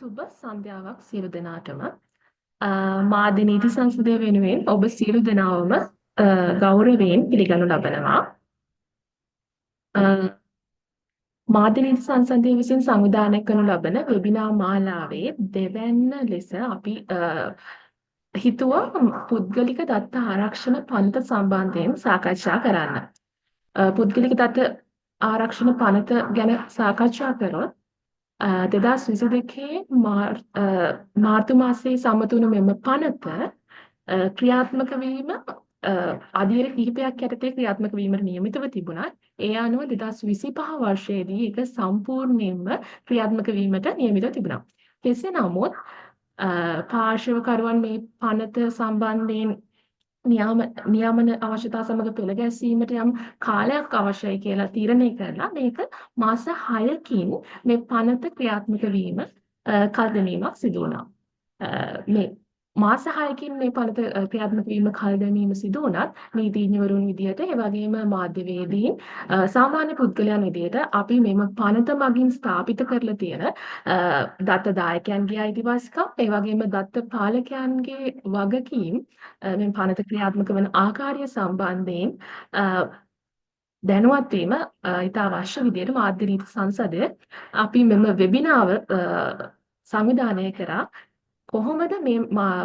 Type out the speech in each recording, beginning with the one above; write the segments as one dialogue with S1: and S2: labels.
S1: සුබ සන්ධ්‍යාවක් සියලු දෙනාටම මාධ්‍ය නීති සංසදය වෙනුවෙන් ඔබ සියලු දෙනාවම ගෞරවයෙන් පිළිගනු ලබනවා. මාධ්‍ය නීති සංසදය විසින් සංවිධානය කරනු ලබන වෙබිනාර් මාලාවේ දෙවැන්න ලෙස අපි හිතුවා පුද්ගලික දත්ත ආරක්ෂණ පනත සම්බන්ධයෙන් සාකච්ඡා කරන්න. පුද්ගලික දත්ත ආරක්ෂණ පනත ගැන සාකච්ඡා කරොත් 2022 මාර්තු මාසයේ සමතු වුණු මෙම පනත ක්‍රියාත්මක වීම අධීර කිහිපයක් යටතේ ක්‍රියාත්මක වීමට නියමිතව තිබුණත් ඒ අනුව 2025 වර්ෂයේදී ඒක සම්පූර්ණයෙන්ම ක්‍රියාත්මක වීමට නියමිතව තිබුණා. කෙසේ නමුත් පාර්ශවකරුවන් මේ පනත සම්බන්ධයෙන් නියාමන අවශ්‍යතා සමග පෙළ ගැස්වීමට යම් කාලයක් අවශ්‍යයි කියලා තීරණය කරලා මේක මාස 6කින් මේ පනත ක්‍රියාත්මක වීම කල් දැමීමක් සිදු වුණා. මේ මාස 6කින් මේ පනත ක්‍රියාත්මක වීම කල් දැමීම සිදු වුණත් නීතිඥවරුන් විදියට ඒ වගේම මාධ්‍යවේදීන් සාමාන්‍ය පුද්ගලයන් විදියට අපි මෙම පනත මගින් ස්ථාපිත කරලා තියෙන දත්ත දායකයන්ගේ අයිතිවාසිකම් ඒ වගේම දත්ත පාලකයන්ගේ වගකීම් මේ පනත ක්‍රියාත්මක වන ආකාරය සම්බන්ධයෙන් දැනුවත් වීම ඉතා අවශ්‍ය විදියට මාධ්‍ය නීති සංසදය අපි මෙම වෙබිනාව සංවිධානය කරා. කොහොමද මේ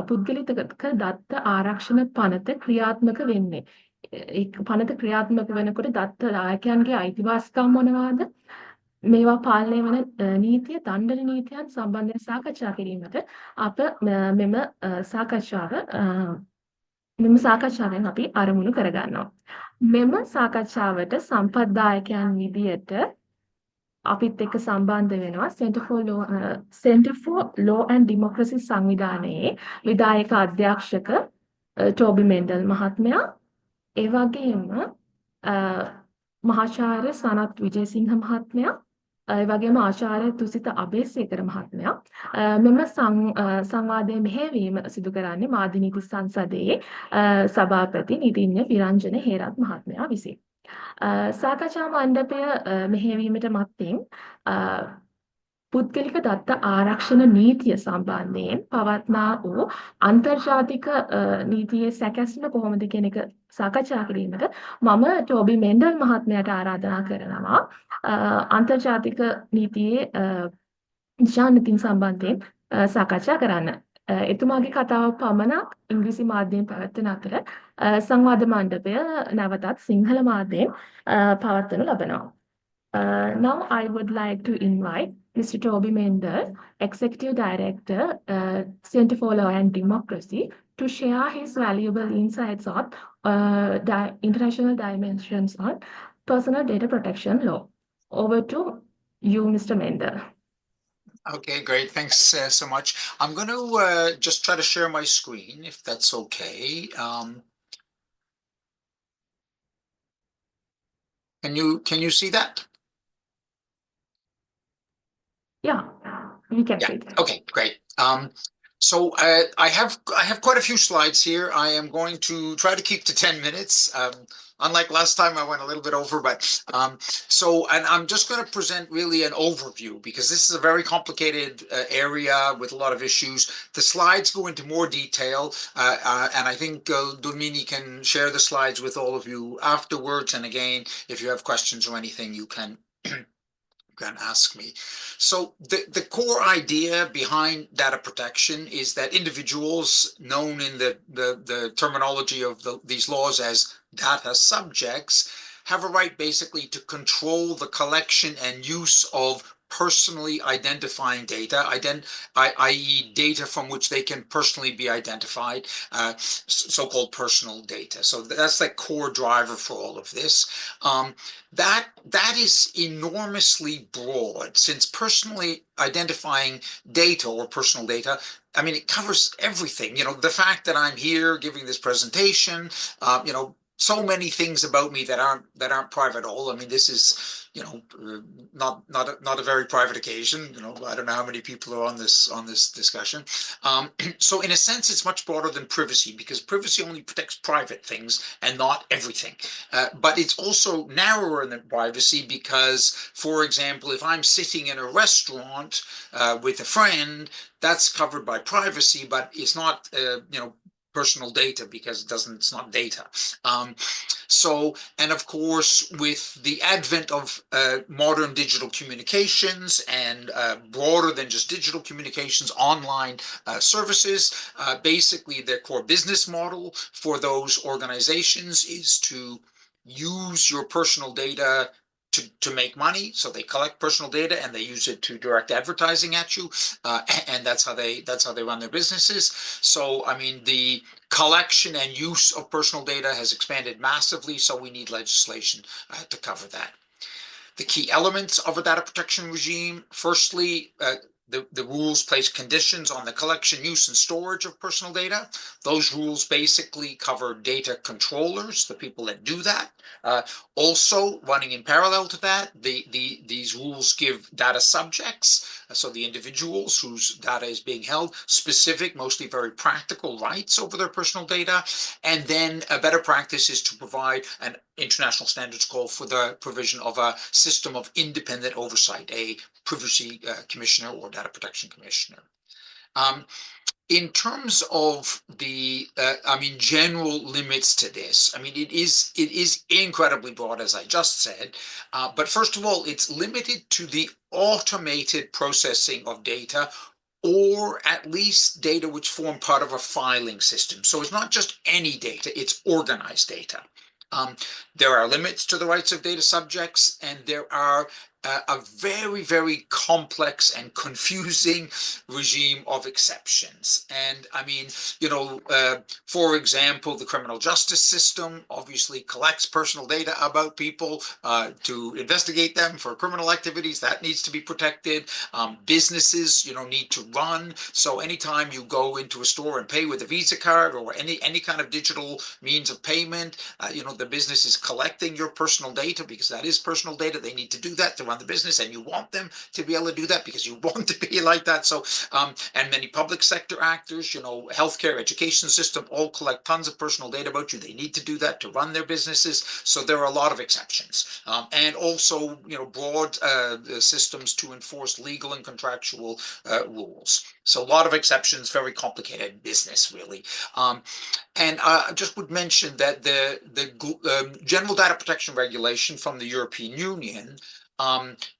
S1: පුද්ගලික දත්ත ආරක්ෂණ පනත ක්‍රියාත්මක වෙන්නේ? ඒ පනත ක්‍රියාත්මක වෙනකොට දත්ත දායකයන්ගේ අයිතිවාසිකම් මොනවාද? මේවා පාලනය වන නීතිය, දණ්ඩන නීතියන් සම්බන්ධයෙන් සාකච්ඡා කිරීමට අප මෙම සාකච්ඡාවෙන් අපි අරමුණු කරගන්නවා. මෙම සාකච්ඡාවට සම්පත්දායකයන් විදියට අපිත් එක්ක සම්බන්ධ වෙනවා Center for Law and Democracy සංවිධානයේ විධායක අධ්‍යක්ෂක ටෝබි මෙන්ඩල් මහත්මයා, ඒ වගේම මහාචාර්ය සනත් විජේසිංහ මහත්මයා, ඒ වගේම ආචාර්ය තුසිත අබේසේකර මහත්මයා මෙම සංවාදයේ මෙහෙයවීම සිදු කරන්නේ මාධ්‍ය නීති සංසදයේ සභාපති නීතිඥ විරංජන හේරත් මහත්මයා විසින්. සාකච්ඡා මණ්ඩපය මෙහෙයවීමට මත්තෙන් පුද්ගලික දත්ත ආරක්ෂණ නීතිය සම්බන්ධයෙන් පවත්නා වූ අන්තර්ජාතික නීතියේ සැකැස්ම කොහොමද කියන එක සාකච්ඡා කිරීමට මම ටෝබි මෙන්ඩල් මහත්මයාට ආරාධනා කරනවා අන්තර්ජාතික නීතියේ දිශානතින් සම්බන්ධයෙන් සාකච්ඡා කරන්න. එතුමාගේ කතාව පමණක් ඉංග්‍රීසි මාධ්‍යයෙන් පැවැත්වෙන අතර සංවාද මණ්ඩපය නැවතත් සිංහල මාධ්‍යයෙන් පවත්වනු ලබනවා. Now I would like to invite Mr. Toby Mendel, Executive Director, Center for Law and Democracy, to share his valuable insights on international dimensions on personal data protection law. Over to you, Mr. Mendel.
S2: Okay, great. Thanks so much. I'm going to just try to share my screen, if that's okay. Can you see that?
S1: Yeah, we can see that.
S2: Okay, great. So I have quite a few slides here. I am going to try to keep to 10 minutes. Unlike last time, I went a little bit over, but and I'm just going to present really an overview because this is a very complicated area with a lot of issues. The slides go into more detail, and I think Domini can share the slides with all of you afterwards. And again, if you have questions or anything, you can ask me. So the core idea behind data protection is that individuals known in the terminology of these laws as data subjects have a right basically to control the collection and use of personally identifying data, i.e. data from which they can personally be identified, so-called personal data. So that's the core driver for all of this. That is enormously broad, since personally identifying data or personal data, I mean, it covers everything. You know, the fact that I'm here giving this presentation, you know, so many things about me that aren't private at all. I mean, this is, you know, not a very private occasion. You know, I don't know how many people are on this discussion. So in a sense, it's much broader than privacy, because privacy only protects private things and not everything. But it's also narrower than privacy because, for example, if I'm sitting in a restaurant with a friend, that's covered by privacy, but it's not, you know, personal data, because it's not data. And of course, with the advent of modern digital communications and broader than just digital communications, online services, basically their core business model for those organizations is to use your personal data to make money. So they collect personal data and they use it to direct advertising at you, and that's how they run their businesses. So I mean, the collection and use of personal data has expanded massively, so we need legislation to cover that. The key elements of a data protection regime: firstly, the rules place conditions on the collection, use, and storage of personal data. Those rules basically cover data controllers, the people that do that. Also, running in parallel to that, these rules give data subjects, so the individuals whose data is being held, specific, mostly very practical rights over their personal data. And then a better practice is to provide an international standards call for the provision of a system of independent oversight, a privacy commissioner or data protection commissioner. In terms of the, I mean, general limits to this, I mean, it is incredibly broad, as I just said. But first of all, it's limited to the automated processing of data, or at least data which form part of a filing system. So it's not just any data, it's organized data. There are limits to the rights of data subjects, and there are a very, very complex and confusing regime of exceptions. And I mean, you know, for example, the criminal justice system obviously collects personal data about people to investigate them for criminal activities. That needs to be protected. Businesses, you know, need to run. So anytime you go into a store and pay with a Visa card or any kind of digital means of payment, you know, the business is collecting your personal data, because that is personal data. They need to do that to run the business, and you want them to be able to do that because you want to be like that. So, and many public sector actors, you know, healthcare, education system, all collect tons of personal data about you. They need to do that to run their businesses. So there are a lot of exceptions, and also, you know, broad systems to enforce legal and contractual rules. So a lot of exceptions, very complicated business, really. And I just would mention that the General Data Protection Regulation from the European Union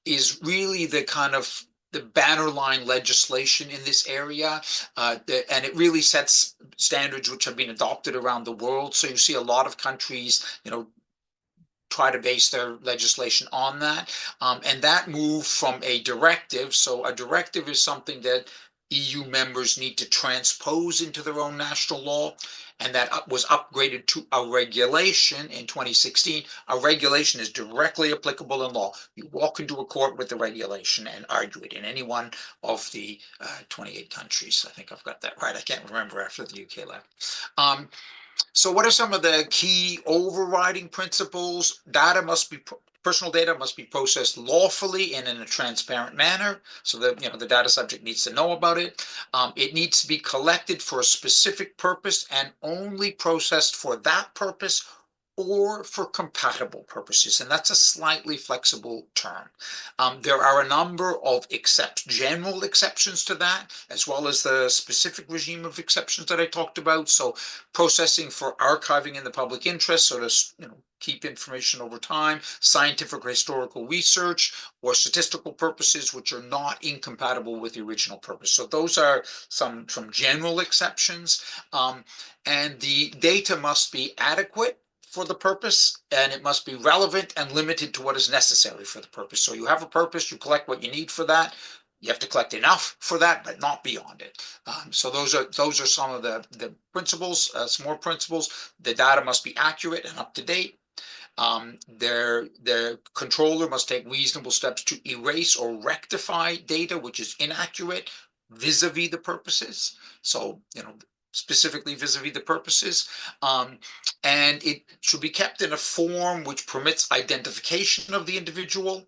S2: is really the kind of the banner line legislation in this area, and it really sets standards which have been adopted around the world. So you see a lot of countries, you know, try to base their legislation on that. And that moved from a directive. So a directive is something that EU members need to transpose into their own national law, and that was upgraded to a regulation in 2016. A regulation is directly applicable in law. You walk into a court with the regulation and argue it in any one of the 28 countries. I think I've got that right. I can't remember after the UK left. So what are some of the key overriding principles? Personal data must be processed lawfully and in a transparent manner, so that, you know, the data subject needs to know about it. It needs to be collected for a specific purpose and only processed for that purpose or for compatible purposes, and that's a slightly flexible term. There are a number of general exceptions to that, as well as the specific regime of exceptions that I talked about. So processing for archiving in the public interest, so to, you know, keep information over time, scientific or historical research, or statistical purposes which are not incompatible with the original purpose. So those are some general exceptions. And the data must be adequate for the purpose, and it must be relevant and limited to what is necessary for the purpose. So you have a purpose, you collect what you need for that. You have to collect enough for that, but not beyond it. So those are some of the principles. Some more principles. The data must be accurate and up to date. Their controller must take reasonable steps to erase or rectify data which is inaccurate vis-a-vis the purposes. So, you know, specifically vis-a-vis the purposes. And it should be kept in a form which permits identification of the individual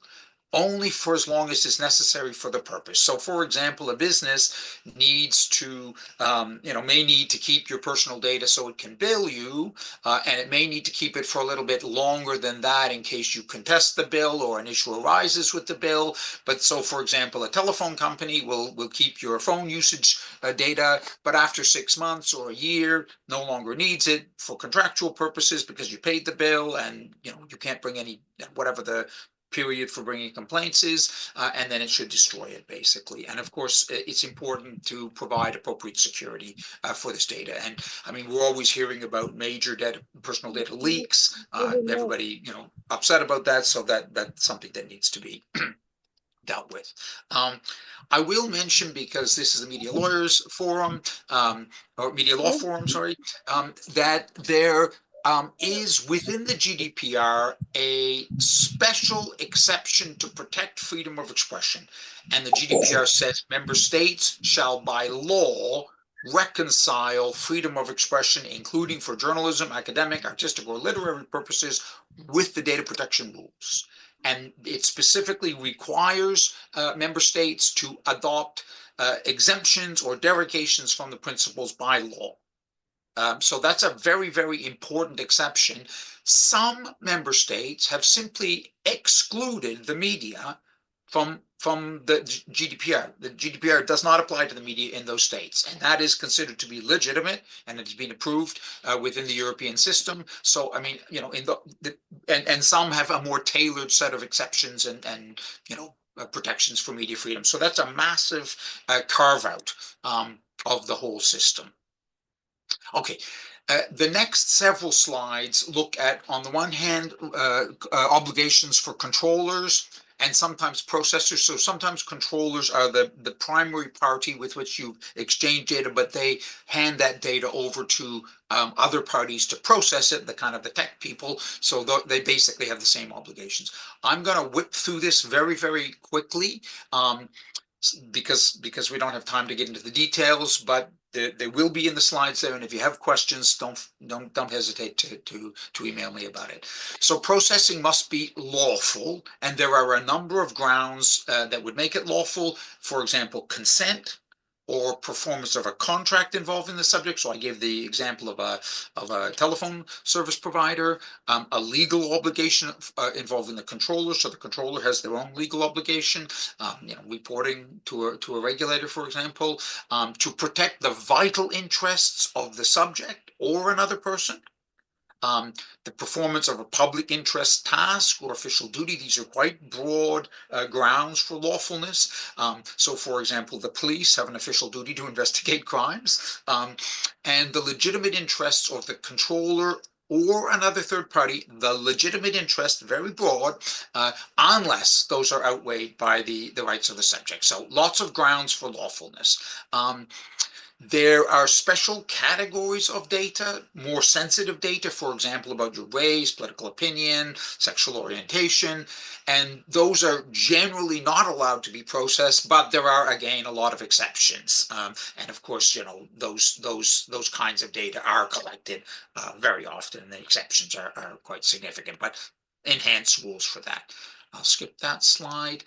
S2: only for as long as is necessary for the purpose. So, for example, a business needs to, may need to keep your personal data so it can bill you, and it may need to keep it for a little bit longer than that in case you contest the bill or an issue arises with the bill. But so, for example, a telephone company will keep your phone usage data, but after 6 months or a year, no longer needs it for contractual purposes because you paid the bill, and you can't bring any whatever the period for bringing complaints is, and then it should destroy it basically. And of course, it's important to provide appropriate security for this data. And I mean, we're always hearing about major personal data leaks. Everybody, upset about that. So that's something that needs to be dealt with. I will mention, because this is a Media Lawyers Forum, or Media Law Forum, sorry, that there is within the GDPR a special exception to protect freedom of expression. And the GDPR says member states shall by law reconcile freedom of expression, including for journalism, academic, artistic, or literary purposes, with the data protection rules. And it specifically requires member states to adopt exemptions or derogations from the principles by law. So that's a very, very important exception. Some member states have simply excluded the media from the GDPR. The GDPR does not apply to the media in those states, and that is considered to be legitimate, and it has been approved within the European system. So, I mean, and some have a more tailored set of exceptions and protections for media freedom. So that's a massive carve out of the whole system. Okay, the next several slides look at, on the one hand, obligations for controllers and sometimes processors. So sometimes controllers are the primary party with which you exchange data, but they hand that data over to other parties to process it, the tech people. So they basically have the same obligations. I'm going to whip through this very, very quickly because we don't have time to get into the details, but they will be in the slides there, and if you have questions, don't hesitate to email me about it. So processing must be lawful, and there are a number of grounds that would make it lawful. For example, consent or performance of a contract involving the subject. So I gave the example of a telephone service provider, a legal obligation involving the controller. So the controller has their own legal obligation, reporting to a regulator, for example, to protect the vital interests of the subject or another person. The performance of a public interest task or official duty. These are quite broad grounds for lawfulness. So, for example, the police have an official duty to investigate crimes, and the legitimate interests of the controller or another third party, the legitimate interest, very broad, unless those are outweighed by the rights of the subject. So lots of grounds for lawfulness. There are special categories of data, more sensitive data, for example, about your race, political opinion, sexual orientation, and those are generally not allowed to be processed, but there are, again, a lot of exceptions. And of course, those kinds of data are collected very often, and the exceptions are quite significant, but enhanced rules for that. I'll skip that slide.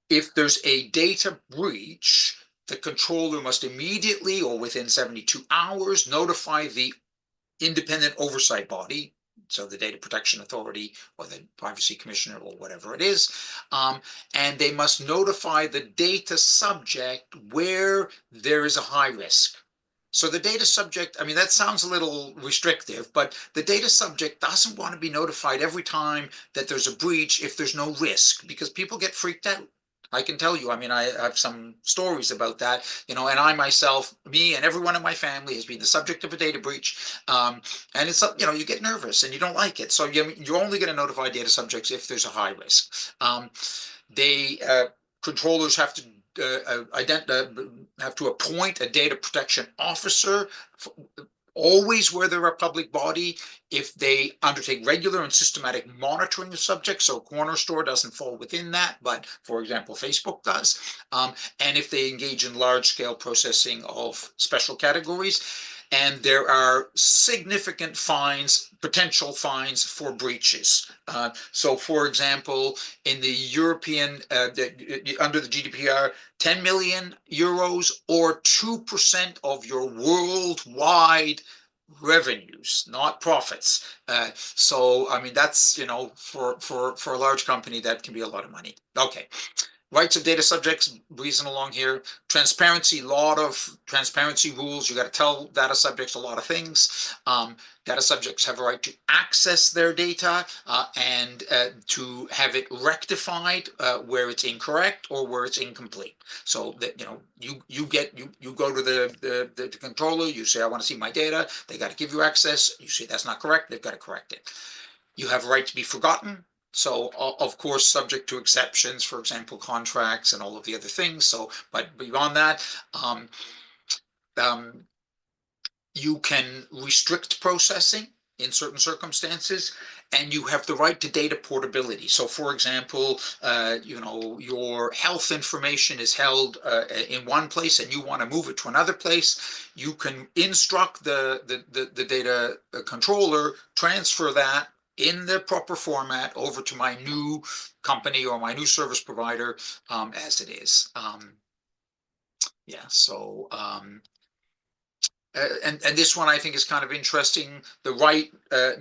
S2: If there's a data breach, the controller must immediately or within 72 hours notify the independent oversight body, so the Data Protection Authority or the Privacy Commissioner or whatever it is, and they must notify the data subject where there is a high risk. So the data subject, I mean, that sounds a little restrictive, but the data subject doesn't want to be notified every time that there's a breach if there's no risk, because people get freaked out. I can tell you, I mean, I have some stories about that, and I myself, me and everyone in my family has been the subject of a data breach. And it's, you get nervous and you don't like it. So you're only going to notify data subjects if there's a high risk. Controllers have to appoint a data protection officer always where they're a public body, if they undertake regular and systematic monitoring of subjects, so Corner Store doesn't fall within that, but for example, Facebook does, and if they engage in large-scale processing of special categories, and there are significant fines, potential fines for breaches. So for example, in the European, under the GDPR, 10 million euros or 2% of your worldwide revenues, not profits. So, I mean, that's, you know, for a large company, that can be a lot of money. Okay. Rights of data subjects, breezing along here. Transparency, lot of transparency rules. You got to tell data subjects a lot of things. Data subjects have a right to access their data and to have it rectified where it's incorrect or where it's incomplete. So that, you know, you go to the controller, you say, I want to see my data. They got to give you access. You say that's not correct. They've got to correct it. You have a right to be forgotten. So of course, subject to exceptions, for example, contracts and all of the other things. So, but beyond that, you can restrict processing in certain circumstances, and you have the right to data portability. So for example, you know, your health information is held in one place and you want to move it to another place, you can instruct the data controller, transfer that in the proper format over to my new company or my new service provider as it is. Yeah, so and this one I think is kind of interesting, the right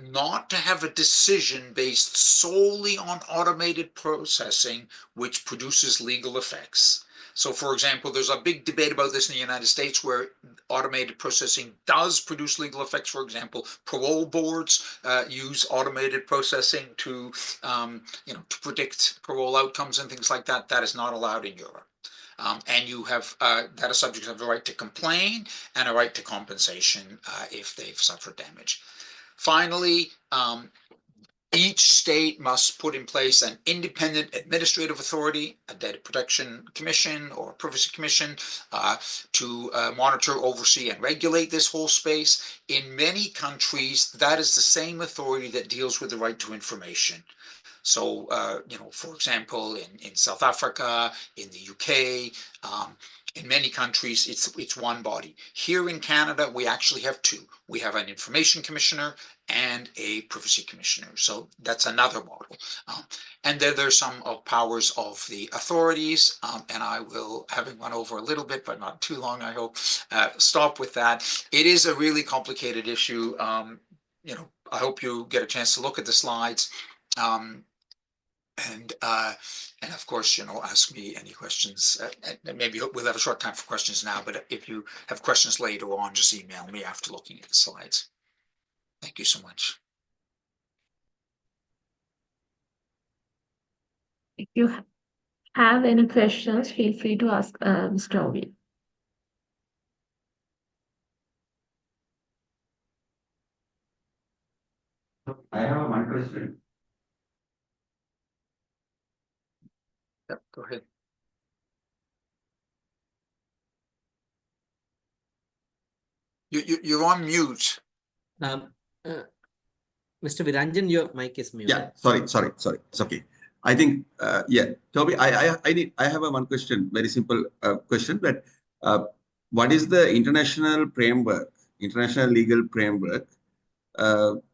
S2: not to have a decision based solely on automated processing, which produces legal effects. So for example, there's a big debate about this in the United States where automated processing does produce legal effects. For example, parole boards use automated processing to, you know, to predict parole outcomes and things like that. That is not allowed in Europe. And you have data subjects have a right to complain and a right to compensation if they've suffered damage. Finally, each state must put in place an independent administrative authority, a data protection commission or privacy commission, to monitor, oversee, and regulate this whole space. In many countries, that is the same authority that deals with the right to information. So, you know, for example, in South Africa, in the UK, in many countries, it's one body. Here in Canada, we actually have two. We have an information commissioner and a privacy commissioner. So that's another model. And then there's some powers of the authorities, and I will, having run over a little bit, but not too long, I hope, stop with that. It is a really complicated issue. You know, I hope you get a chance to look at the slides. And of course, you know, ask me any questions. And maybe we'll have a short time for questions now, but if you have questions later on, just email me after looking at the slides. Thank you so much.
S1: If you have any questions, feel free to ask Mr. Ovi.
S3: I have one question.
S2: Yep, go ahead. You're on mute.
S4: Mr. Viranjan, your mic is muted.
S3: Yeah, sorry. It's okay. I think, yeah, Toby, I have a one question, very simple question, that what is the international legal framework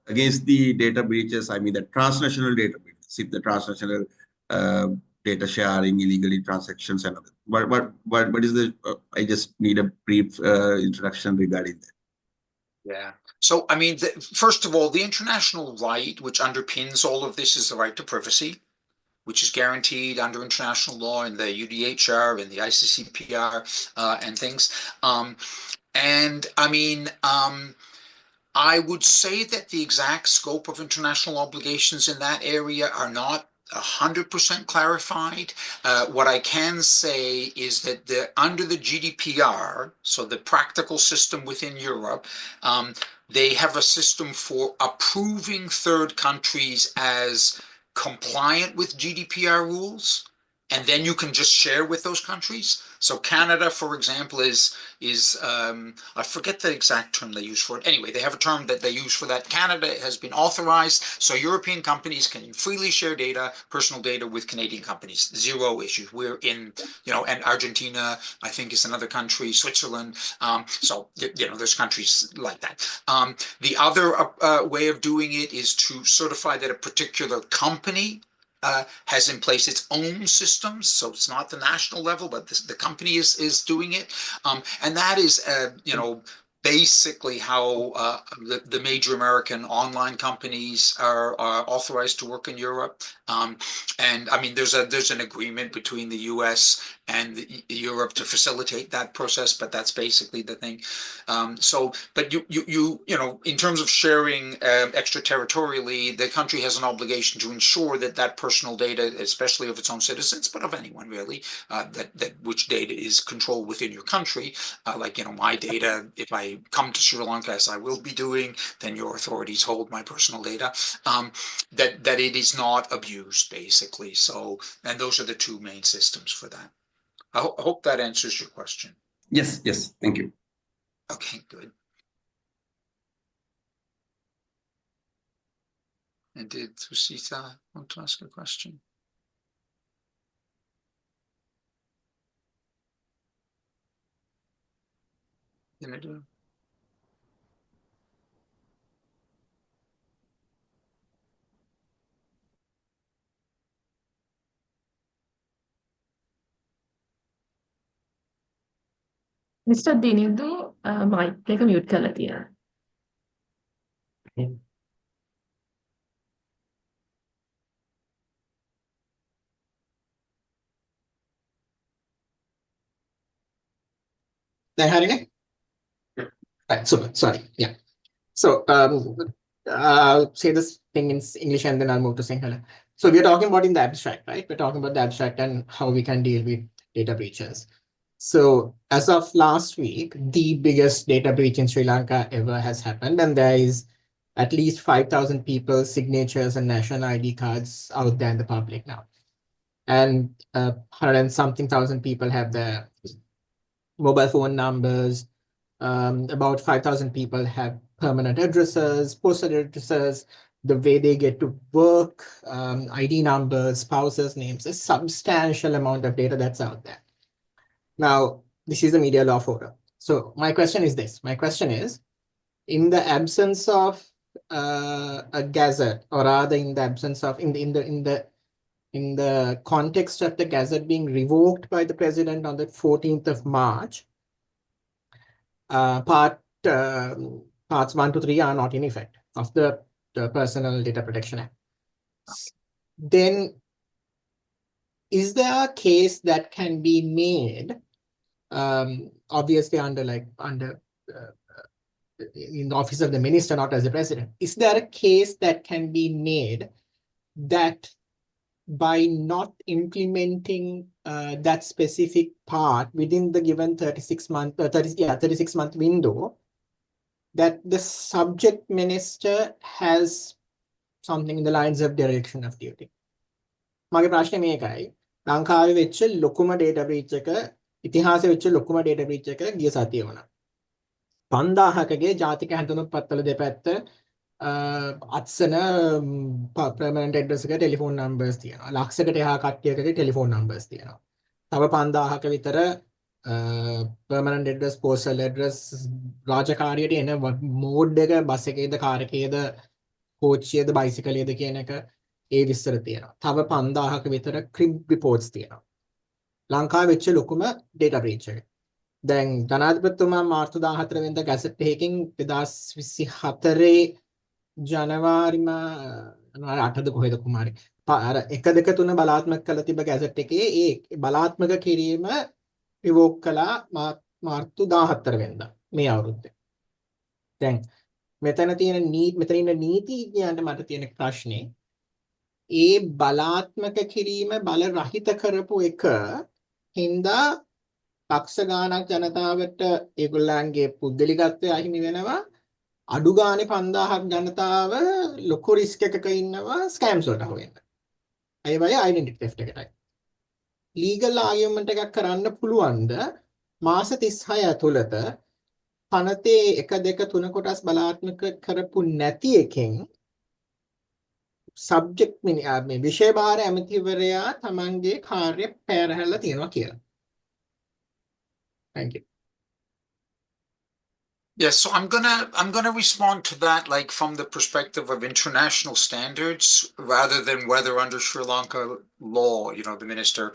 S3: against the data breaches? I mean, the transnational data breaches, if the transnational data sharing, illegally transactions, and what is the? I just need a brief introduction regarding that.
S2: Yeah. So, I mean, first of all, the international right, which underpins all of this, is the right to privacy, which is guaranteed under international law in the UDHR and the ICCPR and things. And I mean, I would say that the exact scope of international obligations in that area are not 100% clarified. What I can say is that under the GDPR, so the practical system within Europe, they have a system for approving third countries as compliant with GDPR rules and then you can just share with those countries. So Canada, for example, is I forget the exact term they use for it. Anyway, they have a term that they use for that. Canada has been authorized, so European companies can freely share data, personal data, with Canadian companies. Zero issues. We're in, and Argentina, I think, is another country, Switzerland. So there's countries like that. The other way of doing it is to certify that a particular company has in place its own systems, so it's not the national level, but the company is doing it, and that is, basically how the major American online companies are authorized to work in Europe. And I mean, there's an agreement between the U.S. and Europe to facilitate that process, but that's basically the thing. But in terms of sharing extraterritorially, the country has an obligation to ensure that personal data, especially of its own citizens, but of anyone really, that which data is controlled within your country, like my data, if I come to Sri Lanka, as I will be doing, then your authorities hold my personal data, that it is not abused, basically. So, and those are the two main systems for that. I hope that answers your question.
S3: Yes, yes, thank you.
S2: Okay, good. And did Thusita want to ask a question? Dinadu?
S1: Mr. Dinidu mic එක mute කරලා තියෙනවා.
S5: දැන් හරිනේ? Right, super. Sorry. Yeah. So I'll say this thing in English and then I'll move to Sinhala. So we're talking about in the abstract, right? We're talking about the abstract and how we can deal with data breaches. So as of last week, the biggest data breach in Sri Lanka ever has happened. And there is at least 5,000 people's signatures and national ID cards out there in the public now. And 100 and something thousand people have their mobile phone numbers. About 5,000 people have permanent addresses, postal addresses, the way they get to work, ID numbers, spouses' names, a substantial amount of data that's out there. Now, this is the media law forum. So my question is this. My question is, in the absence of a gazette, or rather in the absence of, in the context of the gazette being revoked by the president on the 14th of March, parts 1 to 3 are not in effect of the Personal Data Protection Act. Then is there a case that can be made, obviously under in the office of the minister, not as the president? Is there a case that can be made that by not implementing that specific part within the given 36-month window, that the subject minister has something in the lines of dereliction of duty? මගේ ප්‍රශ්නේ මේකයි. ලංකාවේ වෙච්ච ලොකුම data breach එක, ඉතිහාසයේ වෙච්ච ලොකුම data breach එක ගිය සතියේ වුණා. 5000කගේ ජාතික හැඳුනුම් පත්වල දෙපැත්ත අත්සන permanent address එක ටෙලිෆෝන් numbers තියෙනවා. ලක්ෂයකට එහා කට්ටියකගේ ටෙලිෆෝන් numbers තියෙනවා. තව 5000ක විතර permanent address, postal address, රාජකාරියට එන මෝඩ් එක බස් එකේද කාර් එකේද කෝච්චියේද බයිසිකලයේද කියන එක ඒ විස්තර තියෙනවා. තව 5000ක විතර crib reports තියෙනවා. ලංකාවේ වෙච්ච ලොකුම data breach එක. දැන් ජනාධිපතිතුමා මාර්තු 14 වෙනිදා ගැසට් එකකින් 2024 ජනවාරි 8ද කොහෙද කුමාරි අර 1 2 3 බලාත්මක කළ තිබ ගැසට් එකේ ඒ බලාත්මක කිරීම රිවෝක් කළා මාර්තු 14 වෙනිදා මේ අවුරුද්දේ. දැන් මෙතන ඉන්න නීතිඥයන්ට මට තියෙන ප්‍රශ්නේ, ඒ බලාත්මක කිරීම බල රහිත කරපු එක හින්දා ලක්ෂ ගාණක් ජනතාවට ඒගොල්ලන්ගේ පුද්ගලිකත්වය අහිමි වෙනවා. අඩු ගානේ 5000ක් ජනතාව ලොකු රිස්ක් එකක ඉන්නවා ස්කෑම්ස් වලට අහු වෙන්න. ඒ වගේ ඩෙන්ටිටි තෙෆ්ට් එකටයි. legal argument එකක් කරන්න පුළුවන්ද මාස 36 ඇතුළත පනතේ 1 2 3 කොටස් බලාත්මක කරපු නැති එකෙන් subject මේ විෂය භාර ඇමතිවරයා තමන්ගේ කාර්ය පැහැරහැරලා තියෙනවා කියලා. Thank you.
S2: Yes, so I'm gonna respond to that like from the perspective of international standards rather than whether under Sri Lanka law, you know, the minister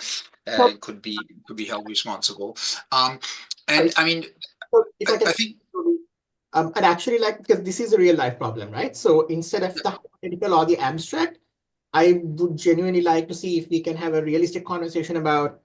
S2: could be held responsible. And I mean,
S5: So if I
S2: I
S5: can,
S2: think
S5: I'd actually like, because this is a real life problem, right? So instead of the hypothetical or the abstract, I would genuinely like to see if we can have a realistic conversation about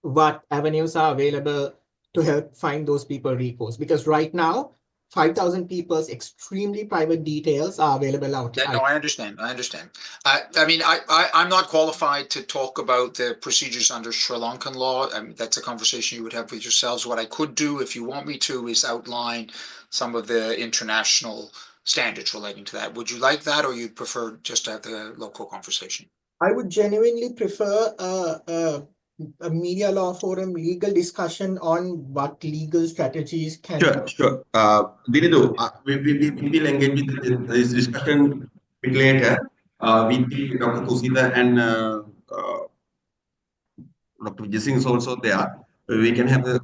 S5: what avenues are available to help find those people recourse. Because right now, 5,000 people's extremely private details are available out.
S2: no, I understand. I understand. I mean, I'm not qualified to talk about the procedures under Sri Lankan law. I mean, that's a conversation you would have with yourselves. What I could do, if you want me to, is outline some of the international standards relating to that. Would you like that, or you'd prefer just to have the local conversation?
S5: I would genuinely prefer a media law forum legal discussion on what legal strategies can.
S3: Sure. Dinidu, we will engage with this discussion a bit later with Dr. Kusita and Dr. Vijay Singh is also there. We can have a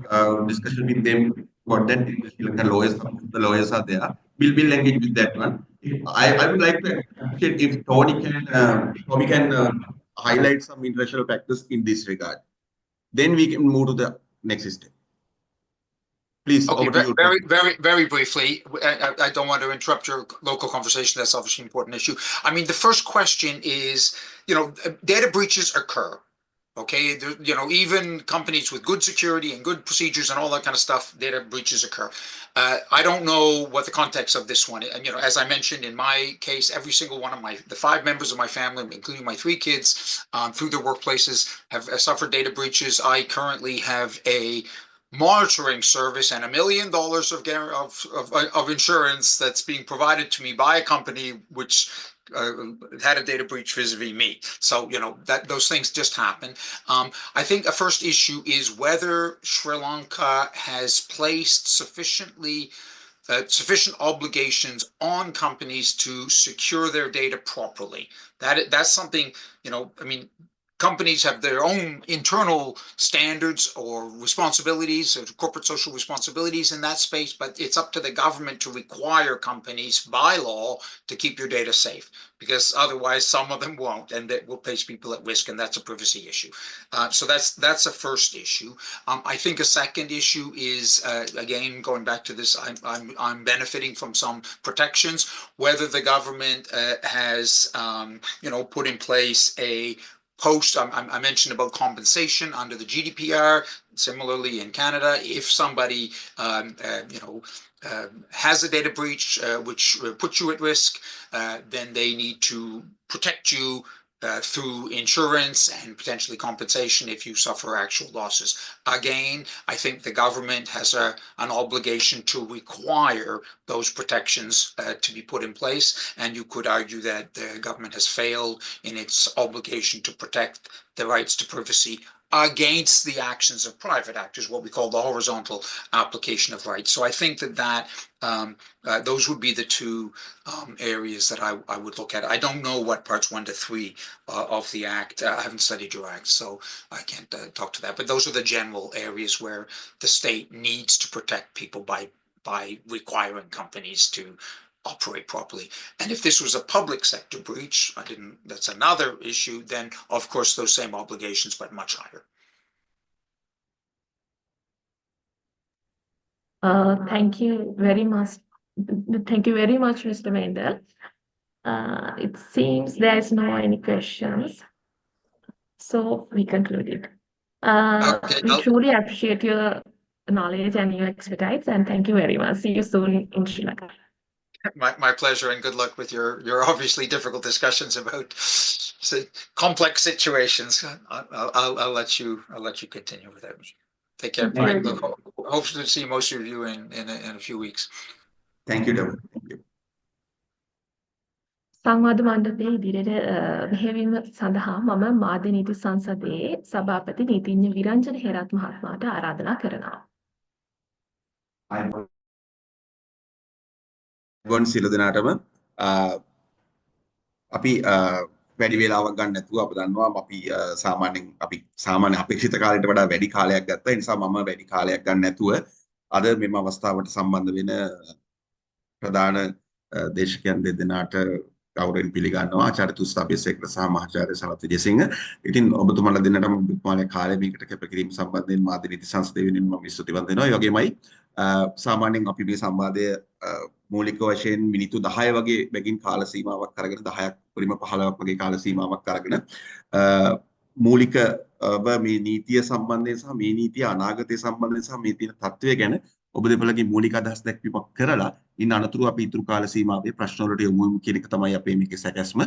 S3: discussion with them about that. The lawyers are there. We'll engage with that one. I would like to appreciate if Tony can highlight some international practice in this regard. Then we can move to the next step. Please,
S2: Okay,
S3: over to you.
S2: very briefly. I don't want to interrupt your local conversation. That's obviously an important issue. I mean, the first question is, you know, data breaches occur. Okay, you know, even companies with good security and good procedures and all that kind of stuff, data breaches occur. I don't know what the context of this one is. And, you know, as I mentioned, in my case, every single one of the 5 members of my family, including my 3 kids, through their workplaces have suffered data breaches. I currently have a monitoring service and $1 million of insurance that's being provided to me by a company which had a data breach vis-a-vis me. So, you know, that those things just happen. I think a first issue is whether Sri Lanka has placed sufficient obligations on companies to secure their data properly. That's something, you know, I mean, companies have their own internal standards or responsibilities, or corporate social responsibilities in that space, but it's up to the government to require companies by law to keep your data safe, because otherwise some of them won't, and that will place people at risk, and that's a privacy issue. So that's a first issue. I think a second issue is, again, going back to this, I'm benefiting from some protections, whether the government has, you know, put in place a I mentioned about compensation under the GDPR. Similarly, in Canada, if somebody you know, has a data breach which puts you at risk, then they need to protect you through insurance and potentially compensation if you suffer actual losses. Again, I think the government has an obligation to require those protections to be put in place, and you could argue that the government has failed in its obligation to protect the rights to privacy against the actions of private actors, what we call the horizontal application of rights. So I think that those would be the 2 areas that I would look at. I don't know what parts 1 to 3 of the act. I haven't studied your act, so I can't talk to that. But those are the general areas where the state needs to protect people by requiring companies to operate properly. And if this was a public sector breach, that's another issue, then of course those same obligations, but much higher.
S1: Thank you very much. Thank you very much, Mr. Mendel. It seems there's no any questions, so we concluded.
S2: Okay,
S1: We truly appreciate your knowledge and your expertise, and thank you very much. See you soon in Sri Lanka.
S2: My pleasure, and good luck with your obviously difficult discussions about complex situations. I'll let you continue with that. Take care.
S1: Thank you.
S2: Hope to see most of you in a few weeks.
S3: Thank you, Deborah. Thank you.
S1: සංවාද මණ්ඩපයේ ඉදිරියට මෙහෙයවීම සඳහා මම මාධ්‍ය නීති සංසදයේ සභාපති නීතිඥ විරංජන හේරත් මහත්මයාට ආරාධනා කරනවා.
S3: ගොන් සියලු දෙනාටම අපි වැඩි වේලාවක් ගන්න නැතුව අප දන්නවා අපි සාමාන්‍ය අපේක්ෂිත කාලයට වඩා වැඩි කාලයක් ගත්තා. ඒ නිසා මම වැඩි කාලයක් ගන්න නැතුව අද මෙම අවස්ථාවට සම්බන්ධ වෙන ප්‍රධාන දේශකයන් දෙදෙනාට ගෞරවයෙන් පිළිගන්නවා. ආචාර්ය තුෂ්ඨ අබේසේකර සහ මහාචාර්ය සනත් විජේසිංහ. ඉතින් ඔබතුමාලා දෙන්නටම ඔබතුමාලගේ කාලය මේකට කැපකිරීම සම්බන්ධයෙන් මාධ්‍ය නීති සංසදය වෙනුවෙන් මම ස්තුතිවන්ත වෙනවා. ඒ වගේමයි සාමාන්‍යයෙන් අපි මේ සංවාදය මූලික වශයෙන් මිනිත්තු 10 වගේ බැගින් කාල සීමාවක් අරගෙන 10ක් උපරිම 15ක් වගේ කාල සීමාවක් අරගෙන මූලිකව මේ නීතිය සම්බන්ධයෙන් සහ මේ නීතිය අනාගතය සම්බන්ධයෙන් සහ මේ තියෙන තත්ත්වය ගැන ඔබ දෙපළගේ මූලික අදහස් දැක්වීමක් කරලා ඉන් අනතුරු අපි ඉතුරු කාල සීමාවේ ප්‍රශ්න වලට යොමු වෙමු කියන එක තමයි අපේ මේකේ සැකැස්ම.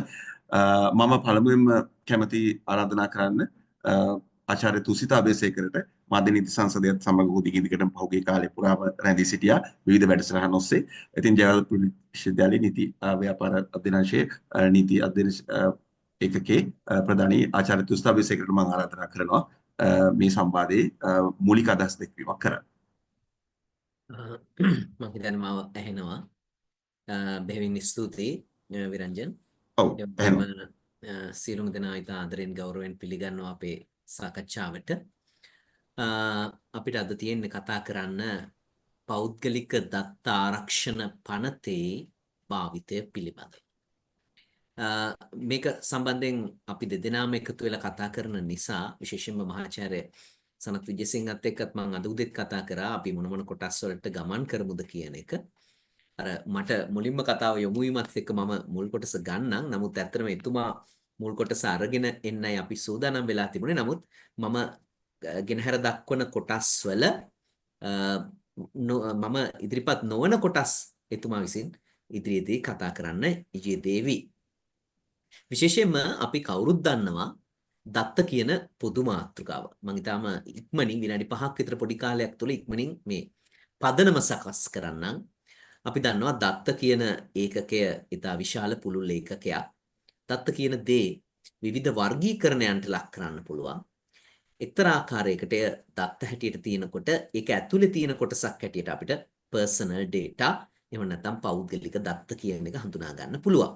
S3: මම පළමුවෙන්ම කැමති ආරාධනා කරන්න ආචාර්ය තුෂිත අබේසේකරට මාධ්‍ය නීති සංසදයත් සමග උදිකින් දිගටම පහුගිය කාලේ පුරාම රැඳී සිටියා විවිධ වැඩසටහන් ඔස්සේ. ඉතින් ජයවර්ධන විශ්වවිද්‍යාලයේ නීති ව්‍යාපාර අධ්‍යනාංශයේ නීති අධ්‍යයන ඒකකේ ප්‍රධානී ආචාර්ය තුෂිත අබේසේකරට මම ආරාධනා කරනවා මේ සංවාදයේ මූලික අදහස් දැක්වීමක් කරන්න.
S4: මම හිතන්නේ මාව ඇහෙනවා. බෙහෙවින් ස්තුතියි විරංජන්.
S3: ඔව් එහෙනම්
S4: සියලුම දෙනා ඉතා ආදරෙන් ගෞරවයෙන් පිළිගන්නවා අපේ සාකච්ඡාවට. අපිට අද තියෙන්නේ කතා කරන්න පෞද්ගලික දත්ත ආරක්ෂණ පනතේ භාවිතය පිළිබඳව. මේක සම්බන්ධයෙන් අපි දෙදෙනාම එකතු වෙලා කතා කරන නිසා විශේෂයෙන්ම මහාචාර්ය සනත් විජේසිංහත් එක්කත් මම අද උදේත් කතා කරා අපි මොන කොටස් වලට ගමන් කරමුද කියන එක. අර මට මුලින්ම කතාව යොමු වීමත් එක්ක මම මුල් කොටස ගන්නම්. නමුත් ඇත්තටම එතුමා මුල් කොටස අරගෙන එන්නයි අපි සූදානම් වෙලා තිබුණේ. නමුත් මම ගෙනහැර දක්වන කොටස් වල මම ඉදිරිපත් නොවන කොටස් එතුමා විසින් ඉදිරියේදී කතා කරන්න යෙදේවි. විශේෂයෙන්ම අපි කවුරුත් දන්නවා දත්ත කියන පොදු මාතෘකාව. මම ඊටාම ඉක්මනින් විනාඩි 5ක් විතර පොඩි කාලයක් තුළ ඉක්මනින් මේ පදනම සකස් කරන්නම්. අපි දන්නවා දත්ත කියන ඒකකය ඊටා විශාල පුළුල් ඒකකයක්. දත්ත කියන දේ විවිධ වර්ගීකරණයන්ට ලක් කරන්න පුළුවන්. එක්තරා ආකාරයකට දත්ත හැටියට තියෙනකොට ඒක ඇතුලේ තියෙන කොටසක් හැටියට අපිට personal data එහෙම නැත්නම් පෞද්ගලික දත්ත කියන එක හඳුනා ගන්න පුළුවන්.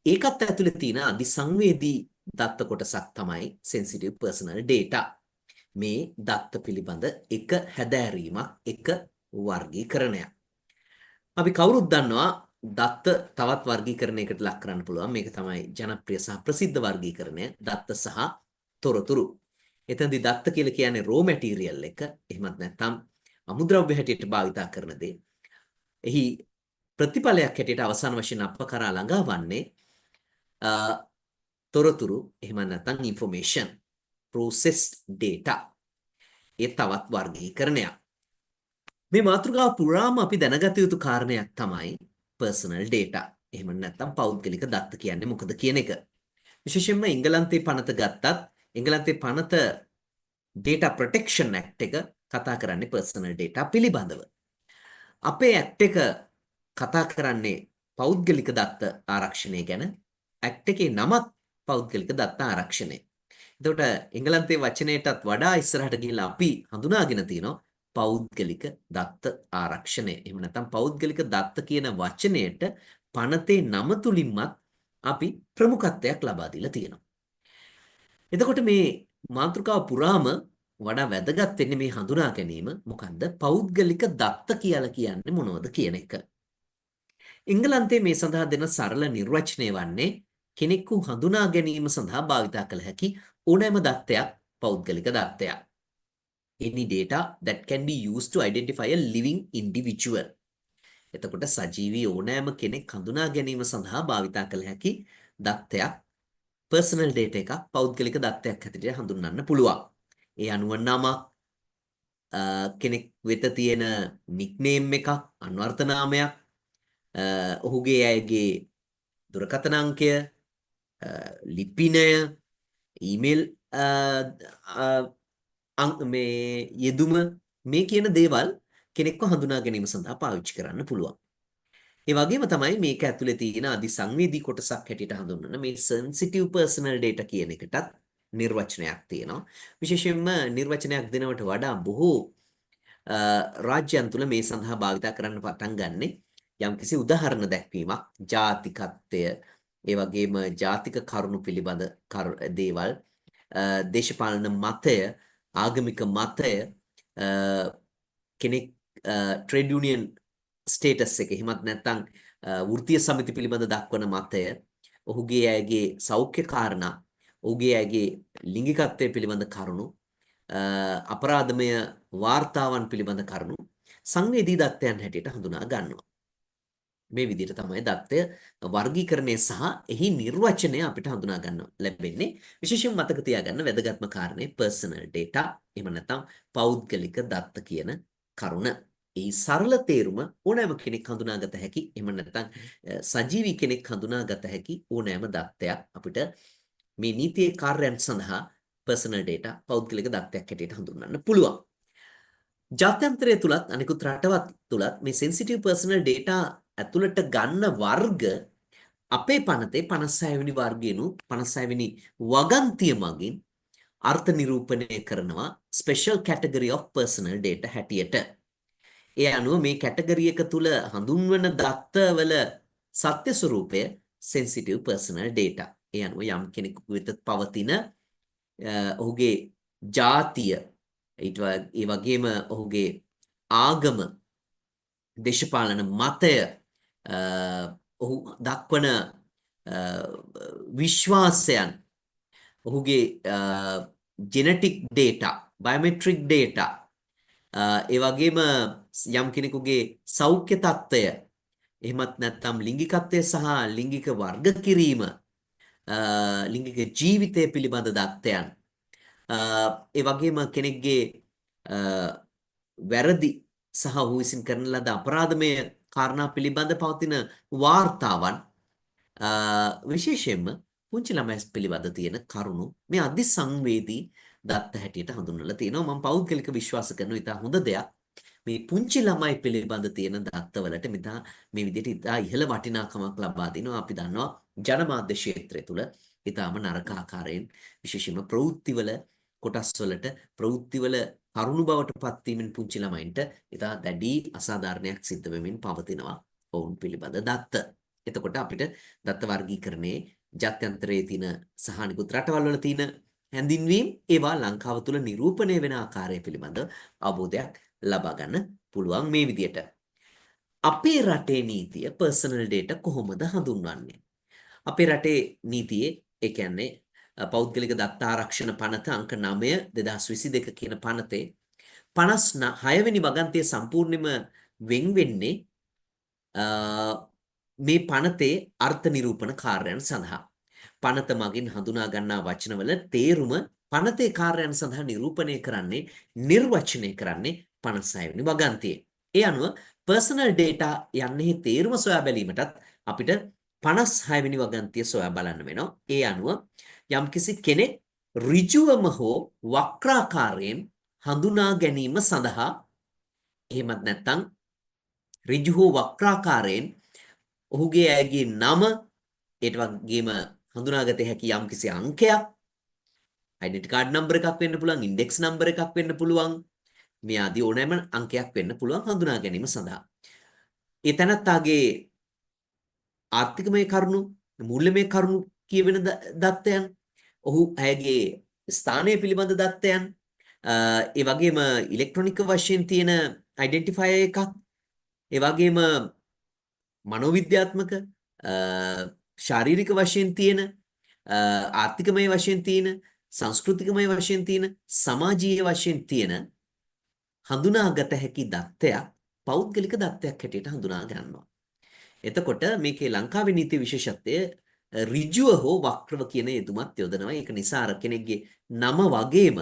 S4: ඒකත් ඇතුලේ තියෙන අධිසංවේදී දත්ත කොටසක් තමයි sensitive personal data. මේ දත්ත පිළිබඳ එක හැදෑරීමක්, එක වර්ගීකරණයක්. අපි කවුරුත් දන්නවා දත්ත තවත් වර්ගීකරණයකට ලක් කරන්න පුළුවන්. මේක තමයි ජනප්‍රිය සහ ප්‍රසිද්ධ වර්ගීකරණය දත්ත සහ තොරතුරු. එතනදී දත්ත කියලා කියන්නේ raw material එක. එහෙමත් නැත්නම් අමුද්‍රව්‍ය හැටියට භාවිතා කරන දේ. එහි ප්‍රතිඵලයක් හැටියට අවසාන වශයෙන් අප කරා ළඟා වන්නේ තොරතුරු එහෙම නැත්නම් information processed data. ඒ තවත් වර්ගීකරණයක්. මේ මාතෘකාව පුරාම අපි දැනගත යුතු කාරණයක් තමයි personal data. එහෙම නැත්නම් පෞද්ගලික දත්ත කියන්නේ මොකද කියන එක. විශේෂයෙන්ම එංගලන්තයේ පනත ගත්තත් එංගලන්තයේ පනත data protection act එක කතා කරන්නේ personal data පිළිබඳව. අපේ act එක කතා කරන්නේ පෞද්ගලික දත්ත ආරක්ෂණය ගැන. act එකේ නමත් පෞද්ගලික දත්ත ආරක්ෂණය. එතකොට එංගලන්තයේ වචනයටත් වඩා ඉස්සරහට ගිහිල්ලා අපි හඳුනාගෙන තියෙනවා පෞද්ගලික දත්ත ආරක්ෂණය. එහෙම නැත්නම් පෞද්ගලික දත්ත කියන වචනයට පනතේ නම තුලින්මත් අපි ප්‍රමුඛත්වයක් ලබා දීලා තියෙනවා. එතකොට මේ මාතෘකාව පුරාම වඩා වැදගත් වෙන්නේ මේ හඳුනා ගැනීම මොකද්ද? පෞද්ගලික දත්ත කියලා කියන්නේ මොනවද කියන එක. එංගලන්තයේ මේ සඳහා දෙන සරල නිර්වචනය වන්නේ කෙනෙකු හඳුනා ගැනීම සඳහා භාවිතා කළ හැකි ඕනෑම දත්තයක් පෞද්ගලික දත්තයක්. Any data that can be used to identify a living individual. එතකොට සජීවී ඕනෑම කෙනෙක් හඳුනා ගැනීම සඳහා භාවිතා කළ හැකි දත්තයක් personal data එකක් පෞද්ගලික දත්තයක් හැටියට හඳුන්වන්න පුළුවන්. ඒ අනුව නම කෙනෙක් වෙත තියෙන නික්නේම් එකක්, අන්වර්ථ නාමයක්, ඔහුගේ අයගේ දුරකථන අංකය, ලිපිනය, ඊමේල් මේ යෙදුම මේ කියන දේවල් කෙනෙක්ව හඳුනා ගැනීම සඳහා පාවිච්චි කරන්න පුළුවන්. ඒ වගේම තමයි මේක ඇතුලේ තියෙන අධිසංවේදී කොටසක් හැටියට හඳුන්වන මේ sensitive personal data කියන එකටත් නිර්වචනයක් තියෙනවා. විශේෂයෙන්ම නිර්වචනයක් දෙනවට වඩා බොහෝ රාජ්‍යයන් තුළ මේ සඳහා භාවිතා කරන්න පටන් ගන්නෙ යම්කිසි උදාහරණ දැක්වීමක්, ජාතිකත්වය, ඒ වගේම ජාතික කරුණු පිළිබඳ දේවල්, දේශපාලන මතය, ආගමික මතය, කෙනෙක් ට්‍රේඩ් යුනියන් ස්ටේටස් එක, එහෙමත් නැත්නම් වෘත්තීය සමිති පිළිබඳ දක්වන මතය, ඔහුගේ අයගේ සෞඛ්‍ය කාරණා, ඔහුගේ අයගේ ලිංගිකත්වය පිළිබඳ කරුණු, අපරාධමය වාර්තාවන් පිළිබඳ කරුණු සංවේදී දත්තයන් හැටියට හඳුනා ගන්නවා. මේ විදිහට තමයි දත්තය වර්ගීකරණය සහ එහි නිර්වචනය අපිට හඳුනා ගන්න ලැබෙන්නේ. විශේෂයෙන් මතක තියාගන්න වැදගත්ම කාරණේ personal data, එහෙම නැත්නම් පෞද්ගලික දත්ත කියන කරුණ. ඒ සරල තේරුම ඕනෑම කෙනෙක් හඳුනාගත හැකි, එහෙම නැත්නම් සජීවී කෙනෙක් හඳුනාගත හැකි ඕනෑම දත්තයක් අපිට මේ නීතියේ කාර්යයන් සඳහා personal data පෞද්ගලික දත්තයක් හැටියට හඳුන්වන්න පුළුවන්. ජාත්‍යන්තරය තුලත් අනිකුත් රටවත් තුලත් මේ sensitive personal data ඇතුළට ගන්න වර්ග අපේ පනතේ 56 වෙනි වර්ගයේනු 56 වෙනි වගන්තිය මගින් අර්ථ නිරූපණය කරනවා special category of personal data හැටියට. ඒ අනුව මේ කැටගරි එක තුල හඳුන්වන දත්තවල සත්‍ය ස්වરૂපය sensitive personal data. ඒ අනුව යම් කෙනෙකු වෙත පවතින ඔහුගේ ජාතිය, ඒ වගේම ඔහුගේ ආගම, දේශපාලන මතය, ඔහු දක්වන විශ්වාසයන්, ඔහුගේ ජෙනටික් ඩේටා, බයෝමෙට්‍රික් ඩේටා, ඒ වගේම යම් කෙනෙකුගේ සෞඛ්‍ය තත්ත්වය, එහෙමත් නැත්නම් ලිංගිකත්වය සහ ලිංගික වර්ග කිරීම, ලිංගික ජීවිතය පිළිබඳ දත්තයන්, ඒ වගේම කෙනෙක්ගේ වැරදි සහ ඔහු විසින් කරන ලද අපරාධමය කාරණා පිළිබඳ පවතින වාර්තාවන්, විශේෂයෙන්ම පුංචි ළමයි පිළිබඳ තියෙන කරුණු මේ අධිසංවේදී දත්ත හැටියට හඳුන්වලා තියෙනවා. මම පෞද්ගලික විශ්වාස කරනවා ඉතා හොඳ දෙයක් මේ පුංචි ළමයි පිළිබඳ තියෙන දත්තවලට මේ විදිහට ඉතා ඉහළ වටිනාකමක් ලබා දෙනවා. අපි දන්නවා ජනමාධ්‍ය ක්ෂේත්‍රය තුළ ඉතාම නරක ආකාරයෙන් විශේෂයෙන්ම ප්‍රවෘත්තිවල කොටස්වලට ප්‍රවෘත්තිවල කරුණු බවට පත්වීමෙන් පුංචි ළමයින්ට ඉතා දැඩි අසාධාරණයක් සිද්ධ වෙමින් පවතිනවා ඔවුන් පිළිබඳ දත්ත. එතකොට අපිට දත්ත වර්ගීකරණයේ ජාත්‍යන්තරයේ තියෙන සහ අනිකුත් රටවල් වල තියෙන හැඳින්වීම් ඒවා ලංකාව තුළ නිරූපණය වෙන ආකාරය පිළිබඳ අවබෝධයක් ලබා ගන්න පුළුවන් මේ විදියට. අපේ රටේ නීතිය personal data කොහොමද හඳුන්වන්නේ? අපේ රටේ නීතියේ ඒ කියන්නේ පෞද්ගලික දත්ත ආරක්ෂණ පනත අංක 9 2022 කියන පනතේ 56 වෙනි වගන්තිය සම්පූර්ණයෙන්ම වෙන් වෙන්නේ මේ පනතේ අර්ථ නිරූපණ කාර්යයන් සඳහා. පනත මගින් හඳුනා ගන්නා වචනවල තේරුම පනතේ කාර්යයන් සඳහා නිරූපණය කරන්නේ, නිර්වචනය කරන්නේ 56 වෙනි වගන්තියේ. ඒ අනුව personal data යන්නේ තේරුම සොයා බැලීමටත් අපිට 56 වෙනි වගන්තිය සොයා බලන්න වෙනවා. ඒ අනුව යම්කිසි කෙනෙක් ඍජුවම හෝ වක්‍රාකාරයෙන් හඳුනා ගැනීම සඳහා, එහෙමත් නැත්නම් ඍජු හෝ වක්‍රාකාරයෙන් ඔහුගේ ඇගේ නම, ඒත් වගේම හඳුනාගත හැකි යම්කිසි අංකයක්, ඩෙන්ටිටි කාඩ් නම්බර් එකක් වෙන්න පුළුවන්, ඉන්ඩෙක්ස් නම්බර් එකක් වෙන්න පුළුවන්, මේ ආදී ඕනෑම අංකයක් වෙන්න පුළුවන් හඳුනා ගැනීම සඳහා. ඒ තැනත්තාගේ ආර්ථිකමය කරුණු, මූල්‍යමය කරුණු කියවෙන දත්තයන්, ඔහු ඇයගේ ස්ථානය පිළිබඳ දත්තයන්, ඒ වගේම ඉලෙක්ට්‍රොනික වශයෙන් තියෙන ඩෙන්ටිෆයර් එකක්, ඒ වගේම මනෝවිද්‍යාත්මක, ශාරීරික වශයෙන් තියෙන, ආර්ථිකමය වශයෙන් තියෙන, සංස්කෘතිකමය වශයෙන් තියෙන, සමාජීය වශයෙන් තියෙන හඳුනාගත හැකි දත්තයක් පෞද්ගලික දත්තයක් හැටියට හඳුනා ගන්නවා. එතකොට මේකේ ලංකාවේ නීති විශේෂත්වය ඍජුව හෝ වක්‍රව කියන යෙදුමත් යොදනවා. ඒක නිසා අර කෙනෙක්ගේ නම වගේම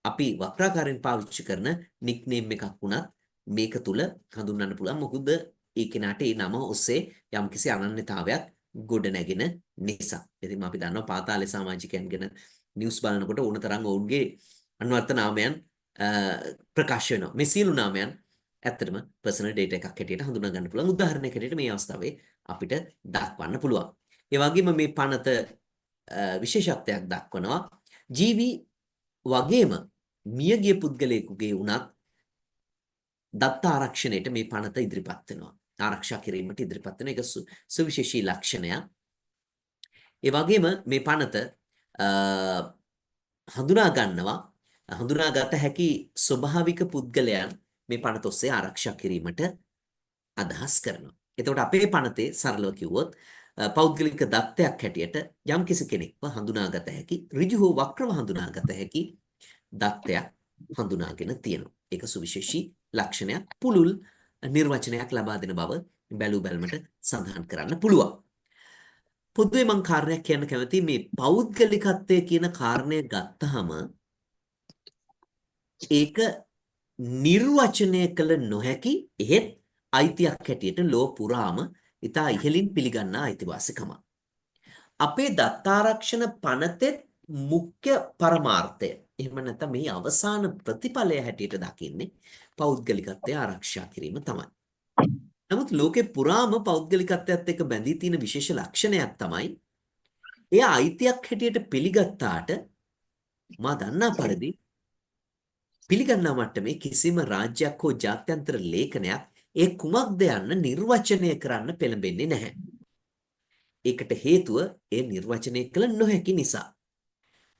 S4: අපි වක්‍රාකාරයෙන් පාවිච්චි කරන නික්නේම් එකක් වුණත් මේක තුල හඳුන්වන්න පුළුවන්. මොකද ඒ කෙනාට ඒ නම ඔස්සේ යම්කිසි අනන්‍යතාවයක් ගොඩ නැගෙන නිසා. ඉතින් අපි දන්නවා පාතාලේ සමාජිකයන් ගැන නිවුස් බලනකොට ඕන තරම් ඔවුන්ගේ අන්වර්ථ නාමයන් ප්‍රකාශ වෙනවා. මේ සියලු නාමයන් ඇත්තටම personal data එකක් හැටියට හඳුනා ගන්න පුළුවන්. උදාහරණයක් හැටියට මේ අවස්ථාවේ අපිට දක්වන්න පුළුවන්. ඒ වගේම මේ පනත විශේෂත්වයක් දක්වනවා. ජීවි වගේම මියගිය පුද්ගලයෙකුගේ වුණත් දත්ත ආරක්ෂණයට මේ පනත ඉදිරිපත් වෙනවා. ආරක්ෂා කිරීමට ඉදිරිපත් වෙන එක සුවිශේෂී ලක්ෂණයක්. ඒ වගේම මේ පනත හඳුනාගත හැකි ස්වභාවික පුද්ගලයන් මේ පනත ඔස්සේ ආරක්ෂා කිරීමට අදහස් කරනවා. එතකොට අපේ පනතේ සරලව කිව්වොත් පෞද්ගලික දත්තයක් හැටියට යම්කිසි කෙනෙක්ව හඳුනාගත හැකි ඍජු හෝ වක්‍රව හඳුනාගත හැකි දත්තයක් හඳුනාගෙන තියෙනවා. ඒක සුවිශේෂී ලක්ෂණයක්. පුළුල් නිර්වචනයක් ලබා දෙන බව බැලු බැලමට සඳහන් කරන්න පුළුවන්. පොදුවේ මම කාරණයක් කියන්න කැමතියි. මේ පෞද්ගලිකත්වය කියන කාරණය ගත්තහම ඒක නිර්වචනය කළ නොහැකි එහෙත් අයිතියක් හැටියට ලෝ පුරාම ඉතා ඉහළින් පිළිගන්නා අයිතිවාසිකම. අපේ දත්තාරක්ෂණ පනතේ මුඛ්‍ය පරමාර්ථය එහෙම නැත්නම් මේ අවසාන ප්‍රතිඵලය හැටියට දකින්නේ පෞද්ගලිකත්වය ආරක්ෂා කිරීම තමයි. නමුත් ලෝකේ පුරාම පෞද්ගලිකත්වයත් එක්ක බැඳී තියෙන විශේෂ ලක්ෂණයක් තමයි එය අයිතියක් හැටියට පිළිගත්තාට මා දන්නා පරිදි පිළිගන්නා මට්ටමේ කිසිම රාජ්‍යයක් හෝ ජාත්‍යන්තර ලේඛනයක් ඒ කුමක්ද යන්න නිර්වචනය කරන්න පෙළඹෙන්නේ නැහැ. ඒකට හේතුව ඒ නිර්වචනය කළ නොහැකි නිසා.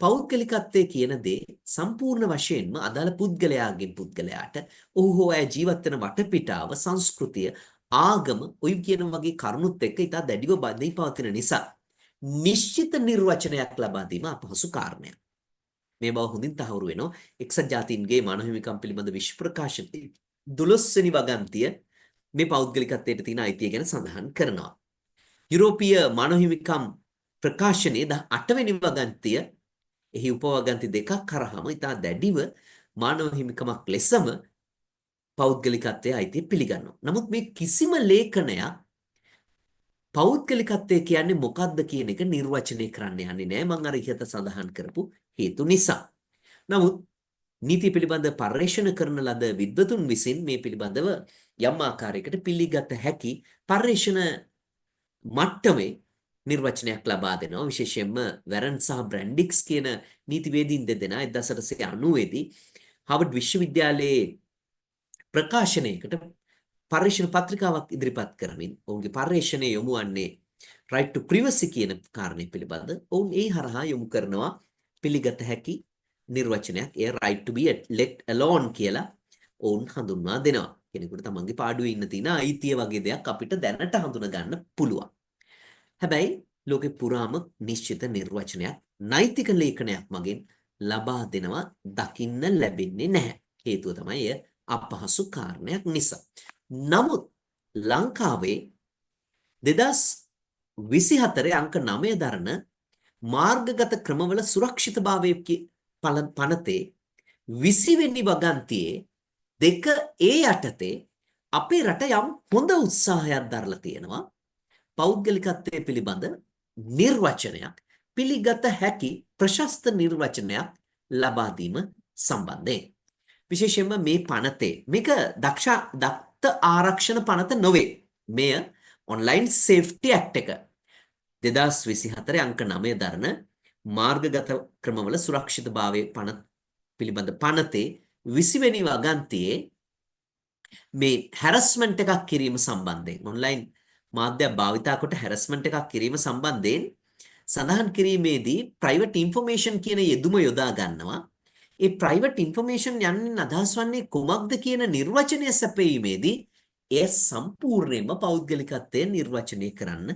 S4: පෞද්ගලිකත්වයේ කියන දේ සම්පූර්ණ වශයෙන්ම අදාළ පුද්ගලයාගෙන් පුද්ගලයාට ඔහු හෝ ඇය ජීවත් වෙන වටපිටාව සංස්කෘතිය ආගම ඔය කියන වගේ කරුණුත් එක්ක ඉතා දැඩිව බැඳී පවතින නිසා නිශ්චිත නිර්වචනයක් ලබා දීම අපහසු කාරණයක්. මේ බව හොඳින් තහවුරු වෙනවා එක්සත් ජාතීන්ගේ මානව හිමිකම් පිළිබඳ විශ්ව ප්‍රකාශනයේ 12 වෙනි වගන්තිය මේ පෞද්ගලිකත්වයට තියෙන අයිතිය ගැන සඳහන් කරනවා. යුරෝපීය මානව හිමිකම් ප්‍රකාශනයේ 18 වෙනි වගන්තිය එහි උපවගන්ති දෙකක් කරාම ඉතා දැඩිව මානව හිමිකමක් ලෙසම පෞද්ගලිකත්වයේ අයිතිය පිළිගන්නවා. නමුත් මේ කිසිම ලේඛනයක් පෞද්ගලිකත්වය කියන්නේ මොකක්ද කියන එක නිර්වචනය කරන්න යන්නේ නැහැ. මම අර ඉහත සඳහන් කරපු හේතු නිසා. නමුත් නීති පිළිබඳ පර්යේෂණ කරන ලද විද්වතුන් විසින් මේ පිළිබඳව යම් ආකාරයකට පිළිගත හැකි පර්යේෂණ මට්ටමේ නිර්වචනයක් ලබා දෙනවා. විශේෂයෙන්ම වැරන් සහ බ්‍රැන්ඩික්ස් කියන නීතිවේදීන් දෙදෙනා 1990 දී හාවර්ඩ් විශ්වවිද්‍යාලයේ ප්‍රකාශනයකට පර්යේෂණ පත්‍රිකාවක් ඉදිරිපත් කරමින් ඔවුන්ගේ පර්යේෂණය යොමු වන්නේ right to privacy කියන කාරණේ පිළිබඳ ඔවුන් ඒ හරහා යොමු කරනවා පිළිගත හැකි නිර්වචනයක්. ඒ right to be let alone කියලා ඔවුන් හඳුන්වා දෙනවා. කෙනෙකුට තමන්ගේ පාඩුවේ ඉන්න තියෙන අයිතිය වගේ දෙයක් අපිට දැනට හඳුනා ගන්න පුළුවන්. හැබැයි ලෝකේ පුරාම නිශ්චිත නිර්වචනයක් නෛතික ලේඛනයක් මගින් ලබා දෙනවා දකින්න ලැබෙන්නේ නැහැ. හේතුව තමයි එය අපහසු කාරණයක් නිසා. නමුත් ලංකාවේ 2024 අංක 9 දරන මාර්ගගත ක්‍රමවල සුරක්ෂිතභාවයේ පනතේ 20 වෙනි වගන්තියේ 2A යටතේ අපේ රට යම් හොඳ උත්සාහයක් දරලා තියෙනවා. පෞද්ගලිකත්වයේ පිළිබඳ නිර්වචනයක් පිළිගත හැකි ප්‍රශස්ත නිර්වචනයක් ලබා දීම සම්බන්ධයෙන් විශේෂයෙන්ම මේ පනතේ මේක දත්ත ආරක්ෂණ පනත නොවේ. මෙය ඔන්ලයින් සේෆ්ටි ඇක්ට් එක 2024 අංක 9 දරන මාර්ගගත ක්‍රමවල සුරක්ෂිතභාවයේ පනත පිළිබඳ පනතේ 20 වෙනි වගන්තියේ මේ හැරස්මන්ට් එකක් කිරීම සම්බන්ධයෙන් ඔන්ලයින් මාධ්‍ය භාවිතා කොට හැරස්මන්ට් එකක් කිරීම සම්බන්ධයෙන් සඳහන් කිරීමේදී ප්‍රයිවට් ඉන්ෆර්මේෂන් කියන යෙදුම යොදා ගන්නවා. ඒ ප්‍රයිවට් ඉන්ෆර්මේෂන් යන්නේ අදහස් වන්නේ කුමක්ද කියන නිර්වචනය සැපයීමේදී එය සම්පූර්ණයෙන්ම පෞද්ගලිකත්වය නිර්වචනය කරන්න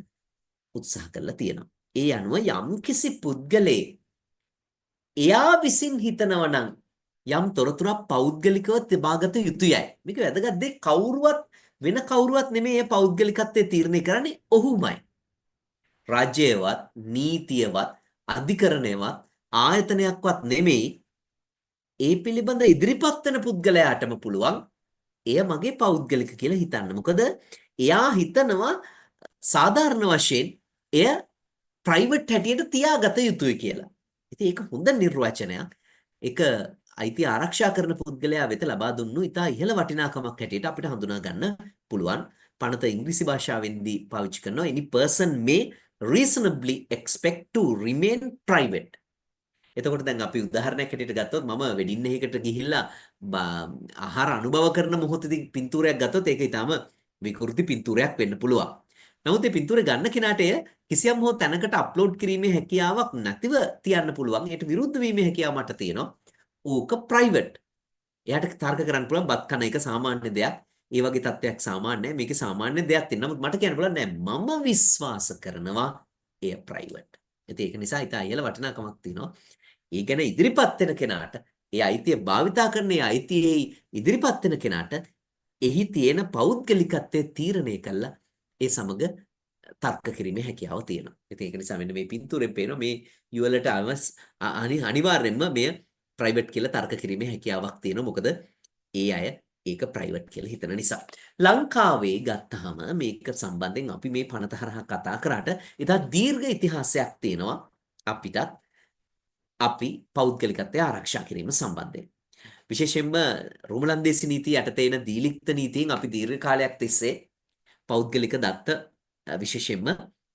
S4: උත්සාහ කරලා තියෙනවා. ඒ අනුව යම්කිසි පුද්ගලයෙක් එයා විසින් හිතනවා නම් යම් තොරතුරක් පෞද්ගලිකව තිබාගත යුතුයයි. මේක වැදගත් දෙයක්. වෙන කවුරුවත් නෙමෙයි මේ පෞද්ගලිකත්වයේ තීරණය කරන්නේ ඔහුමයි. රාජ්‍යයවත් නීතියවත් අධිකරණයවත් ආයතනයක්වත් නෙමෙයි. ඒ පිළිබඳ ඉදිරිපත් වෙන පුද්ගලයාටම පුළුවන් එය මගේ පෞද්ගලික කියලා හිතන්න. මොකද එයා හිතනවා සාධාරණ වශයෙන් එය ප්‍රයිවට් හැටියට තියාගත යුතුයි කියලා. ඉතින් ඒක හොඳ නිර්වචනයක්. ඒක අයිතිය ආරක්ෂා කරන පුද්ගලයා වෙත ලබා දුන්නු ඉතා ඉහළ වටිනාකමක් හැටියට අපිට හඳුනා ගන්න පුළුවන්. පනත ඉංග්‍රීසි භාෂාවෙන්දී පාවිච්චි කරනවා any person may reasonably expect to remain private. එතකොට දැන් අපි උදාහරණයක් හැටියට ගත්තොත් මම වෙඩින් එකකට ගිහිල්ලා ආහාර අනුභව කරන මොහොතදී පින්තූරයක් ගත්තොත් ඒක ඊටාම විකෘති පින්තූරයක් වෙන්න පුළුවන්. නමුත් මේ පින්තූරය ගන්න කෙනාට එය කිසියම් හෝ තැනකට අප්ලෝඩ් කිරීමේ හැකියාවක් නැතිව තියන්න පුළුවන්. ඒට විරුද්ධ වීමේ හැකියාව මට තියෙනවා. ඕක ප්‍රයිවට්. එයාට තර්ක කරන්න පුළුවන් බත් කන එක සාමාන්‍ය දෙයක්. ඒ වගේ තත්ත්වයක් සාමාන්‍ය නැහැ. මේකේ සාමාන්‍ය දෙයක් තියෙනවා. නමුත් මට කියන්න පුළුවන් නෑ මම විශ්වාස කරනවා එය ප්‍රයිවට්. ඒක නිසා ඊට අයල වටිනාකමක් තියෙනවා. ඒ ගැන ඉදිරිපත් වෙන කෙනාට ඒ අයිතිය භාවිතා කරන ඒ අයිතියේ ඉදිරිපත් වෙන කෙනාට එහි තියෙන පෞද්ගලිකත්වයේ තීරණය කළා ඒ සමග තර්ක කිරීමේ හැකියාව තියෙනවා. ඉතින් ඒක නිසා මෙන්න මේ පින්තූරෙන් පේනවා මේ යුවලට අනිවාර්යෙන්ම මෙය ප්‍රයිවට් කියලා තර්ක කිරීමේ හැකියාවක් තියෙනවා. මොකද ඒ අය ඒක ප්‍රයිවට් කියලා හිතන නිසා. ලංකාවේ ගත්තාම මේක සම්බන්ධයෙන් අපි මේ පනත හරහා කතා කරාට ඉතා දීර්ඝ ඉතිහාසයක් තියෙනවා අපිටත් අපි පෞද්ගලිකත්වය ආරක්ෂා කිරීම සම්බන්ධයෙන්. විශේෂයෙන්ම රෝමලන්දේසි නීතිය යටතේ එන දීලික්ත නීතියෙන් අපි දීර්ඝ කාලයක් තිස්සේ පෞද්ගලික දත්ත විශේෂයෙන්ම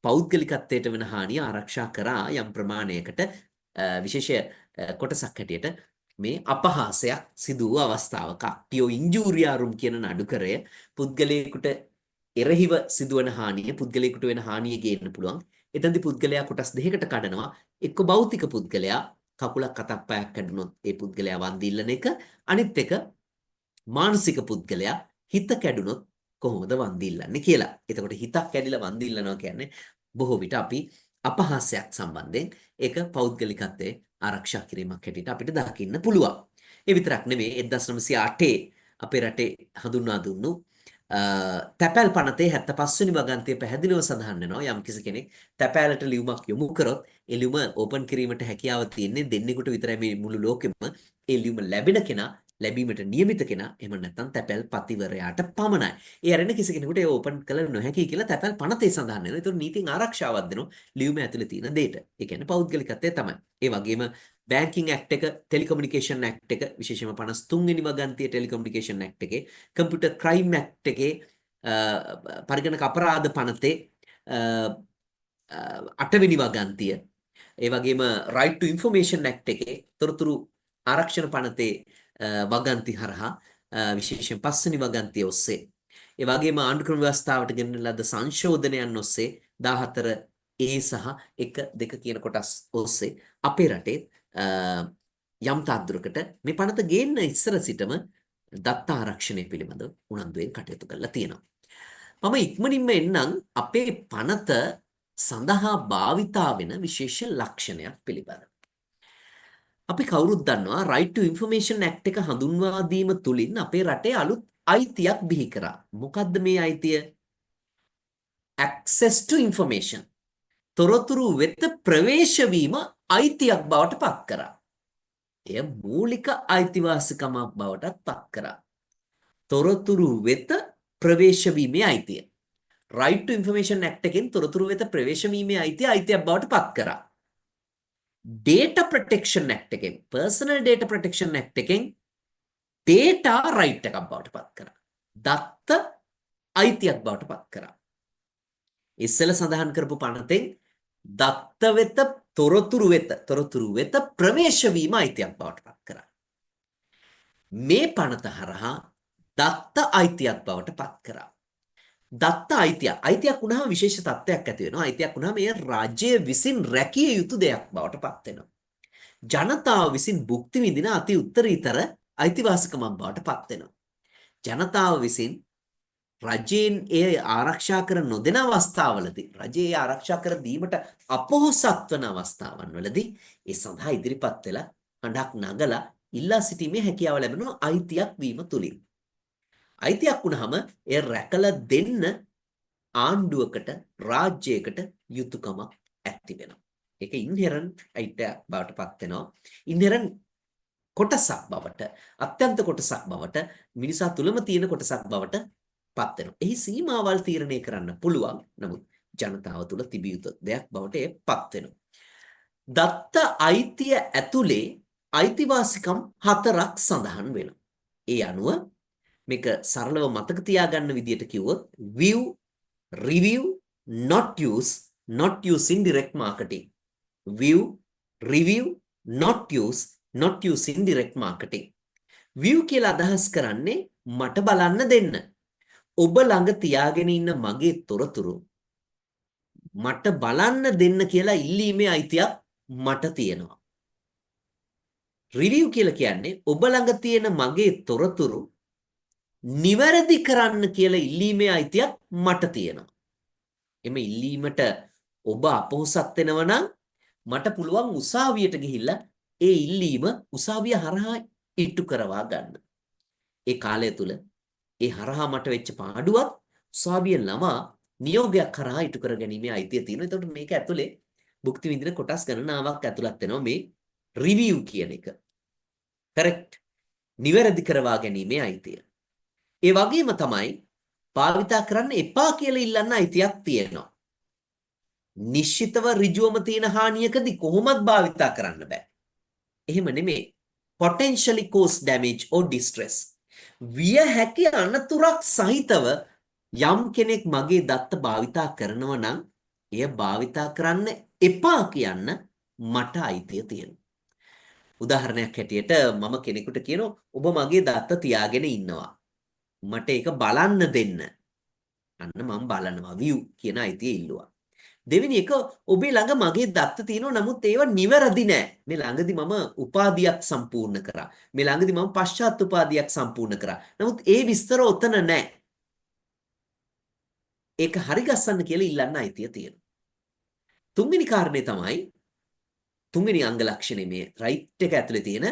S4: පෞද්ගලිකත්වයට වෙන හානිය ආරක්ෂා කරා යම් ප්‍රමාණයකට විශේෂ කොටසක් හැටියට මේ අපහාසයක් සිදු වූ අවස්ථාවක අක්ටියෝ ඉන්ජූරියාරුම් කියන නඩුකරය පුද්ගලයෙකුට එරෙහිව සිදුවන හානිය පුද්ගලයෙකුට වෙන හානිය ගේන්න පුළුවන්. එතනදී පුද්ගලයා කොටස් දෙකකට කඩනවා. එක්ක භෞතික පුද්ගලයා කකුලක් අතක් පයක් කැඩුනොත් ඒ පුද්ගලයා වන්දි ඉල්ලන එක. අනිත් එක මානසික පුද්ගලයා හිත කැඩුනොත් කොහොමද වන්දි ඉල්ලන්නේ කියලා. එතකොට හිතක් කැඩිලා වන්දි ඉල්ලනවා කියන්නේ බොහෝ විට අපි අපහාසයක් සම්බන්ධයෙන් ඒක පෞද්ගලිකත්වයේ ආරක්ෂා කිරීමක් හැටියට අපිට දකින්න පුළුවන්. ඒ විතරක් නෙමෙයි 1908 අපේ රටේ හඳුන්වා දුන්නු තැපැල් පනතේ 75 වෙනි වගන්තිය පැහැදිලිව සඳහන් වෙනවා යම් කිසි කෙනෙක් තැපැලට ලියුමක් යොමු කරොත් ඒ ලියුම ඕපන් කිරීමට හැකියාව තියෙන්නේ දෙන්නෙකුට විතරයි මේ මුළු ලෝකෙම. ඒ ලියුම ලැබෙන කෙනා ලැබීමට නියමිත කෙනා එහෙම නැත්නම් තැපැල් පතිවරයාට පමණයි. ඒ අරගෙන කිසි කෙනෙකුට ඒ ඕපන් කළ නොහැකි කියලා තැපැල් පනතේ සඳහන් වෙනවා. ඒතකොට නීතියෙන් ආරක්ෂාවක් දෙනවා ලියුම ඇතුලේ තියෙන දෙයට. ඒ කියන්නේ පෞද්ගලිකත්වය තමයි. ඒ වගේම බැංකින් ඇක්ට් එක, ටෙලිකමියුනිකේෂන් ඇක්ට් එක, විශේෂයෙන්ම 53 වෙනි වගන්තිය ටෙලිකමියුනිකේෂන් ඇක්ට් එකේ, කම්පියුටර් ක්‍රයිම් ඇක්ට් එකේ, පරිගණක අපරාධ පනතේ 8 වෙනි වගන්තිය, ඒ වගේම right to information ඇක්ට් එකේ තොරතුරු ආරක්ෂණ පනතේ වගන්ති හරහා විශේෂයෙන් 5 වෙනි වගන්තිය ඔස්සේ, ඒ වගේම ආණ්ඩු ක්‍රම ව්‍යවස්ථාවට ගෙනෙන ලද සංශෝධනයන් ඔස්සේ 14 A සහ 1 2 කියන කොටස් ඔස්සේ අපේ රටේ යම් තාද්දුරකට මේ පනත ගේන්න ඉස්සර සිටම දත්ත ආරක්ෂණය පිළිබඳව උනන්දුවෙන් කටයුතු කරලා තියෙනවා. මම ඉක්මනින්ම එන්නම් අපේ පනත සඳහා භාවිතා වෙන විශේෂ ලක්ෂණයක් පිළිබඳව. අපි කවුරුත් දන්නවා right to information act එක හඳුන්වා දීම තුලින් අපේ රටේ අලුත් අයිතියක් බිහි කරා. මොකද්ද මේ අයිතිය? access to information. තොරතුරු වෙත ප්‍රවේශ වීම අයිතියක් බවට පත් කරා. එය මූලික අයිතිවාසිකමක් බවටත් පත් කරා. තොරතුරු වෙත ප්‍රවේශ වීමේ අයිතිය. right to information act එකෙන් තොරතුරු වෙත ප්‍රවේශ වීමේ අයිතියක් බවට පත් කරා. data protection act එකෙන් personal data protection act එකෙන් data right එකක් බවට පත් කරා. දත්ත අයිතියක් බවට පත් කරා. ඉස්සෙල්ල සඳහන් කරපු පනතෙන් දත්ත වෙත තොරතුරු වෙත ප්‍රවේශ වීම අයිතියක් බවට පත් කරා. මේ පනත හරහා දත්ත අයිතියක් බවට පත් කරා. දත්ත අයිතියක් වුණාම විශේෂ තත්ත්වයක් ඇති වෙනවා. අයිතියක් වුණාම එය රාජ්‍ය විසින් රැකිය යුතු දෙයක් බවට පත් වෙනවා. ජනතාව විසින් භුක්ති විඳින අති උත්තරීතර අයිතිවාසිකමක් බවට පත් වෙනවා. ජනතාව විසින් රජයෙන් එය ආරක්ෂා කර නොදෙන අවස්ථාවලදී රජයේ ආරක්ෂා කර දීමට අපොහොසත් වන අවස්ථාවන් වලදී ඒ සඳහා ඉදිරිපත් වෙලා හඬක් නගලා ඉල්ලා සිටීමේ හැකියාව ලැබෙනවා අයිතියක් වීම තුලින්. අයිතියක් වුණාම එය රැකලා දෙන්න ආණ්ඩුවකට රාජ්‍යයකට යුතුයකමක් ඇති වෙනවා. ඒක ඉන්හෙරන්ට් අයිතියක් බවට පත් වෙනවා. ඉන්හෙරන්ට් කොටසක් බවට, අත්‍යන්ත කොටසක් බවට, මිනිසා තුලම තියෙන කොටසක් බවට පත් වෙනවා. එහි සීමාවල් තීරණය කරන්න පුළුවන්. නමුත් ජනතාව තුල තිබිය යුතු දෙයක් බවට ඒ පත් වෙනවා. දත්ත අයිතිය ඇතුලේ අයිතිවාසිකම් 4ක් සඳහන් වෙනවා. ඒ අනුව මේක සරලව මතක තියාගන්න විදියට කිව්වොත් view, review, not use in direct marketing. View, review, not use in direct marketing. view කියලා අදහස් කරන්නේ මට බලන්න දෙන්න. ඔබ ළඟ තියාගෙන ඉන්න මගේ තොරතුරු මට බලන්න දෙන්න කියලා ඉල්ලීමේ අයිතියක් මට තියෙනවා. රිවිව් කියලා කියන්නේ ඔබ ළඟ තියෙන මගේ තොරතුරු නිවැරදි කරන්න කියලා ඉල්ලීමේ අයිතියක් මට තියෙනවා. එමෙ ඉල්ලීමට ඔබ අපොහසත් වෙනවා නම් මට පුළුවන් උසාවියට ගිහිල්ලා ඒ ඉල්ලීම උසාවිය හරහා ඉටු කරවා ගන්න. ඒ කාලය තුල ඒ හරහා මට වෙච්ච පාඩුවත් උසාවිය ළමා නියෝගයක් කරා ඉටු කර ගැනීමේ අයිතිය තියෙනවා. එතකොට මේක ඇතුලේ භුක්ති විඳින කොටස් ගණනාවක් ඇතුළත් වෙනවා මේ රිවිව් කියන එක. correct. නිවැරදි කරවා ගැනීමේ අයිතිය. ඒ වගේම තමයි භාවිතා කරන්න එපා කියලා ඉල්ලන්න අයිතියක් තියෙනවා. නිශ්චිතව ඍජුවම තියෙන හානියකදී කොහොමත් භාවිතා කරන්න බෑ. එහෙම නෙමෙයි. potentially cause damage or distress. විය හැකි අනතුරක් සහිතව යම් කෙනෙක් මගේ දත්ත භාවිතා කරනවා නම් එය භාවිතා කරන්න එපා කියන්න මට අයිතිය තියෙනවා. උදාහරණයක් හැටියට මම කෙනෙකුට කියනවා ඔබ මගේ දත්ත තියාගෙන ඉන්නවා. මට ඒක බලන්න දෙන්න. අන්න මම බලනවා view කියන අයිතිය ඉල්ලුවා. දෙවෙනි එක ඔබේ ළඟ මගේ දත්ත තියෙනවා නමුත් ඒවා නිවැරදි නෑ. මේ ළඟදී මම උපාධියක් සම්පූර්ණ කරා. මේ ළඟදී මම පශ්චාත් උපාධියක් සම්පූර්ණ කරා. නමුත් ඒ විස්තර ඔතන නෑ. ඒක හරි ගස්සන්න කියලා ඉල්ලන්න අයිතිය තියෙනවා. තුන්වෙනි කාරණේ තමයි තුන්වෙනි අංග ලක්ෂණය මේ රයිට් එක ඇතුලේ තියෙන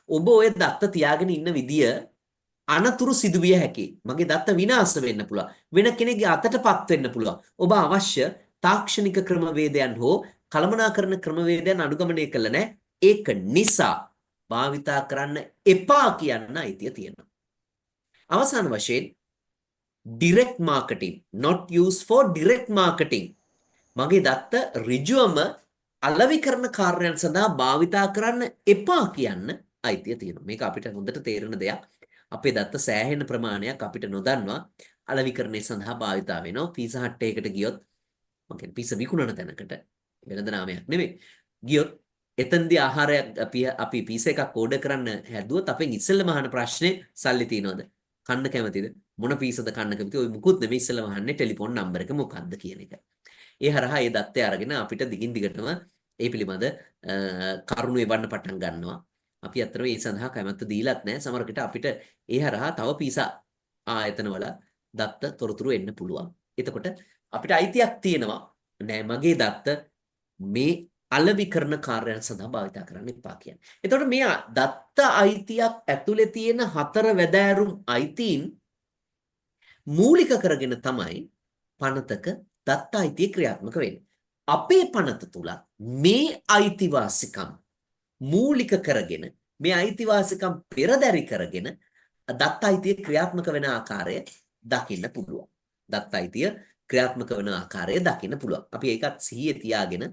S4: ඔබ ඔය දත්ත තියාගෙන ඉන්න විදිය අනතුරු සිදුවිය හැකියි. මගේ දත්ත විනාශ වෙන්න පුළුවන්. වෙන කෙනෙක්ගේ අතටපත් වෙන්න පුළුවන්. ඔබ අවශ්‍ය තාක්ෂණික ක්‍රමවේදයන් හෝ කළමනාකරණ ක්‍රමවේදයන් අනුගමනය කළ නැහැ. ඒක නිසා භාවිතා කරන්න එපා කියන්න අයිතිය තියෙනවා. අවසාන වශයෙන් direct marketing, not used for direct marketing. මගේ දත්ත ඍජුවම අලෙවි කරන කාර්යයන් සඳහා භාවිතා කරන්න එපා කියන්න අයිතිය තියෙනවා. මේක අපිට හොඳට තේරෙන දෙයක්. අපේ දත්ත සෑහෙන ප්‍රමාණයක් අපිට නොදන්වා අලෙවිකරණය සඳහා භාවිතා වෙනවා. පීසා හට් එකකට ගියොත් මම කියන්නේ පීසා විකුණන තැනකට වෙනද නාමයක් නෙමෙයි. ගියොත් එතෙන්දී ආහාරයක් අපි පීසා එකක් ඕඩර් කරන්න හැදුවොත් අපෙන් ඉස්සෙල්ලම අහන ප්‍රශ්නේ සල්ලි තියනවද? කන්න කැමතිද? මොන පීසද කන්න කැමති? ඔය මුකුත් නෙමෙයි ඉස්සෙල්ලම අහන්නේ ටෙලිෆෝන් නම්බර එක මොකක්ද කියන එක. ඒ හරහා ඒ දත්තය අරගෙන අපිට දිගින් දිගටම ඒ පිළිබඳ කරුණු එවන්න පටන් ගන්නවා. අපි අතර ඒ සඳහා කැමැත්ත දීලත් නැහැ. සමහරකට අපිට ඒ හරහා තව පීසා ආයතනවල දත්ත තොරතුරු එන්න පුළුවන්. එතකොට අපිට අයිතියක් තියෙනවා නෑ මගේ දත්ත මේ අලෙවි කරන කාර්යයන් සඳහා භාවිත කරන්න එපා කියන්නේ. එතකොට මේ දත්ත අයිතියක් ඇතුලේ තියෙන 4 වැදෑරුම් අයිතීන් මූලික කරගෙන තමයි පනතක දත්ත අයිතිය ක්‍රියාත්මක වෙන්නේ. අපේ පනත තුල මේ අයිතිවාසිකම් මූලික කරගෙන මේ අයිතිවාසිකම් පෙරදරි කරගෙන දත්ත අයිතිය ක්‍රියාත්මක වෙන ආකාරය දකින්න පුළුවන්. දත්ත අයිතිය ක්‍රියාත්මක වෙන ආකාරය දකින්න පුළුවන්. අපි ඒකත් සිහියේ තියාගෙන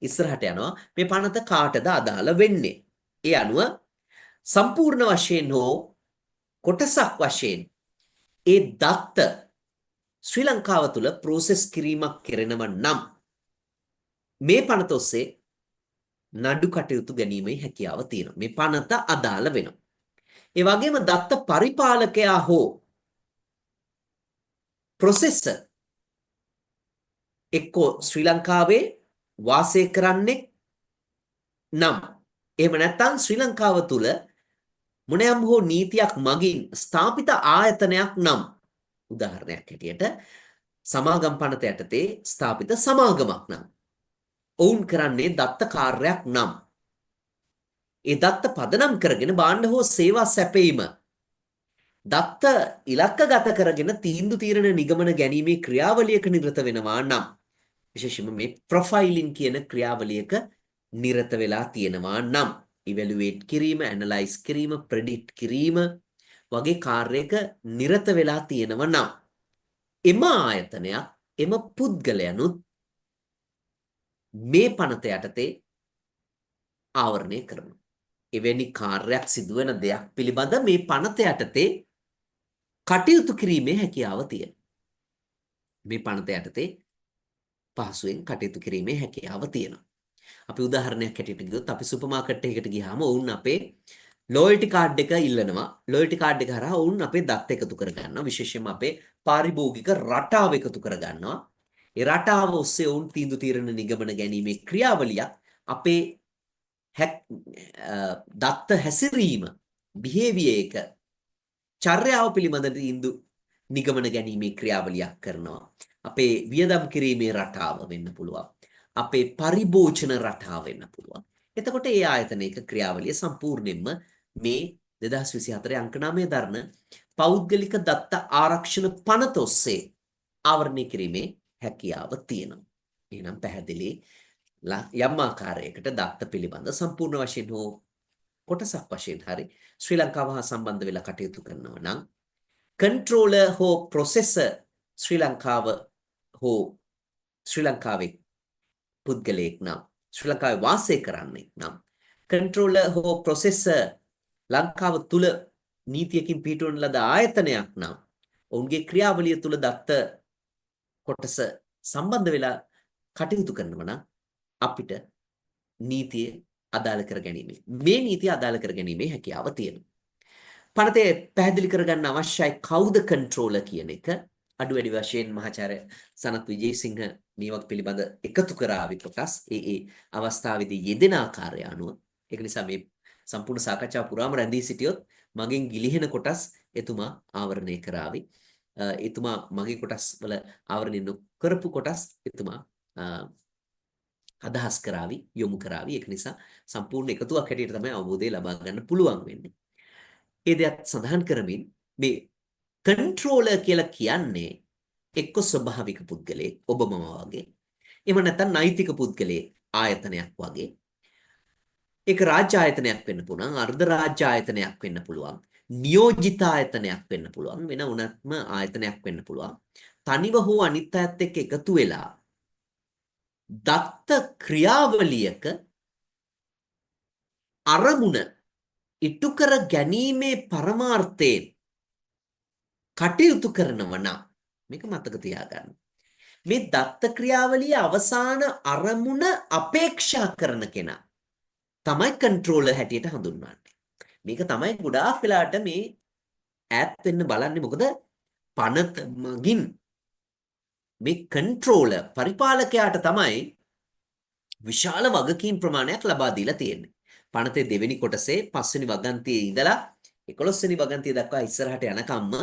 S4: ඉස්සරහට යනවා. මේ පනත කාටද අදාළ වෙන්නේ? ඒ අනුව සම්පූර්ණ වශයෙන් හෝ කොටසක් වශයෙන් ඒ දත්ත ශ්‍රී ලංකාව තුළ ප්‍රොසෙස් කිරීමක් කරනව නම් මේ පනත ඔස්සේ නඩු කටයුතු ගැනීමේ හැකියාව තියෙනවා. මේ පනත අදාළ වෙනවා. ඒ වගේම දත්ත පරිපාලකයා හෝ ප්‍රොසෙසර් එක්කෝ ශ්‍රී ලංකාවේ වාසය කරන්නේ නම් එහෙම නැත්නම් ශ්‍රී ලංකාව තුළ මොනෑම් හෝ නීතියක් මගින් ස්ථාපිත ආයතනයක් නම් උදාහරණයක් හැටියට සමාගම් පනත යටතේ ස්ථාපිත සමාගමක් නම් ඔවුන් කරන්නේ දත්ත කාර්යයක් නම් ඒ දත්ත පදනම් කරගෙන භාණ්ඩ හෝ සේවා සැපීම දත්ත ඉලක්කගත කරගෙන තීන්දුව తీරන නිගමන ගැනීමේ ක්‍රියාවලියක නිරත වෙනවා නම් විශේෂයෙන්ම මේ ප්‍රොෆයිලින් කියන ක්‍රියාවලියක නිරත වෙලා තියෙනවා නම් ඉවැලුවේට් කිරීම, ඇනලයිස් කිරීම, ප්‍රෙඩික්ට් කිරීම වගේ කාර්යයක නිරත වෙලා තියෙනවා නම් එම ආයතනයක් එම පුද්ගලයනුත් මේ පනත යටතේ ආවරණය කරනවා. එවැනි කාර්යයක් සිදුවෙන දෙයක් පිළිබඳ මේ පනත යටතේ කටයුතු කිරීමේ හැකියාව තියෙනවා. මේ පනත යටතේ පහසුවෙන් කටයුතු කිරීමේ හැකියාව තියෙනවා. අපි උදාහරණයක් හැටියට ගියොත් අපි සුපර් මාකට් එකකට ගියාම ඔවුන් අපේ ලොයල්ටි කාඩ් එක ඉල්ලනවා. ලොයල්ටි කාඩ් එක හරහා ඔවුන් අපේ දත් එකතු කරගන්නවා. විශේෂයෙන්ම අපේ පාරිභෝගික රටාව එකතු කරගන්නවා. ඒ රටාව ඔස්සේ ඔවුන් තීන්දුව తీරන නිගමන ගැනීමේ ක්‍රියාවලියක් අපේ දත්ත හැසිරීම behavior එක චර්යාව පිළිබඳ තීන්දුව නිගමන ගැනීමේ ක්‍රියාවලියක් කරනවා. අපේ වියදම් කිරීමේ රටාව වෙන්න පුළුවන්. අපේ පරිභෝජන රටාව වෙන්න පුළුවන්. එතකොට ඒ ආයතනයක ක්‍රියාවලිය සම්පූර්ණයෙන්ම මේ 2024 අංක 9 දරන පෞද්ගලික දත්ත ආරක්ෂණ පනත ඔස්සේ ආවරණය කිරීමේ හැකියාව තියෙනවා. එහෙනම් පැහැදිලි යම් ආකාරයකට දත්ත පිළිබඳ සම්පූර්ණ වශයෙන් හෝ කොටසක් වශයෙන් හරි ශ්‍රී ලංකාව හා සම්බන්ධ වෙලා කටයුතු කරනවා නම් controller හෝ processor ශ්‍රී ලංකාව හෝ ශ්‍රී ලංකාවේ පුද්ගලයෙක් නම් ශ්‍රී ලංකාවේ වාසය කරන්නෙක් නම් controller හෝ processor ලංකාව තුල නීතියකින් පිටවන ලද ආයතනයක් නම් ඔවුන්ගේ ක්‍රියාවලිය තුල දත්ත කොටස සම්බන්ධ වෙලා කටයුතු කරනවා නම් අපිට නීතිය අදාළ කරගැනීමේ මේ නීතිය අදාළ කරගැනීමේ හැකියාව තියෙනවා. පනතේ පැහැදිලි කරගන්න අවශ්‍යයි කවුද කන්ට්‍රෝලර් කියන එක. අඩු වැඩි වශයෙන් මහාචාර්ය සනත් විජේසිංහ මේවත් පිළිබඳ එකතු කරાવી කොටස් ඒ අවස්ථාවේදී යෙදෙන ආකාරය අනුව ඒක නිසා මේ සම්පූර්ණ සාකච්ඡාව පුරාම රැඳී සිටියොත් මගෙන් ගිලිහෙන කොටස් එතුමා ආවරණය කරાવી. එතුමා මගේ කොටස් වල ආවරණය නොකරපු කොටස් එතුමා අදහස් කරાવી යොමු කරાવી. ඒක නිසා සම්පූර්ණ එකතුවක් හැටියට තමයි අවබෝධය ලබා ගන්න පුළුවන් වෙන්නේ. ඒ දෙයක් සඳහන් කරමින් මේ කන්ට්‍රෝලර් කියලා කියන්නේ එක්ක ස්වභාවික පුද්ගලයෙක් ඔබ මම වගේ. එහෙම නැත්නම් නෛතික පුද්ගලයෙක් ආයතනයක් වගේ. ඒක රාජ්‍ය ආයතනයක් වෙන්න පුළුවන්, අර්ධ රාජ්‍ය ආයතනයක් වෙන්න පුළුවන්, නියෝජිත ආයතනයක් වෙන්න පුළුවන්, වෙන උනත්ම ආයතනයක් වෙන්න පුළුවන්. තනිව හෝ අනිත් අයත් එක්ක එකතු වෙලා දත්ත ක්‍රියාවලියක අරමුණ ඉටු කර ගැනීමේ පරමාර්ථයෙන් කටයුතු කරනවා නම් මේක මතක තියාගන්න. මේ දත්ත ක්‍රියාවලිය අවසාන අරමුණ අපේක්ෂා කරන කෙනා තමයි කන්ට්‍රෝලර් හැටියට හඳුන්වන්නේ. මේක තමයි ගොඩාක් වෙලාට මේ ඈත් වෙන්න බලන්නේ. මොකද පනත මගින් මේ කන්ට්‍රෝලර් පරිපාලකයාට තමයි විශාල වගකීම් ප්‍රමාණයක් ලබා දීලා තියෙන්නේ. පනතේ දෙවෙනි කොටසේ 5 වෙනි වගන්තියේ ඉඳලා 11 වෙනි වගන්තිය දක්වා ඉස්සරහට යනකම්ම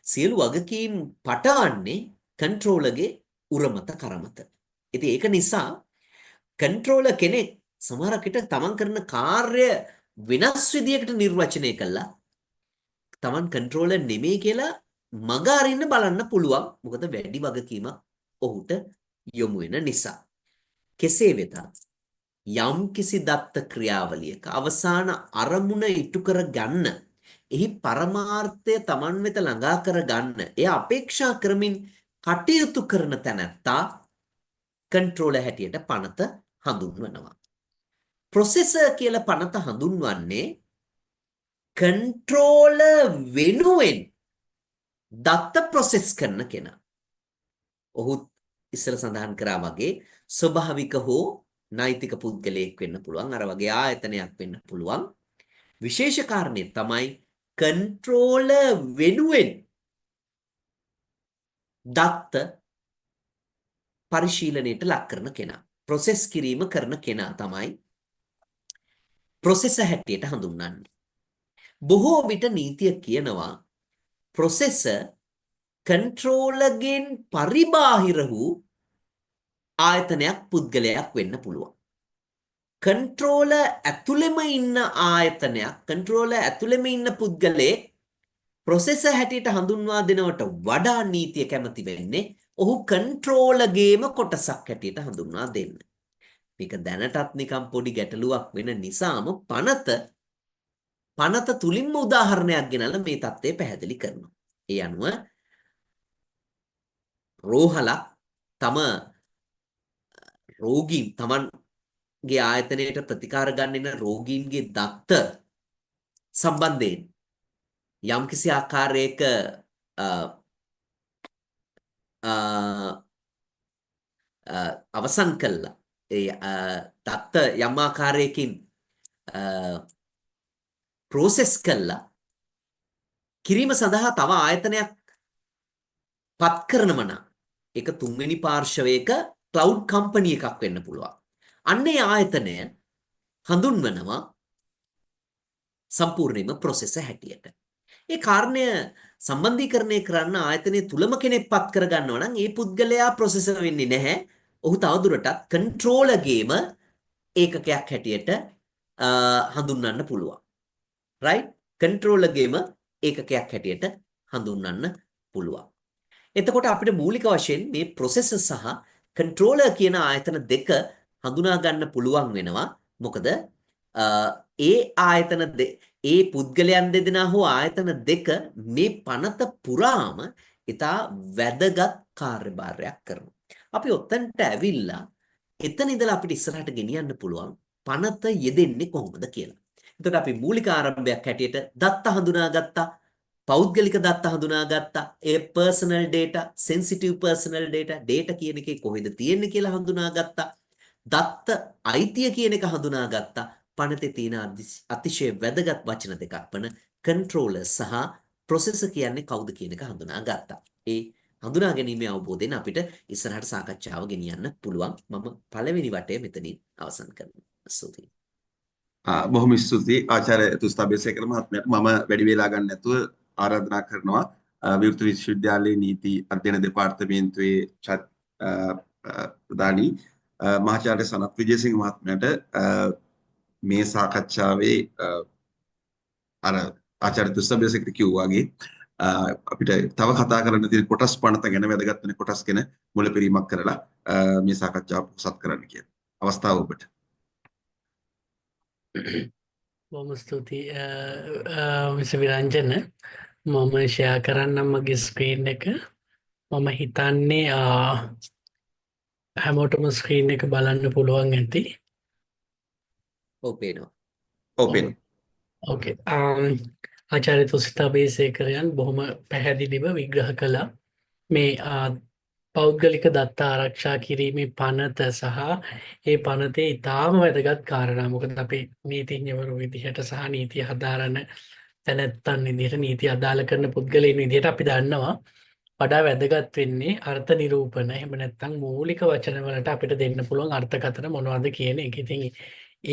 S4: සියලු වගකීම් පටවන්නේ කන්ට්‍රෝලර්ගේ උරමත කරමත. ඉතින් ඒක නිසා කන්ට්‍රෝලර් කෙනෙක් සමහරක් විට තමන් කරන කාර්ය වෙනස් විදියකට නිර්වචනය කළා තමන් කන්ට්‍රෝලර් නෙමෙයි කියලා මග අරින්න බලන්න පුළුවන්. මොකද වැඩි වගකීමක් ඔහුට යොමු වෙන නිසා. කෙසේ වෙතත් යම් කිසි දත්ත ක්‍රියාවලියක අවසාන අරමුණ ඉටු කර ගන්න එහි පරමාර්ථය තමන් වෙත ළඟා කර ගන්න එය අපේක්ෂා කරමින් කටයුතු කරන තැනැත්තා කන්ට්‍රෝලර් හැටියට පනත හඳුන්වනවා. ප්‍රොසෙසර් කියලා පනත හඳුන්වන්නේ කන්ට්‍රෝලර් වෙනුවෙන් දත්ත ප්‍රොසෙස් කරන කෙනා. ඔහු ඉස්සර සඳහන් කරා වගේ ස්වභාවික හෝ නෛතික පුද්ගලයෙක් වෙන්න පුළුවන්. අර වගේ ආයතනයක් වෙන්න පුළුවන්. විශේෂ කාරණේ තමයි කන්ට්‍රෝලර් වෙනුවෙන් දත්ත පරිශීලනයට ලක් කරන කෙනා. ප්‍රොසෙස් කිරීම කරන කෙනා තමයි ප්‍රොසෙසර් හැටියට හඳුන්වන්නේ. බොහෝ විට නීතිය කියනවා ප්‍රොසෙසර් කන්ට්‍රෝලර්ගෙන් පරිබාහිර වූ ආයතනයක් පුද්ගලයක් වෙන්න පුළුවන්. කන්ට්‍රෝලර් ඇතුළෙම ඉන්න ආයතනයක් කන්ට්‍රෝලර් ඇතුළෙම ඉන්න පුද්ගලයෙක් ප්‍රොසෙසර් හැටියට හඳුන්වා දෙනවට වඩා නීතිය කැමති වෙන්නේ ඔහු කන්ට්‍රෝලර්ගේම කොටසක් හැටියට හඳුන්වා දෙන්න. මේක දැනටත් නිකම් පොඩි ගැටලුවක් වෙන නිසාම පනත තුලින්ම උදාහරණයක් ගෙනල්ලා මේ தත්ත්වය පැහැදිලි කරනවා. ඒ අනුව රෝහලක් තමන් ගේ ආයතනයට ප්‍රතිකාර ගන්න එන රෝගීන්ගේ දත්ත සම්බන්ධයෙන් යම්කිසි ආකාරයක අ, අ, අවසන් කළා. ඒ දත්ත යම් ආකාරයකින් ප්‍රොසෙස් කළා කිරීම සඳහා තව ආයතනයක් පත් කරනම නම් ඒක තුන්වෙනි පාර්ශවයක ක්ලවුඩ් කම්පැනි එකක් වෙන්න පුළුවන්. අන්නේ ආයතනය හඳුන්වනවා සම්පූර්ණයෙන්ම ප්‍රොසෙස් හැටියට. ඒ කාරණය සම්බන්ධීකරණය කරන්න ආයතනයේ තුලම කෙනෙක් පත් කර ගන්නවා නම් ඒ පුද්ගලයා ප්‍රොසෙසර් වෙන්නේ නැහැ. ඔහු තවදුරටත් කන්ට්‍රෝලර්ගේම ඒකකයක් හැටියට හඳුන්වන්න පුළුවන්. right? කන්ට්‍රෝලර්ගේම ඒකකයක් හැටියට හඳුන්වන්න පුළුවන්. එතකොට අපිට මූලික වශයෙන් මේ ප්‍රොසෙසර් සහ කන්ට්‍රෝලර් කියන ආයතන දෙක හඳුනා ගන්න පුළුවන් වෙනවා. මොකද ඒ ආයතන ඒ පුද්ගලයන් දෙදෙනා හෝ ආයතන දෙක මේ පනත පුරාම ඉතා වැදගත් කාර්යභාරයක් කරනවා. අපි ඔතනට ඇවිල්ලා එතන ඉඳලා අපිට ඉස්සරහට ගෙනියන්න පුළුවන් පනත යෙදෙන්නේ කොහොමද කියලා. එතකොට අපි මූලික ආරම්භයක් හැටියට දත්ත හඳුනාගත්තා. පෞද්ගලික දත්ත හඳුනාගත්තා. ඒ personal data, sensitive personal data කියන එකේ කොහෙද තියෙන්නේ කියලා හඳුනාගත්තා. දත්ත අයිතිය කියන එක හඳුනාගත්තා. පනතේ තියෙන අතිශය වැදගත් වචන දෙකක් වන controller සහ processor කියන්නේ කවුද කියන එක හඳුනාගත්තා. ඒ හඳුනා ගැනීමේ අවබෝධයෙන් අපිට ඉස්සරහට සාකච්ඡාව ගෙනියන්න පුළුවන්. මම පළවෙනි වටය මෙතනින් අවසන් කරනවා. ස්තුතියි.
S3: බොහොම ස්තුතියි ආචාර්ය තුස්තාබේසේකර මහත්මයාට. මම වැඩි වේලා ගන්න නැතුව ආරාධනා කරනවා විවෘත විශ්වවිද්‍යාලයේ නීති අධ්‍යයන දෙපාර්තමේන්තුවේ ප්‍රධානී මහාචාර්ය සනත් විජේසිංහ මහත්මයාට මේ සාකච්ඡාවේ අර ආචාර්ය තුස්තාබේසේකර කිව්වාගේ අපිට තව කතා කරන්න තියෙන කොටස් පනත ගැන වැදගත් වෙන කොටස් ගැන මුලපිරීමක් කරලා මේ සාකච්ඡාව පුසත් කරන්න කියන අවස්ථාව ඔබට.
S6: බොහොම ස්තුතියි මිස්ටර් විරංජන. මම ෂෙයා කරන්නම් මගේ ස්ක්‍රීන් එක. මම හිතන්නේ හැමෝටම ස්ක්‍රීන් එක බලන්න පුළුවන් ඇති.
S4: ඔව් පේනවා.
S3: ඕපන්.
S6: ඕකේ. ආචාර්ය තුස්තාබේසේකරයන් බොහොම පැහැදිලිව විග්‍රහ කළා මේ පෞද්ගලික දත්ත ආරක්ෂා කිරීමේ පනත සහ ඒ පනතේ ඉතාම වැදගත් කාරණා. මොකද අපි නීතිඥවරු විදිහට සහ නීතිය හදාරන තැනැත්තන් විදිහට නීතිය අදාළ කරන පුද්ගලයන් විදිහට අපි දන්නවා වඩා වැදගත් වෙන්නේ අර්ථ නිරූපණ. එහෙම නැත්නම් මූලික වචන වලට අපිට දෙන්න පුළුවන් අර්ථකථන මොනවද කියන එක. ඉතින්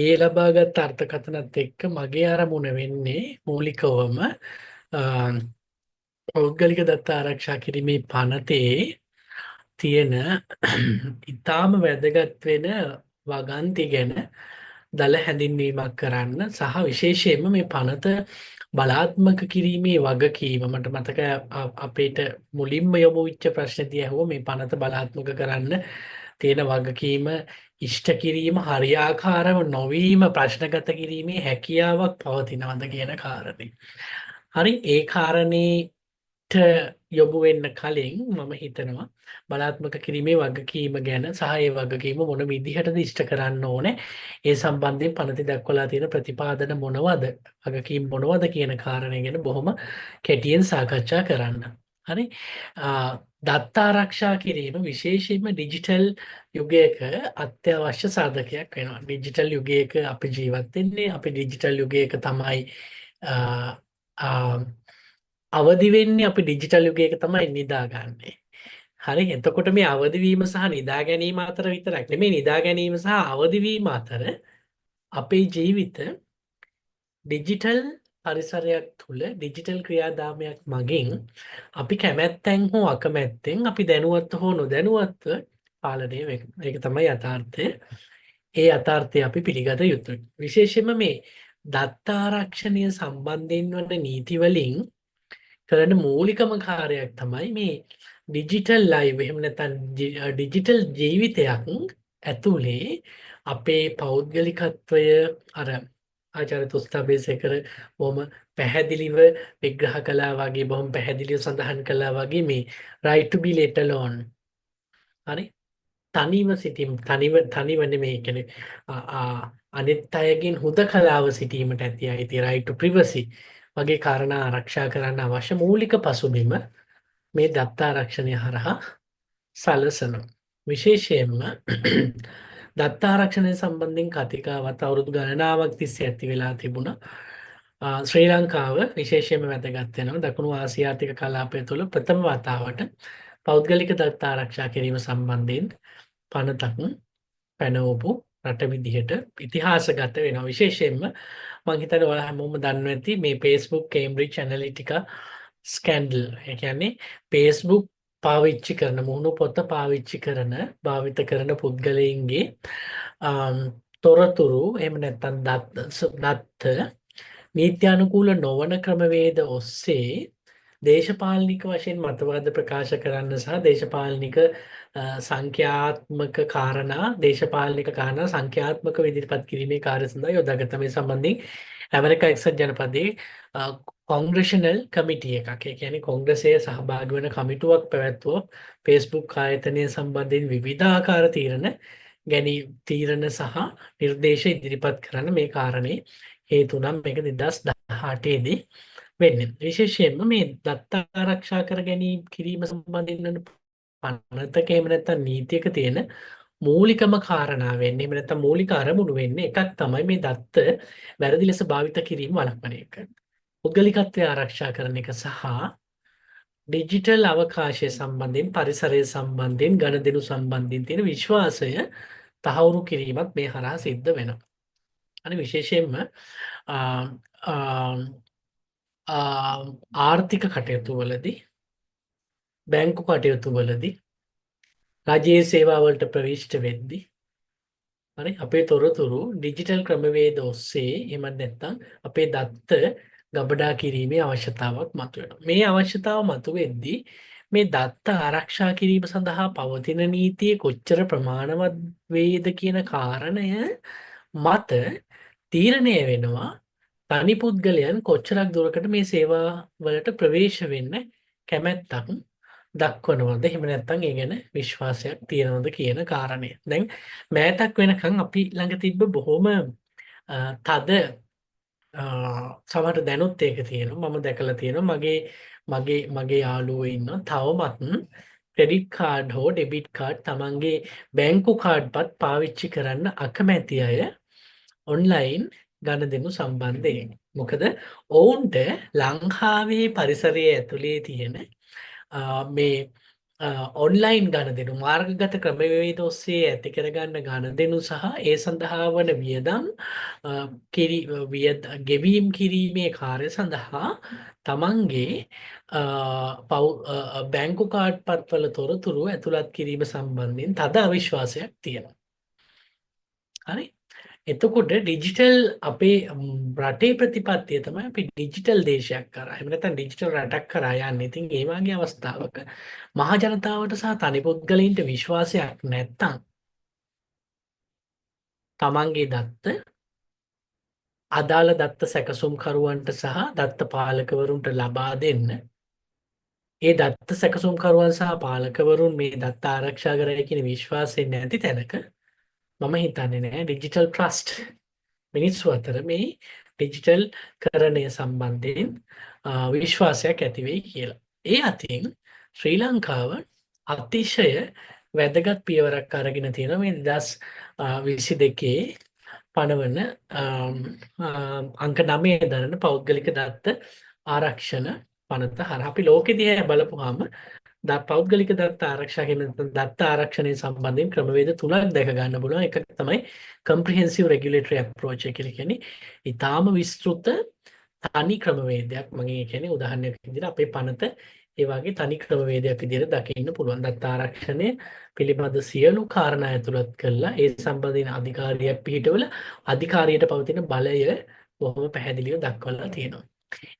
S6: ඒ ලබාගත් අර්ථකථනත් එක්ක මගේ අරමුණ වෙන්නේ මූලිකවම පෞද්ගලික දත්ත ආරක්ෂා කිරීමේ පනතේ තියෙන ඉතාම වැදගත් වෙන වගන්ති ගැන දල හැඳින්වීමක් කරන්න සහ විශේෂයෙන්ම මේ පනත බලාත්මක කිරීමේ වගකීම. මට මතක අපේට මුලින්ම යොමු වෙච්ච ප්‍රශ්නදී ඇහුවා මේ පනත බලාත්මක කරන්න තියෙන වගකීම ඉෂ්ට කිරීම හරියාකාරව නොවීම ප්‍රශ්නගත කිරීමේ හැකියාවක් පවතිනවද කියන කාරණේ. හරි, ඒ කාරණේට යොමු වෙන්න කලින් මම හිතනවා බලාත්මක කිරීමේ වගකීම ගැන සහ ඒ වගකීම මොන විදිහටද ඉෂ්ට කරන්න ඕනේ, ඒ සම්බන්ධයෙන් පනතේ දක්වලා තියෙන ප්‍රතිපාදන මොනවද, වගකීම් මොනවද කියන කාරණේ ගැන බොහොම කෙටියෙන් සාකච්ඡා කරන්න. හරි, දත්ත ආරක්ෂා කිරීම විශේෂයෙන්ම ඩිජිටල් යුගයක අත්‍යවශ්‍ය සාධකයක් වෙනවා. ඩිජිටල් යුගයක අපි ජීවත් වෙන්නේ. අපි ඩිජිටල් යුගයක තමයි අවදි වෙන්නේ. අපි ඩිජිටල් යුගයක තමයි නිදාගන්නේ. හරි, එතකොට මේ අවදිවීම සහ නිදා ගැනීම අතර විතරක් නෙමෙයි, නිදා ගැනීම සහ අවදිවීම අතර අපේ ජීවිත ඩිජිටල් පරිසරයක් තුළ ඩිජිටල් ක්‍රියාදාමයක් මගින් අපි කැමැත්තෙන් හෝ අකමැත්තෙන් අපි දැනුවත් හෝ නොදැනුවත්ව පාලනය වෙනවා. ඒක තමයි යථාර්ථය. ඒ යථාර්ථය අපි පිළිගත යුතුයි. විශේෂයෙන්ම මේ දත්ත ආරක්ෂණය සම්බන්ධයෙන් වන නීති වලින් කරන මූලිකම කාර්යයක් තමයි මේ ඩිජිටල් ලයිව්, එහෙම නැත්නම් ඩිජිටල් ජීවිතයක් ඇතුලේ අපේ පෞද්ගලිකත්වය අර ආචාර්ය තුස්තාබේසේකර බොහොම පැහැදිලිව විග්‍රහ කළා වගේ, බොහොම පැහැදිලිව සඳහන් කළා වගේ මේ right to be let alone. හරි, තනිව සිටීම තනිව නෙමෙයි කියන්නේ අනිත් අයගෙන් හුදකලාව සිටීමට ඇති අයිති right to privacy වගේ කාරණා ආරක්ෂා කරන්න අවශ්‍ය මූලික පසුබිම මේ දත්ත ආරක්ෂණය හරහා සලසනවා. විශේෂයෙන්ම දත්ත ආරක්ෂණය සම්බන්ධයෙන් කතිකාවත් අවුරුදු ගණනාවක් තිස්සේ ඇති වෙලා තිබුණා. ශ්‍රී ලංකාව විශේෂයෙන්ම වැදගත් වෙනවා. දකුණු ආසියාතික කලාපය තුළ ප්‍රථම වතාවට පෞද්ගලික දත්ත ආරක්ෂා කිරීම සම්බන්ධයෙන් පනතක් පැනවපු රට විදිහට ඉතිහාසගත වෙනවා. විශේෂයෙන්ම මම හිතන්නේ ඔයාලා හැමෝම දන්නවා ඇති මේ Facebook Cambridge Analytica ස්කැන්ඩල්. ඒ කියන්නේ Facebook පාවිච්චි කරන මුහුණු පොත පාවිච්චි කරන භාවිත කරන පුද්ගලයින්ගේ තොරතුරු එහෙම නැත්නම් දත්ත නීත්‍යානුකූල නොවන ක්‍රමවේද ඔස්සේ දේශපාලනික වශයෙන් මතවාද ප්‍රකාශ කරන්න සහ දේශපාලනික සංඛ්‍යාත්මක කාරණා දේශපාලනික කාරණා සංඛ්‍යාත්මක විදිහට කිරීමේ කාර්ය සඳහා යොදාගත මේ සම්බන්ධයෙන් ඇමරිකා එක්සත් ජනපදයේ කොංග්‍රෙෂනල් කමිටි එකක්. ඒ කියන්නේ කොංග්‍රසයේ සහභාගී වෙන කමිටුවක් පැවැත්වුවා Facebook ආයතනය සම්බන්ධයෙන් විවිධාකාර තීරණ සහ නිර්දේශ ඉදිරිපත් කරන්න මේ කාරණේ හේතු නම් මේක 2018 දී වෙන්නේ. විශේෂයෙන්ම මේ දත්ත ආරක්ෂා කර ගැනීම කිරීම සම්බන්ධයෙන් පනතක එහෙම නැත්නම් නීතියක තියෙන මූලිකම කාරණා වෙන්නේ එහෙම නැත්නම් මූලික අරමුණු වෙන්නේ එකක් තමයි මේ දත්ත වැරදි ලෙස භාවිත කිරීම වළක්වන එක. පුද්ගලිකත්වය ආරක්ෂා කරන එක සහ ඩිජිටල් අවකාශය සම්බන්ධයෙන් පරිසරය සම්බන්ධයෙන් ගණදෙනු සම්බන්ධයෙන් තියෙන විශ්වාසය තහවුරු කිරීමත් මේ හරහා සිද්ධ වෙනවා. අනේ විශේෂයෙන්ම ආර්ථික කටයුතු වලදී බැංකු කටයුතු වලදී රජයේ සේවාවලට ප්‍රවිෂ්ඨ වෙද්දී හරි අපේ තොරතුරු ඩිජිටල් ක්‍රමවේද ඔස්සේ එහෙම නැත්නම් අපේ දත්ත ගබඩා කිරීමේ අවශ්‍යතාවක් මතුවෙනවා. මේ අවශ්‍යතාව මතුවෙද්දී මේ දත්ත ආරක්ෂා කිරීම සඳහා පවතින නීතිය කොච්චර ප්‍රමාණවත් වේද කියන කාරණය මත තීරණය වෙනවා තනි පුද්ගලයන් කොච්චරක් දුරකට මේ සේවා වලට ප්‍රවේශ වෙන්න කැමැත්තක් දක්වනවද එහෙම නැත්නම් ඒ ගැන විශ්වාසයක් තියෙනවද කියන කාරණය. දැන් මෑතක් වෙනකන් අපි ළඟ තිබ්බ බොහොම තද සමහර දැනුත් ඒක තියෙනවා. මම දැකලා තියෙනවා මගේ යාළුවෝ ඉන්නවා තවමත් ක්‍රෙඩිට් කාඩ් හෝ ඩෙබිට් කාඩ් තමන්ගේ බැංකු කාඩ්පත් පාවිච්චි කරන්න අකමැති අය ඔන්ලයින් ගණදෙනු සම්බන්ධයෙන්. මොකද ඔවුන්ට ලංකාවේ පරිසරයේ ඇතුලේ තියෙන මේ ඔන්ලයින් ගණදෙනු මාර්ගගත ක්‍රමවේද ඔස්සේ ඇති කරගන්න ගණදෙනු සහ ඒ සඳහා වන වියදම් ගෙවීම් කිරීමේ කාර්ය සඳහා තමන්ගේ බැංකු කාඩ් පත්වල තොරතුරු ඇතුළත් කිරීම සම්බන්ධයෙන් තද අවිශ්වාසයක් තියෙනවා. හරි. එතකොට ඩිජිටල් අපේ රටේ ප්‍රතිපත්තිය තමයි අපි ඩිජිටල් දේශයක් කරා. එහෙම නැත්නම් ඩිජිටල් රටක් කරා යන්නේ. ඉතින් ඒ වගේ අවස්ථාවක මහ ජනතාවට සහ තනි පුද්ගලයින්ට විශ්වාසයක් නැත්තම් තමන්ගේ දත්ත අදාළ දත්ත සැකසුම්කරුවන්ට සහ දත්ත පාලකවරුන්ට ලබා දෙන්න. ඒ දත්ත සැකසුම්කරුවන් සහ පාලකවරුන් මේ දත්ත ආරක්ෂා කරයි කියන විශ්වාසයෙන් නැති තැනක මම හිතන්නේ නෑ ඩිජිටල් ට්‍රස්ට් මිනිස්සු අතර මේ ඩිජිටල් කරණය සම්බන්ධයෙන් විශ්වාසයක් ඇති වෙයි කියලා. ඒ අතින් ශ්‍රී ලංකාව අතිශය වැදගත් පියවරක් අරගෙන තියෙනවා මේ 2022 පනවන අංක 9 දරන පෞද්ගලික දත්ත ආරක්ෂණ පනත හරහා අපි ලෝකෙ දිහා බලපුවාම පෞද්ගලික දත්ත ආරක්ෂා කියන දත්ත ආරක්ෂණය සම්බන්ධයෙන් ක්‍රමවේද තුනක් දැක ගන්න පුළුවන්. එකක් තමයි comprehensive regulatory approach එක කියලා කියන්නේ ඊටාම විස්තෘත තනි ක්‍රමවේදයක්. මම කියන්නේ උදාහරණයක් විදිහට අපේ පනත ඒ වගේ තනි ක්‍රමවේදයක් විදිහට දකින්න පුළුවන්. දත්ත ආරක්ෂණය පිළිබඳ සියලු කාරණා ඇතුළත් කරලා ඒ සම්බන්ධයෙන් අධිකාරියක් පිහිටවල අධිකාරියට පවතින බලය බොහොම පැහැදිලිව දක්වලා තියෙනවා.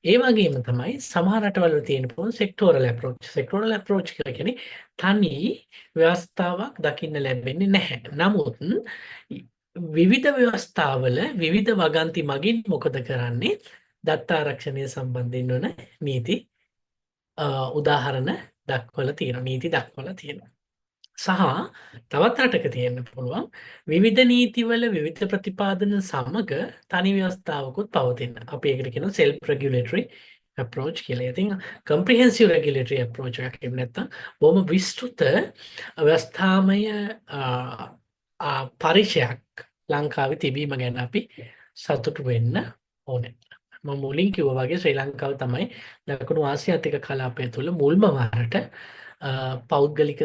S6: ඒ වගේම තමයි සමහර රටවල තියෙන පුළුවන් sectoral approach. Sectoral approach කියලා කියන්නේ තනි ව්‍යවස්ථාවක් දකින්න ලැබෙන්නේ නැහැ. නමුත් විවිධ ව්‍යවස්ථාවල විවිධ වගන්ති මගින් මොකද කරන්නේ? දත්ත ආරක්ෂණය සම්බන්ධයෙන් වන නීති උදාහරණ දක්වලා තියෙනවා. නීති දක්වලා තියෙනවා. සහ තවත් රටක තියෙන්න පුළුවන් විවිධ නීතිවල විවිධ ප්‍රතිපාදන සමග තනි ව්‍යවස්ථාවකුත් පවතින. අපි ඒකට කියනවා self regulatory approach කියලා. ඉතින් comprehensive regulatory approach එකක් එහෙම නැත්නම් බොහොම විස්තෘත ව්‍යවස්ථාමය පරිචයක් ලංකාවේ තිබීම ගැන අපි සතුටු වෙන්න ඕනේ. මම මුලින් කිව්වා වගේ ශ්‍රී ලංකාව තමයි දකුණු ආසියාතික කලාපය තුළ මුල්ම වරට පෞද්ගලික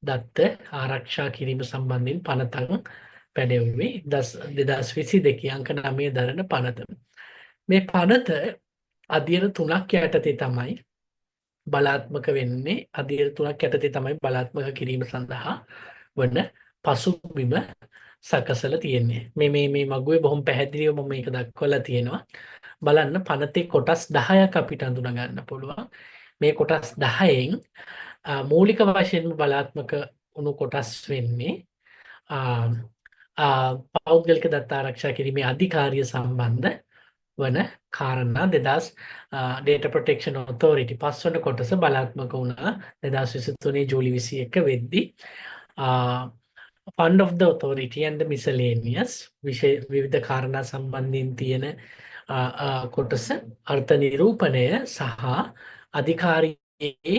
S6: දත්ත ආරක්ෂා කිරීම සම්බන්ධයෙන් පනතක් පැඩෙව්වේ 2022 අංක 9 දරන පනත. මේ පනත අධ්‍යයන 3ක් යටතේ තමයි බලාත්මක වෙන්නේ. අධ්‍යයන 3ක් යටතේ තමයි බලාත්මක කිරීම සඳහා වන පසුබිම සකසලා තියෙන්නේ. මේ මගුවේ බොහොම පැහැදිලිව මම මේක දක්වලා තියෙනවා. බලන්න පනතේ කොටස් 10ක් අපිට අඳුන ගන්න පුළුවන්. මේ කොටස් 10න් මූලික වශයෙන්ම බලාත්මක වුණු කොටස් වෙන්නේ පෞද්ගලික දත්ත ආරක්ෂා කිරීමේ අධිකාරිය සම්බන්ධ වන කාරණා 2000 data protection authority පස්වන කොටස බලාත්මක වුණා 2023 ජූලි 21 වෙද්දී fund of the authority and the miscellaneous විවිධ කාරණා සම්බන්ධයෙන් තියෙන කොටස අර්ථ නිරූපණය සහ අධිකාරියේ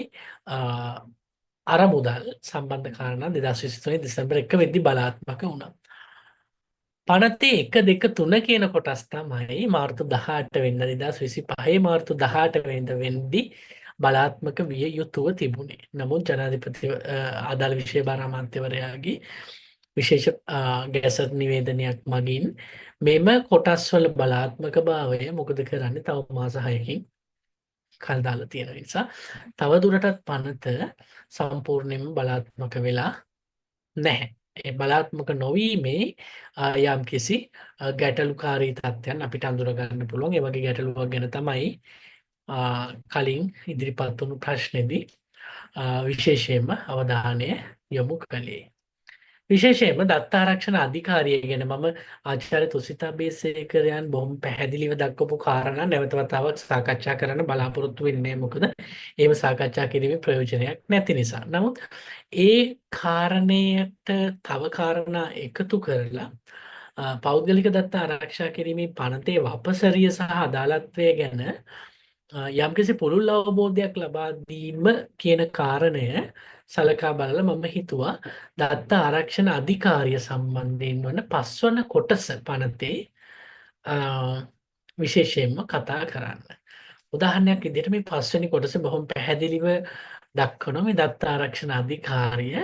S6: අරමුදල් සම්බන්ධ කාරණා 2023 දෙසැම්බර් 1 වෙද්දී බලාත්මක වුණා. පනතේ 1 2 3 කියන කොටස් තමයි මාර්තු 18 වෙනිදා 2025 මාර්තු 18 වෙනිදා වෙද්දී බලාත්මක විය යුතුව තිබුණේ. නමුත් ජනාධිපති ආදාළ විෂය භාර අමාත්‍යවරයාගේ විශේෂ ගැසට් නිවේදනයක් මගින් මෙම කොටස්වල බලාත්මක භාවය මොකද කරන්නේ තව මාස 6කින් කල් දාලා තියෙන නිසා තව දුරටත් පනත සම්පූර්ණයෙන්ම බලාත්මක වෙලා නැහැ. ඒ බලාත්මක නොවීමේ යම් කිසි ගැටලුකාරී තත්ත්වයන් අපිට අඳුර ගන්න පුළුවන්. ඒ වගේ ගැටලුවක් ගැන තමයි කලින් ඉදිරිපත් වුණු ප්‍රශ්නේදී විශේෂයෙන්ම අවධානය යොමු කළේ. විශේෂයෙන්ම දත්ත ආරක්ෂණ අධිකාරිය ගැන මම ආචාර්ය තුසිතා බේසේකරයන් බොහොම පැහැදිලිව දක්වපු කාරණා නැවත වතාවක් සාකච්ඡා කරන්න බලාපොරොත්තු වෙන්නේ. මොකද ඒව සාකච්ඡා කිරීමේ ප්‍රයෝජනයක් නැති නිසා. නමුත් ඒ කාරණයට තව කාරණා එකතු කරලා පෞද්ගලික දත්ත ආරක්ෂා කිරීමේ පනතේ වපසරිය සහ අදාළත්වය ගැන යම්කිසි පුළුල් අවබෝධයක් ලබා දීම කියන කාරණය සලකා බලලා මම හිතුවා දත්ත ආරක්ෂණ අධිකාරිය සම්බන්ධයෙන් වන 5 වන කොටස පනතේ විශේෂයෙන්ම කතා කරන්න. උදාහරණයක් විදිහට මේ 5 වෙනි කොටස බොහොම පැහැදිලිව දක්වනවා මේ දත්ත ආරක්ෂණ අධිකාරිය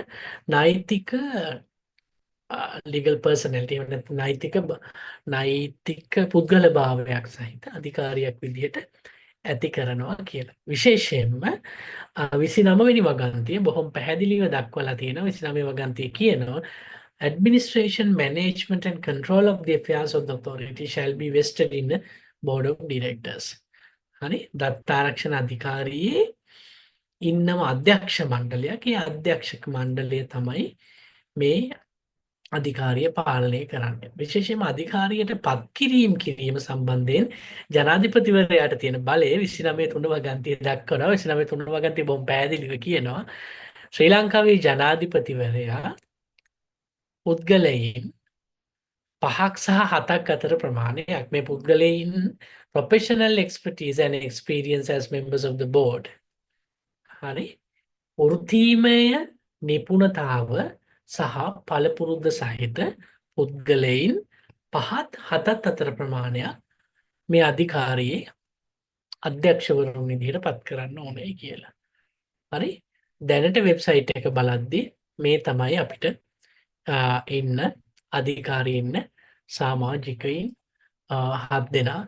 S6: නෛතික legal personality නෛතික පුද්ගල භාවයක් සහිත අධිකාරියක් විදිහට ඇති කරනවා කියලා. විශේෂයෙන්ම 29 වෙනි වගන්තිය බොහොම පැහැදිලිව දක්වලා තියෙනවා. 29 වගන්තිය කියනවා administration management and control of the affairs of the authority shall be vested in the board of directors. හරි දත්ත ආරක්ෂණ අධිකාරියේ ඉන්නම අධ්‍යක්ෂ මණ්ඩලයක්. ඒ අධ්‍යක්ෂක මණ්ඩලය තමයි මේ අධිකාරිය පාලනය කරන්නේ. විශේෂයෙන්ම අධිකාරියට පත් කිරීම සම්බන්ධයෙන් ජනාධිපතිවරයාට තියෙන බලය 29 3 වගන්තිය දක්වනවා. 29 3 වගන්තිය බොහොම පැහැදිලිව කියනවා ශ්‍රී ලංකාවේ ජනාධිපතිවරයා පුද්ගලයන් 5ක් සහ 7ක් අතර ප්‍රමාණයක් මේ පුද්ගලයන් professional expertise and experience as members of the board. හරි වෘත්තීමය නිපුණතාව සහ පළපුරුද්ද සහිත පුද්ගලයන් 5ත් 7ත් අතර ප්‍රමාණයක් මේ අධිකාරියේ අධ්‍යක්ෂවරුන් විදිහට පත් කරන්න ඕනේ කියලා. හරි දැනට වෙබ්සයිට් එක බලද්දී මේ තමයි අපිට ඉන්න අධිකාරී ඉන්න සමාජිකයින් 7 දෙනා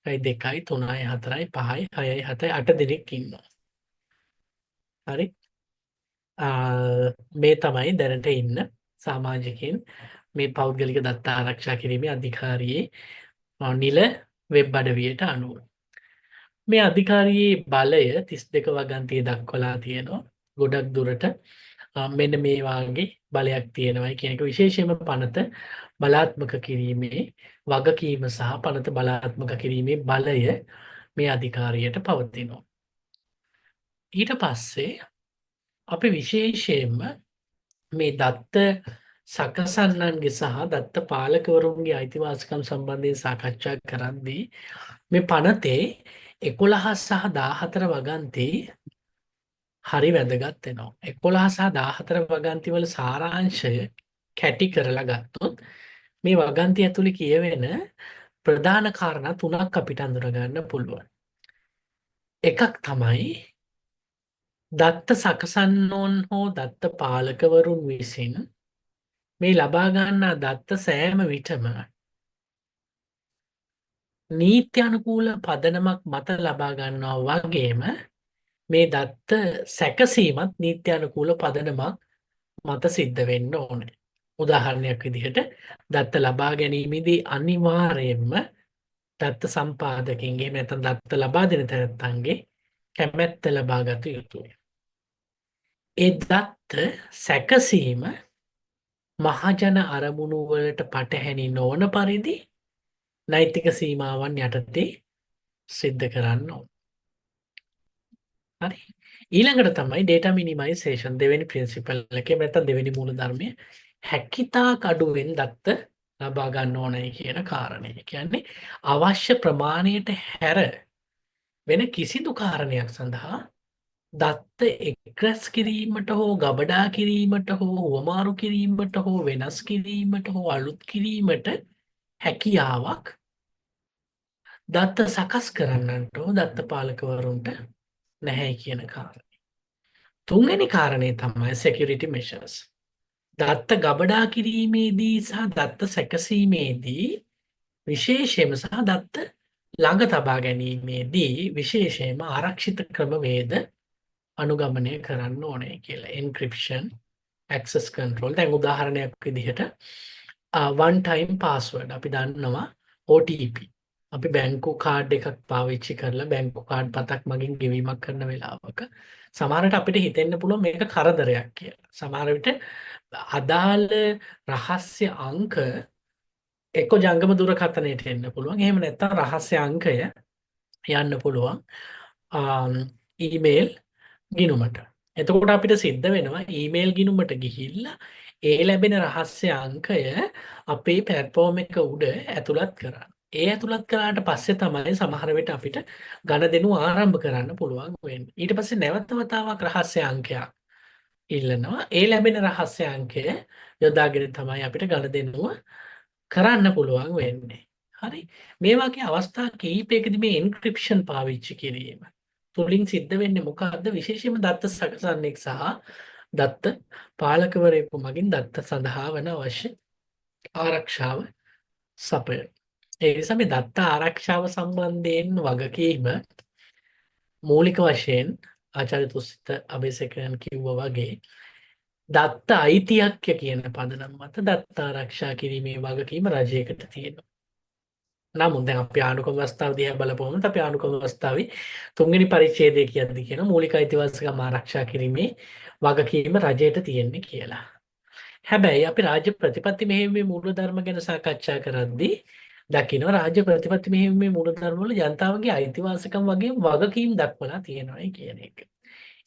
S6: 2 3 4 5 6 7 8 දෙනෙක් ඉන්නවා. හරි මේ තමයි දැනට ඉන්න සමාජිකයින් මේ පෞද්ගලික දත්ත ආරක්ෂා කිරීමේ අධිකාරියේ නිල වෙබ් අඩවියට අනුව. මේ අධිකාරියේ බලය 32 වගන්තියේ දක්වලා තියෙනවා. ගොඩක් දුරට මෙන්න මේ වාගේ බලයක් තියෙනවා කියන එක විශේෂයෙන්ම පනත බලාත්මක කිරීමේ වගකීම සහ පනත බලාත්මක කිරීමේ බලය මේ අධිකාරියට පවතිනවා. ඊට පස්සේ අපි විශේෂයෙන්ම මේ දත්ත සකසන්නන්ගේ සහ දත්ත පාලකවරුන්ගේ අයිතිවාසිකම් සම්බන්ධයෙන් සාකච්ඡා කරද්දී මේ පනතේ 11 සහ 14 වගන්ති හරි වැදගත් වෙනවා. 11 සහ 14 වගන්ති වල සාරාංශය කැටි කරලා ගත්තොත් මේ වගන්ති ඇතුලේ කියවෙන ප්‍රධාන කාරණා තුනක් අපිට අඳුර ගන්න පුළුවන්. එකක් තමයි දත්ත සකසන්නෝන් හෝ දත්ත පාලකවරුන් විසින් මේ ලබා ගන්නා දත්ත සෑම විටම නීත්‍ය අනුකූල පදනමක් මත ලබා ගන්නවා වගේම මේ දත්ත සැකසීමත් නීත්‍ය අනුකූල පදනමක් මත සිද්ධ වෙන්න ඕනේ. උදාහරණයක් විදිහට දත්ත ලබා ගැනීමේදී අනිවාර්යයෙන්ම දත්ත සම්පාදකින්ගේ නැත්නම් දත්ත ලබා දෙන තැනැත්තන්ගේ කැමැත්ත ලබා ගත යුතුයි. ඒ දත්ත සැකසීම මහජන අරමුණු වලට පටහැනි නොවන පරිදි නෛතික සීමාවන් යටතේ සිද්ධ කරන්න ඕන. හරි. ඊළඟට තමයි data minimization දෙවෙනි principle එකේ නැත්නම් දෙවෙනි මූලධර්මය හැකිතාක් අඩුවෙන් දත්ත ලබා ගන්න ඕනයි කියන කාරණය. කියන්නේ අවශ්‍ය ප්‍රමාණයට හැර වෙන කිසිදු කාරණයක් සඳහා දත්ත එක්රැස් කිරීමට හෝ ගබඩා කිරීමට හෝ හුවමාරු කිරීමට හෝ වෙනස් කිරීමට හෝ අලුත් කිරීමට හැකියාවක් දත්ත සකස් කරන්නන්ට හෝ දත්ත පාලකවරුන්ට නැහැ කියන කාරණය. තුන්වෙනි කාරණය තමයි security measures. දත්ත ගබඩා කිරීමේදී සහ දත්ත සැකසීමේදී විශේෂයෙන්ම සහ දත්ත ළඟ තබා ගැනීමේදී විශේෂයෙන්ම ආරක්ෂිත ක්‍රමවේද අනුගමනය කරන්න ඕනේ කියලා. encryption, access control. දැන් උදාහරණයක් විදිහට one time password අපි දන්නවා OTP. අපි බැංකු කාඩ් එකක් පාවිච්චි කරලා බැංකු කාඩ් පතක් මගින් ගෙවීමක් කරන වෙලාවක සමහරට අපිට හිතෙන්න පුළුවන් මේක කරදරයක් කියලා. සමහර විට අදාළ රහස්‍ය අංක එක්ක ජංගම දුරකථනයට එන්න පුළුවන්. එහෙම නැත්නම් රහස්‍ය අංකය යන්න පුළුවන් ඊමේල් ගිණුමට. එතකොට අපිට සිද්ධ වෙනවා ඊමේල් ගිණුමට ගිහිල්ලා ඒ ලැබෙන රහස්‍ය අංකය අපේ platform එක උඩ ඇතුළත් කරන්න. ඒ ඇතුළත් කරාට පස්සේ තමයි සමහර විට අපිට ගණදෙනු ආරම්භ කරන්න පුළුවන් වෙන්නේ. ඊට පස්සේ නැවත වතාවක් රහස්‍ය අංකයක් ඉල්ලනවා. ඒ ලැබෙන රහස්‍ය අංකය යොදාගෙන තමයි අපිට ගණදෙනුව කරන්න පුළුවන් වෙන්නේ. හරි. මේ වගේ අවස්ථා කිහිපයකදී මේ encryption පාවිච්චි කිරීම තුලින් සිද්ධ වෙන්නේ මොකද්ද? විශේෂයෙන්ම දත්ත සකසන්නෙක් සහ දත්ත පාලකවරයෙකු මගින් දත්ත සඳහා වන අවශ්‍ය ආරක්ෂාව සපයන. ඒ නිසා මේ දත්ත ආරක්ෂාව සම්බන්ධයෙන් වගකීම මූලික වශයෙන් ආචාර්ය තුසිත අබේසේකරන් කිව්වා වගේ දත්ත අයිතියක් කියන පදනම මත දත්ත ආරක්ෂා කිරීමේ වගකීම රජයකට තියෙනවා. නමුත් දැන් අපි ආණ්ඩුක්‍රම ව්‍යවස්ථාව දිහා බලපුවම අපි ආණ්ඩුක්‍රම ව්‍යවස්ථාවේ තුන්වෙනි පරිච්ඡේදය කියද්දි කියන මූලික අයිතිවාසිකම් ආරක්ෂා කිරීමේ වගකීම රජයට තියෙන්නේ කියලා. හැබැයි අපි රාජ්‍ය ප්‍රතිපත්ති මෙහෙයුමේ මූලධර්ම ගැන සාකච්ඡා කරද්දී දකිනවා රාජ්‍ය ප්‍රතිපත්ති මෙහෙයුමේ මූලධර්ම වල ජනතාවගේ අයිතිවාසිකම් වගේ වගකීම් දක්වලා තියෙනවා කියන එක.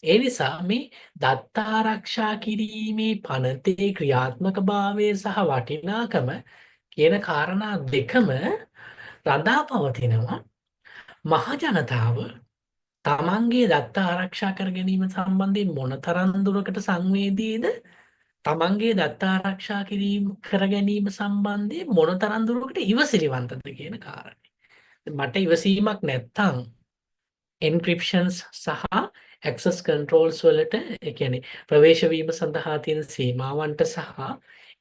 S6: ඒ නිසා මේ දත්ත ආරක්ෂා කිරීමේ පනතේ ක්‍රියාත්මකභාවය සහ වටිනාකම කියන කාරණා දෙකම රඳා පවතිනවා මහජනතාව තමන්ගේ දත්ත ආරක්ෂා කර ගැනීම සම්බන්ධයෙන් මොනතරම් දුරකට සංවේදීද තමන්ගේ දත්ත ආරක්ෂා කිරීම කර ගැනීම සම්බන්ධයෙන් මොනතරම් දුරකට ඉවසිලිවන්තද කියන කාරණේ. මට ඉවසීමක් නැත්තම් encryptions සහ access controls වලට ඒ කියන්නේ ප්‍රවේශ වීම සඳහා තියෙන සීමාවන්ට සහ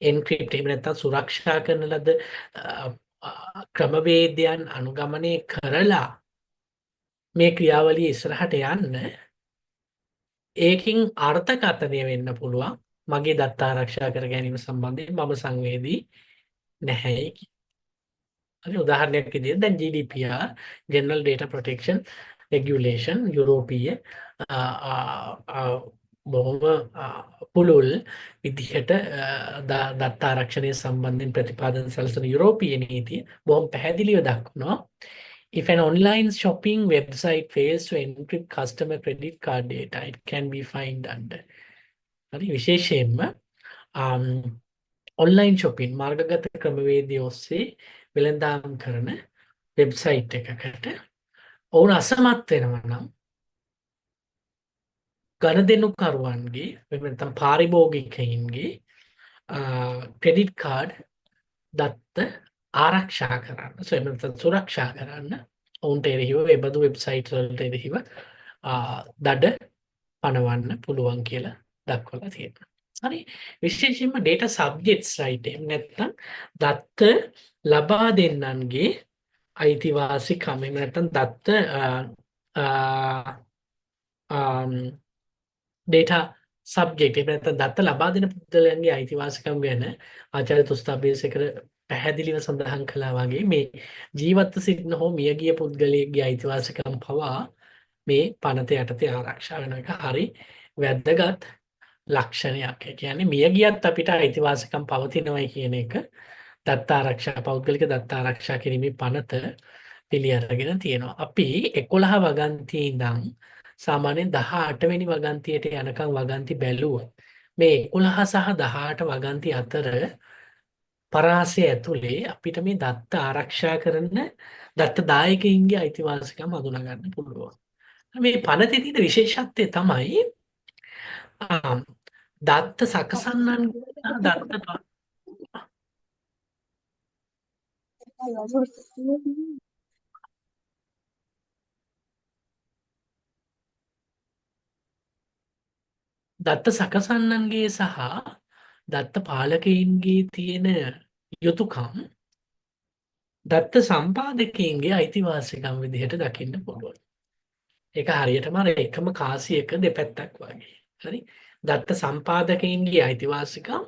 S6: encrypt එහෙම නැත්නම් සුරක්ෂා කරන ලද ක්‍රමවේදයන් අනුගමනය කරලා මේ ක්‍රියාවලිය ඉස්සරහට යන්න ඒකින් අර්ථකථනය වෙන්න පුළුවන් මගේ දත්ත ආරක්ෂා කර ගැනීම සම්බන්ධයෙන් මම සංවේදී නැහැ. හරි උදාහරණයක් විදිහට දැන් GDPR General Data Protection Regulation යුරෝපීය බොහොම පුළුල් විදිහට දත්ත ආරක්ෂණය සම්බන්ධයෙන් ප්‍රතිපාදන සැලසෙන යුරෝපීය නීතිය බොහොම පැහැදිලිව දක්වනවා. If an online shopping website fails to encrypt customer credit card data, it can be fined under. හරි විශේෂයෙන්ම ඔන්ලයින් ශොපින් මාර්ගගත ක්‍රමවේදී ඔස්සේ වෙළඳාම් කරන වෙබ්සයිට් එකකට ඔවුන් අසමත් වෙනවා නම් ගණදෙනුකරුවන්ගේ එහෙම නැත්නම් පාරිභෝගිකයින්ගේ ක්‍රෙඩිට් කාඩ් දත්ත ආරක්ෂා කරන්න එහෙම නැත්නම් සුරක්ෂා කරන්න ඔවුන්ට එරෙහිව එබඳු වෙබ්සයිට් වලට එරෙහිව දඩ පනවන්න පුළුවන් කියලා දක්වලා තියෙනවා. හරි විශේෂයෙන්ම data subjects right එහෙම නැත්නම් දත්ත ලබා දෙන්නන්ගේ අයිතිවාසිකම් එහෙම නැත්නම් දත්ත data subject එහෙම නැත්නම් දත්ත ලබා දෙන පුද්ගලයන්ගේ අයිතිවාසිකම් ගැන ආචාර්ය තුස්තාබේසේකර පැහැදිලිව සඳහන් කළා වගේ මේ ජීවත්ව සිටින හෝ මියගිය පුද්ගලයෙක්ගේ අයිතිවාසිකම් පවා මේ පනත යටතේ ආරක්ෂා වෙන එක හරි වැදගත් ලක්ෂණයක්. ඒ කියන්නේ මියගියත් අපිට අයිතිවාසිකම් පවතිනවයි කියන එක දත්ත ආරක්ෂා පෞද්ගලික දත්ත ආරක්ෂා කිරීමේ පනත පිළි අරගෙන තියෙනවා. අපි 11 වගන්තියේ ඉඳන් සාමාන්‍යයෙන් 18 වෙනි වගන්තියට යනකම් වගන්ති බැලුවොත් මේ 11 සහ 18 වගන්ති අතර පරාසය ඇතුලේ අපිට මේ දත්ත ආරක්ෂා කරන දත්ත දායකයින්ගේ අයිතිවාසිකම් හඳුනා ගන්න පුළුවන්. මේ පනතේ තියෙන විශේෂත්වය තමයි දත්ත සකසන්නන්ගේ දත්ත සකසන්නන්ගේ සහ දත්ත පාලකයින්ගේ තියෙන යුතුකම් දත්ත සම්පාදකයින්ගේ අයිතිවාසිකම් විදිහට දකින්න පුළුවන්. ඒක හරියටම අර එකම කාසියක දෙපැත්තක් වගේ. හරි. දත්ත සම්පාදකයින්ගේ අයිතිවාසිකම්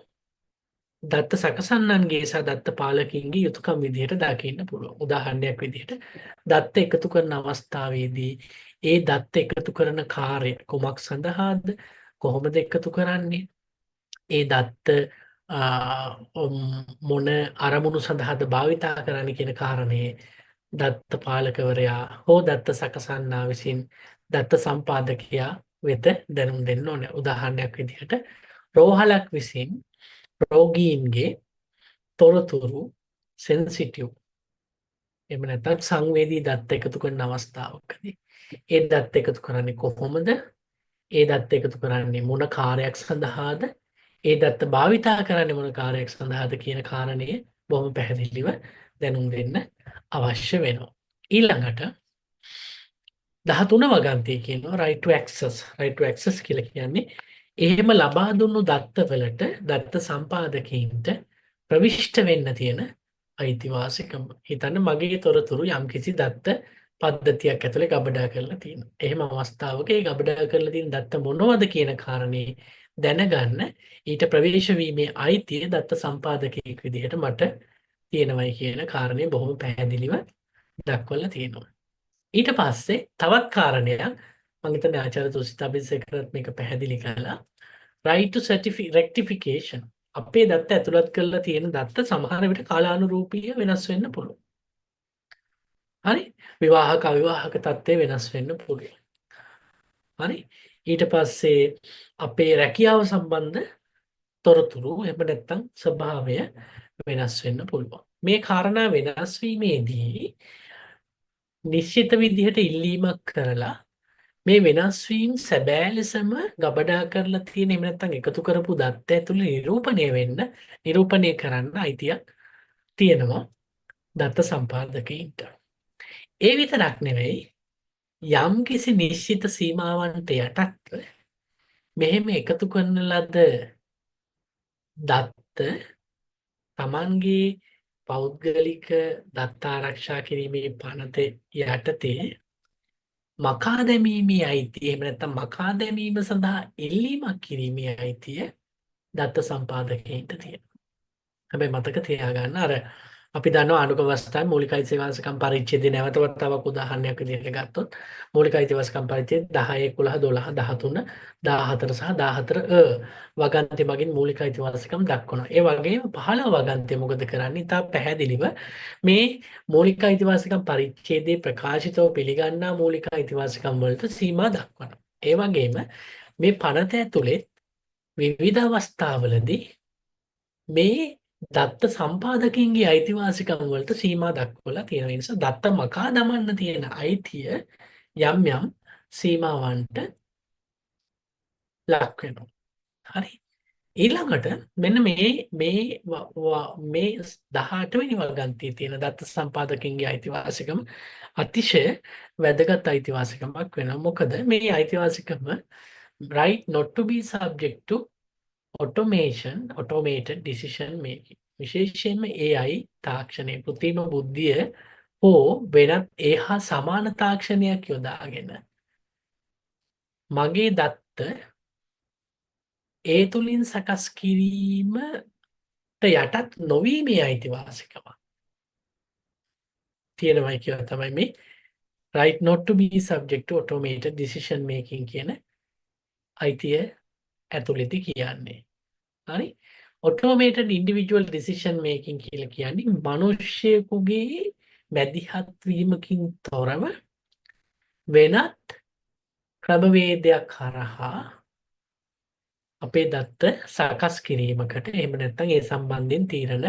S6: දත්ත සකසන්නන්ගේ සහ දත්ත පාලකයින්ගේ යුතුකම් විදිහට දකින්න පුළුවන්. උදාහරණයක් විදිහට දත්ත එකතු කරන අවස්ථාවේදී ඒ දත්ත එකතු කරන කාර්ය කුමක් සඳහාද? කොහොමද එකතු කරන්නේ? ඒ දත්ත මොන අරමුණු සඳහාද භාවිතා කරන්න කියන කාරණේ දත්ත පාලකවරයා හෝ දත්ත සකසන්නා විසින් දත්ත සම්පාදකයා වෙත දැනුම් දෙන්න ඕනේ. උදාහරණයක් විදිහට රෝහලක් විසින් රෝගීන්ගේ තොරතුරු සෙන්සිටිව් එහෙම නැත්නම් සංවේදී දත්ත එකතු කරන අවස්ථාවකදී ඒ දත්ත එකතු කරන්නේ කොහොමද? ඒ දත්ත එකතු කරන්නේ මොන කාර්යයක් සඳහාද? ඒ දත්ත භාවිතා කරන්නේ මොන කාර්යයක් සඳහාද කියන කාරණය බොහොම පැහැදිලිව දැනුම් දෙන්න අවශ්‍ය වෙනවා. ඊළඟට 13 වගන්තිය කියනවා right to access. right to access කියලා කියන්නේ එහෙම ලබා දුන්නු දත්තවලට දත්ත සම්පාදකයින්ට ප්‍රවිෂ්ඨ වෙන්න තියෙන අයිතිවාසිකම. හිතන්න මගේ තොරතුරු යම්කිසි දත්ත පද්ධතියක් ඇතුලේ ගබඩා කරලා තියෙනවා. එහෙම අවස්ථාවක ඒ ගබඩා කරලා තියෙන දත්ත මොනවද කියන කාරණේ දැනගන්න ඊට ප්‍රවේශ වීමේ අයිතිය දත්ත සම්පාදකයෙක් විදිහට මට තියෙනවයි කියන කාරණේ බොහොම පැහැදිලිව දක්වලා තියෙනවා. ඊට පස්සේ තවත් කාරණයක් මම හිතන්නේ ආචාර්ය තුසිතාබේසේකරත් මේක පැහැදිලි කළා. right to rectification. අපේ දත්ත ඇතුළත් කරලා තියෙන දත්ත සමහර විට කාලානුරූපීව වෙනස් වෙන්න පුළුවන්. හරි? විවාහක අවිවාහක තත්ත්වය වෙනස් වෙන්න පුළුවන්. හරි? ඊට පස්සේ අපේ රැකියාව සම්බන්ධ තොරතුරු එහෙම නැත්නම් ස්වභාවය වෙනස් වෙන්න පුළුවන්. මේ කාරණා වෙනස් වීමේදී නිශ්චිත විදිහට ඉල්ලීමක් කරලා මේ වෙනස් වීම සැබෑ ලෙසම ගබඩා කරලා තියෙන එහෙම නැත්නම් එකතු කරපු දත්ත ඇතුළේ නිරූපණය කරන්න අයිතියක් තියෙනවා දත්ත සම්පාදකයින්ට. ඒ විතරක් නෙවෙයි යම් කිසි නිශ්චිත සීමාවන්ට යටත්ව මෙහෙම එකතු කරන ලද දත්ත තමන්ගේ පෞද්ගලික දත්ත ආරක්ෂා කිරීමේ පනත යටතේ මකා දැමීමේ අයිතිය එහෙම නැත්නම් මකා දැමීම සඳහා ඉල්ලීමක් කිරීමේ අයිතිය දත්ත සම්පාදකයින්ට තියෙනවා. හැබැයි මතක තියාගන්න අර අපි දන්නවා ආණ්ඩුක්‍රම ව්‍යවස්ථාවේ මූලික අයිතිවාසිකම් පරිච්ඡේදය නැවත වතාවක් උදාහරණයක් විදිහට ගත්තොත් මූලික අයිතිවාසිකම් පරිච්ඡේද 10 11 12 13 14 සහ 14 වගන්ති මගින් මූලික අයිතිවාසිකම් දක්වනවා. ඒ වගේම 15 වගන්තිය මොකද කරන්නේ? තා පැහැදිලිව මේ මූලික අයිතිවාසිකම් පරිච්ඡේදයේ ප්‍රකාශිතව පිළිගන්නා මූලික අයිතිවාසිකම් වලට සීමා දක්වනවා. ඒ වගේම මේ පනත ඇතුලේ විවිධ අවස්ථාවලදී මේ දත්ත සම්පාදකින්ගේ අයිතිවාසිකම් වලට සීමා දක්වලා තියෙන නිසා දත්ත මකා දමන්න තියෙන අයිතිය යම් යම් සීමාවන්ට ලක් වෙනවා. හරි. ඊළඟට මෙන්න මේ 18 වෙනි වගන්තියේ තියෙන දත්ත සම්පාදකින්ගේ අයිතිවාසිකම අතිශය වැදගත් අයිතිවාසිකමක් වෙනවා. මොකද මේ අයිතිවාසිකම right not to be subject to automated decision making. විශේෂයෙන්ම AI තාක්ෂණය කෘත්‍රිම බුද්ධිය හෝ වෙනත් ඒ හා සමාන තාක්ෂණයක් යොදාගෙන මගේ දත්ත ඒ තුලින් සකස් කිරීමට යටත් නොවීමේ අයිතිවාසිකම තියෙනවා කියලා තමයි මේ right not to be subject to automated decision making කියන අයිතිය ඇතුළතදී කියන්නේ. හරි. automated individual decision making කියලා කියන්නේ මිනිස්සෙකුගේ මැදිහත් වීමකින් තොරව වෙනත් ක්‍රමවේදයක් කරහා අපේ දත්ත සකස් කිරීමකට එහෙම නැත්නම් ඒ සම්බන්ධයෙන් තීරණ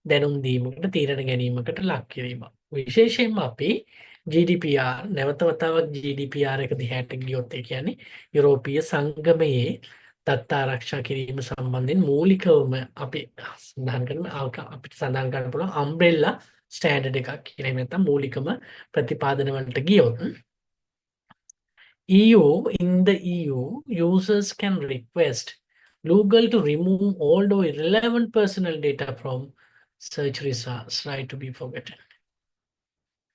S6: දැනුම් දීමකට තීරණ ගැනීමකට ලක් කිරීම. විශේෂයෙන්ම අපි GDPR නැවත වතාවක් GDPR එක දිහාට ගියොත් ඒ කියන්නේ යුරෝපීය සංගමයේ දත්ත ආරක්ෂා කිරීම සම්බන්ධයෙන් මූලිකවම අපි සඳහන් කරන අපිට සඳහන් කරන්න පුළුවන් අම්බ්‍රෙල්ලා ස්ටෑන්ඩඩ් එකක් කියලා. එහෙම නැත්නම් මූලිකම ප්‍රතිපාදන වලට ගියොත් in the EU, users can request Google to remove all or irrelevant personal data from search results, right to be forgotten.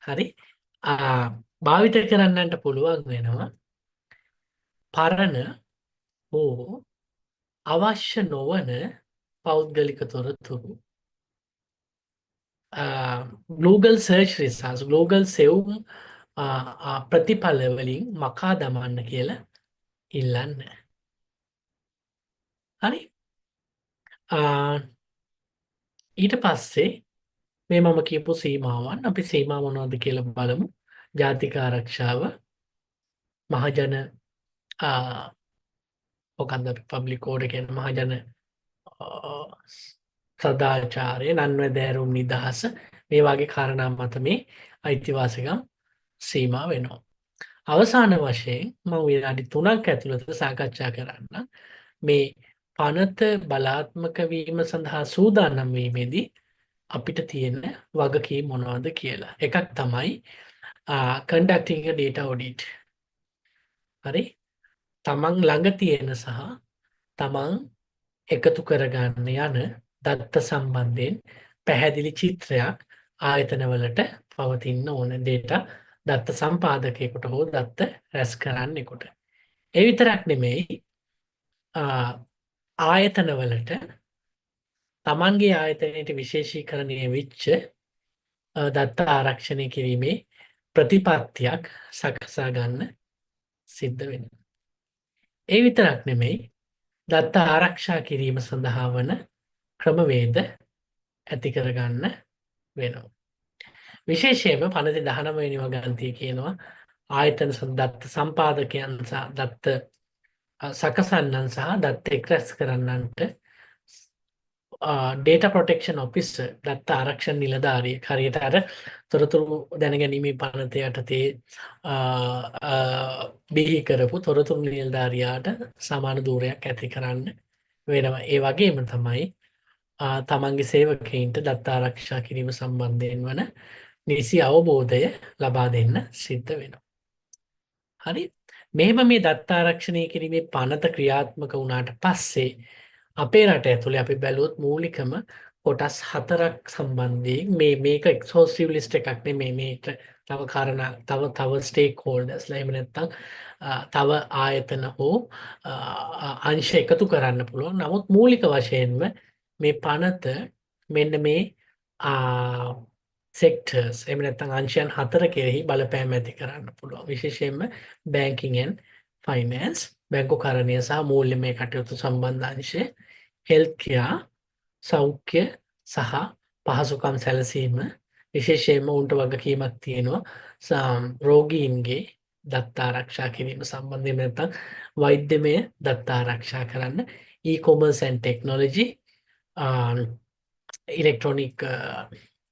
S6: හරි. භාවිත කරන්නන්ට පුළුවන් වෙනවා පරණ හෝ අවශ්‍ය නොවන පෞද්ගලික තොරතුරු Google search results, Google සෙවුම් ප්‍රතිඵල වලින් මකා දමන්න කියලා ඉල්ලන්න. හරි. ඊට පස්සේ මේ මම කියපු සීමාවන් අපි සීමා මොනවද කියලා බලමු. ජාතික ආරක්ෂාව, මහජන මොකක්ද පබ්ලික් ඕඩර් කියන්නේ මහජන සදාචාරය, නන්වැදෑරුම් නිදහස මේ වගේ කාරණා මත මේ අයිතිවාසිකම් සීමා වෙනවා. අවසාන වශයෙන් මම විනාඩි 3ක් ඇතුළත සාකච්ඡා කරන්න මේ පනත බලාත්මක වීම සඳහා සූදානම් වීමේදී අපිට තියෙන වගකීම් මොනවද කියලා. එකක් තමයි conducting a data audit. හරි. තමන් ළඟ තියෙන සහ තමන් එකතු කරගන්න යන දත්ත සම්බන්ධයෙන් පැහැදිලි චිත්‍රයක් ආයතනවලට පවතින්න ඕන data දත්ත සම්පාදකයෙකුට හෝ දත්ත රැස් කරන්නෙකුට. ඒ විතරක් නෙමෙයි ආයතනවලට තමන්ගේ ආයතනයට විශේෂීකරණය වෙච්ච දත්ත ආරක්ෂණය කිරීමේ ප්‍රතිපත්තියක් සකසා ගන්න සිද්ධ වෙනවා. ඒ විතරක් නෙමෙයි දත්ත ආරක්ෂා කිරීම සඳහා වන ක්‍රමවේද ඇති කරගන්න වෙනවා. විශේෂයෙන්ම පනති 19 වෙනි වගන්තිය කියනවා ආයතන දත්ත සම්පාදකයන් සහ දත්ත සකසන්නන් සහ දත්ත එක්රැස් කරන්නන්ට data protection officer දත්ත ආරක්ෂණ නිලධාරියෙක් හරියට අර තොරතුරු දැනගැනීමේ පනත යටතේ බිහි කරපු තොරතුරු නිලධාරියාට සමාන දූරයක් ඇති කරන්න වෙනවා. ඒ වගේම තමයි තමන්ගේ සේවකයින්ට දත්ත ආරක්ෂා කිරීම සම්බන්ධයෙන් වන නිසි අවබෝධය ලබා දෙන්න සිද්ධ වෙනවා. හරි. මෙහෙම මේ දත්ත ආරක්ෂණය කිරීමේ පනත ක්‍රියාත්මක වුණාට පස්සේ අපේ රට ඇතුලේ අපි බැලුවොත් මූලිකම කොටස් 4ක් සම්බන්ධයෙන් මේක එක්ස්හොස්ටිව් ලිස්ට් එකක් නෙමෙයි. මේක තව කාරණා තව ස්ටේක් හෝල්ඩර්ස්ලා එහෙම නැත්නම් තව ආයතන හෝ අංශ එකතු කරන්න පුළුවන්. නමුත් මූලික වශයෙන්ම මේ පනත මෙන්න මේ sectors එහෙම නැත්නම් අංශයන් 4 කෙරෙහි බලපෑම් ඇති කරන්න පුළුවන්. විශේෂයෙන්ම banking and finance, බැංකුකරණය සහ මූල්‍යමය කටයුතු සම්බන්ධ අංශය, health care, සෞඛ්‍ය සහ පහසුකම් සැලසීම, විශේෂයෙන්ම උන්ට වගකීමක් තියෙනවා රෝගීන්ගේ දත්ත ආරක්ෂා කිරීම සම්බන්ධයෙන් නැත්නම් වෛද්‍යමය දත්ත ආරක්ෂා කරන්න, e-commerce and technology, ඉලෙක්ට්‍රොනික්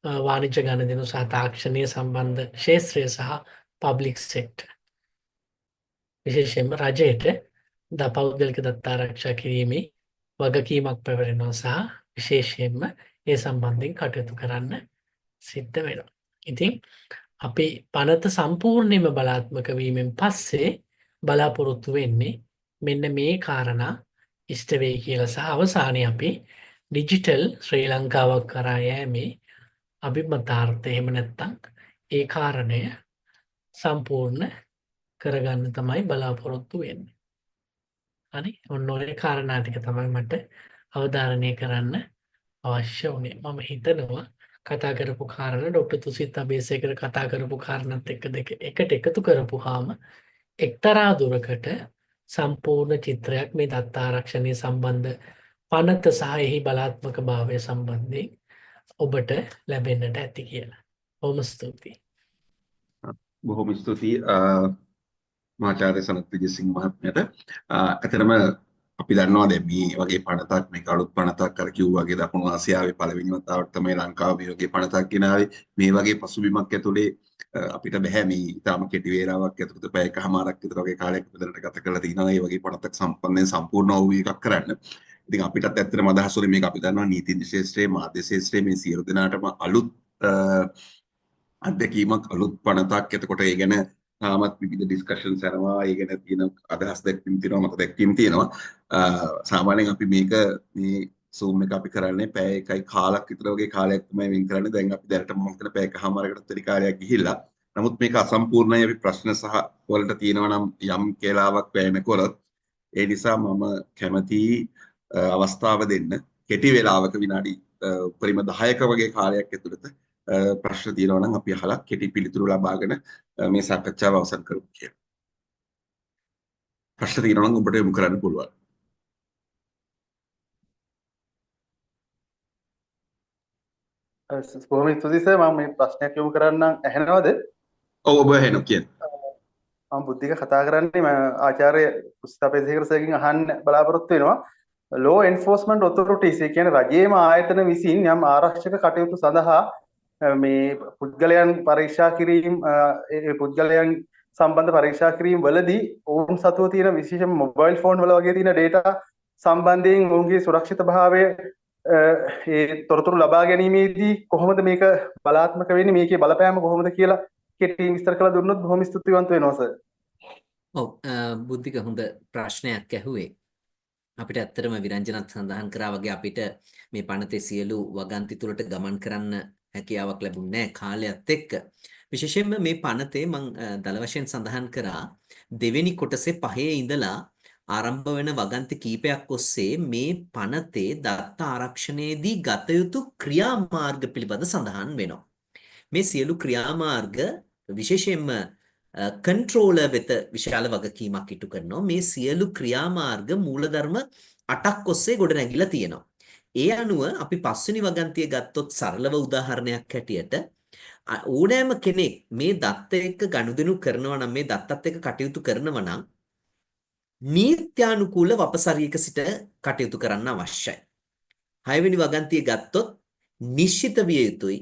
S6: වාණිජ්‍ය ගණදෙනු සහ තාක්ෂණය සම්බන්ධ ක්ෂේත්‍රය සහ පබ්ලික් සෙක්ටර් විශේෂයෙන්ම රජයට පෞද්ගලික දත්ත ආරක්ෂා කිරීමේ වගකීමක් පැවරෙනවා සහ විශේෂයෙන්ම ඒ සම්බන්ධයෙන් කටයුතු කරන්න සිද්ධ වෙනවා. ඉතින් අපි පනත සම්පූර්ණයෙන්ම බලාත්මක වීමෙන් පස්සේ බලාපොරොත්තු වෙන්නේ මෙන්න මේ කාරණා ඉෂ්ට වෙයි කියලා සහ අවසානයේ අපි ඩිජිටල් ශ්‍රී ලංකාවක් කරා යෑමේ අභිමතාර්ථය එහෙම නැත්නම් ඒ කාරණය සම්පූර්ණ කරගන්න තමයි බලාපොරොත්තු වෙන්නේ. හරි ඔන්න ඔය කාරණා ටික තමයි මට අවධාරණය කරන්න අවශ්‍ය වුණේ. මම හිතනවා කතා කරපු කාරණා ඩොක්ටර් තුසිත් අබේසේකර කතා කරපු කාරණාත් එකට එකතු කරපුවාම එක්තරා දුරකට සම්පූර්ණ චිත්‍රයක් මේ දත්ත ආරක්ෂණය සම්බන්ධ පනත සහ එහි බලාත්මක භාවය සම්බන්ධයෙන් ඔබට ලැබෙන්නට ඇති කියලා. බොහොම ස්තුතියි.
S3: බොහොම ස්තුතියි මහාචාර්ය සනත් විජේසිංහ මහත්මයාට. ඇත්තටම අපි දන්නවා දැන් මේ වගේ පනතක් මේක අලුත් පනතක් අර කිව්වා වගේ දකුණු ආසියාවේ පළවෙනි වතාවට තමයි ලංකාව මේ වගේ පනතක් ගෙනාවේ. මේ වගේ පසුබිමක් ඇතුලේ අපිට බෑ මේ ඊටාම කෙටි වේලාවක් ඇතුළත පැයකමාරක් විතර වගේ කාලයක් මෙතනට ගත කරලා තිනවා මේ වගේ පනතක් සම්පූර්ණ වූ එකක් කරන්න. ඉතින් අපිටත් ඇත්තටම අදහස් වලින් මේක අපි දන්නවා නීති ශාස්ත්‍රයේ මාධ්‍ය ශාස්ත්‍රයේ මේ සියලු දෙනාටම අලුත් අත්දැකීමක් අලුත් පනතක්. එතකොට ඒ ගැන තාමත් විවිධ ඩිස්කෂන්ස් යනවා. ඒ ගැන තියෙන අදහස් දැක්වීම් තියෙනවා මත දැක්වීම් තියෙනවා. සාමාන්‍යයෙන් අපි මේක මේ Zoom එක අපි කරන්නේ පැය එකයි කාලක් විතර වගේ කාලයක් තමයි වෙන් කරන්නේ. දැන් අපි දැනටම මම හිතන පැයකමාරකට වැඩි කාලයක් ගිහිල්ලා. නමුත් මේක අසම්පූර්ණයි. අපි ප්‍රශ්න සහ වලට තියෙනවා නම් යම් කේලාවක් වැය නොකරොත් ඒ නිසා මම කැමතියි අවස්ථාව දෙන්න කෙටි වේලාවක විනාඩි උපරිම 10ක වගේ කාලයක් ඇතුළත ප්‍රශ්න තියෙනවා නම් අපි අහලා කෙටි පිළිතුරු ලබාගෙන මේ සාකච්ඡාව අවසන් කරමු කියලා. ප්‍රශ්න තියෙනවා නම් ඔබට යොමු කරන්න පුළුවන්.
S7: බොහොම ස්තුතියි සර්. මම මේ ප්‍රශ්නයක් යොමු කරන්නම් ඇහෙනවද?
S3: ඔව් ඔබ ඇහෙනවා කියන්න.
S7: මම බුද්ධික කතා කරන්නේ මම ආචාර්ය කුස්තාපේසේකර සර්ගෙන් අහන්න බලාපොරොත්තු වෙනවා. law enforcement authorities ඒ කියන්නේ රජයේම ආයතන විසින් යම් ආරක්ෂක කටයුතු සඳහා මේ පුද්ගලයන් පරීක්ෂා කිරීම ඒ පුද්ගලයන් සම්බන්ධ පරීක්ෂා කිරීම වලදී ඔවුන් සතුව තියෙන විශේෂම මොබයිල් ෆෝන් වල වගේ තියෙන data සම්බන්ධයෙන් ඔවුන්ගේ සුරක්ෂිතභාවය ඒ තොරතුරු ලබා ගැනීමේදී කොහොමද මේක බලාත්මක වෙන්නේ, මේකේ බලපෑම කොහොමද කියලා කෙටියෙන් විස්තර කරලා දුන්නොත් බොහොම ස්තුතිවන්ත වෙනවා සර්.
S4: ඔව් බුද්ධික හොඳ ප්‍රශ්නයක් ඇහුවේ. අපිට ඇත්තටම විරංජනත් සඳහන් කරා වගේ අපිට මේ පනතේ සියලු වගන්ති තුලට ගමන් කරන්න හැකියාවක් ලැබුණේ නැහැ කාලයත් එක්ක. විශේෂයෙන්ම මේ පනතේ මම දල වශයෙන් සඳහන් කරා දෙවෙනි කොටසේ 5 ඉඳලා ආරම්භ වෙන වගන්ති කීපයක් ඔස්සේ මේ පනතේ දත්ත ආරක්ෂණයේදී ගත යුතු ක්‍රියාමාර්ග පිළිබඳ සඳහන් වෙනවා. මේ සියලු ක්‍රියාමාර්ග විශේෂයෙන්ම කන්ට්‍රෝලර් වෙත විශාල වගකීමක් ඉටු කරනවා. මේ සියලු ක්‍රියාමාර්ග මූලධර්ම 8ක් ඔස්සේ ගොඩ නැගිලා තියෙනවා. ඒ අනුව අපි පස්වෙනි වගන්තිය ගත්තොත් සරලව උදාහරණයක් හැටියට ඕනෑම කෙනෙක් මේ දත්ත එක්ක ගනුදෙනු කරනවා නම් මේ දත්තත් එක්ක කටයුතු කරනවා නම් නීත්‍යානුකූල වපසරියක සිට කටයුතු කරන්න අවශ්‍යයි. 6 වෙනි වගන්තිය ගත්තොත් නිශ්චිත විය යුතුයි,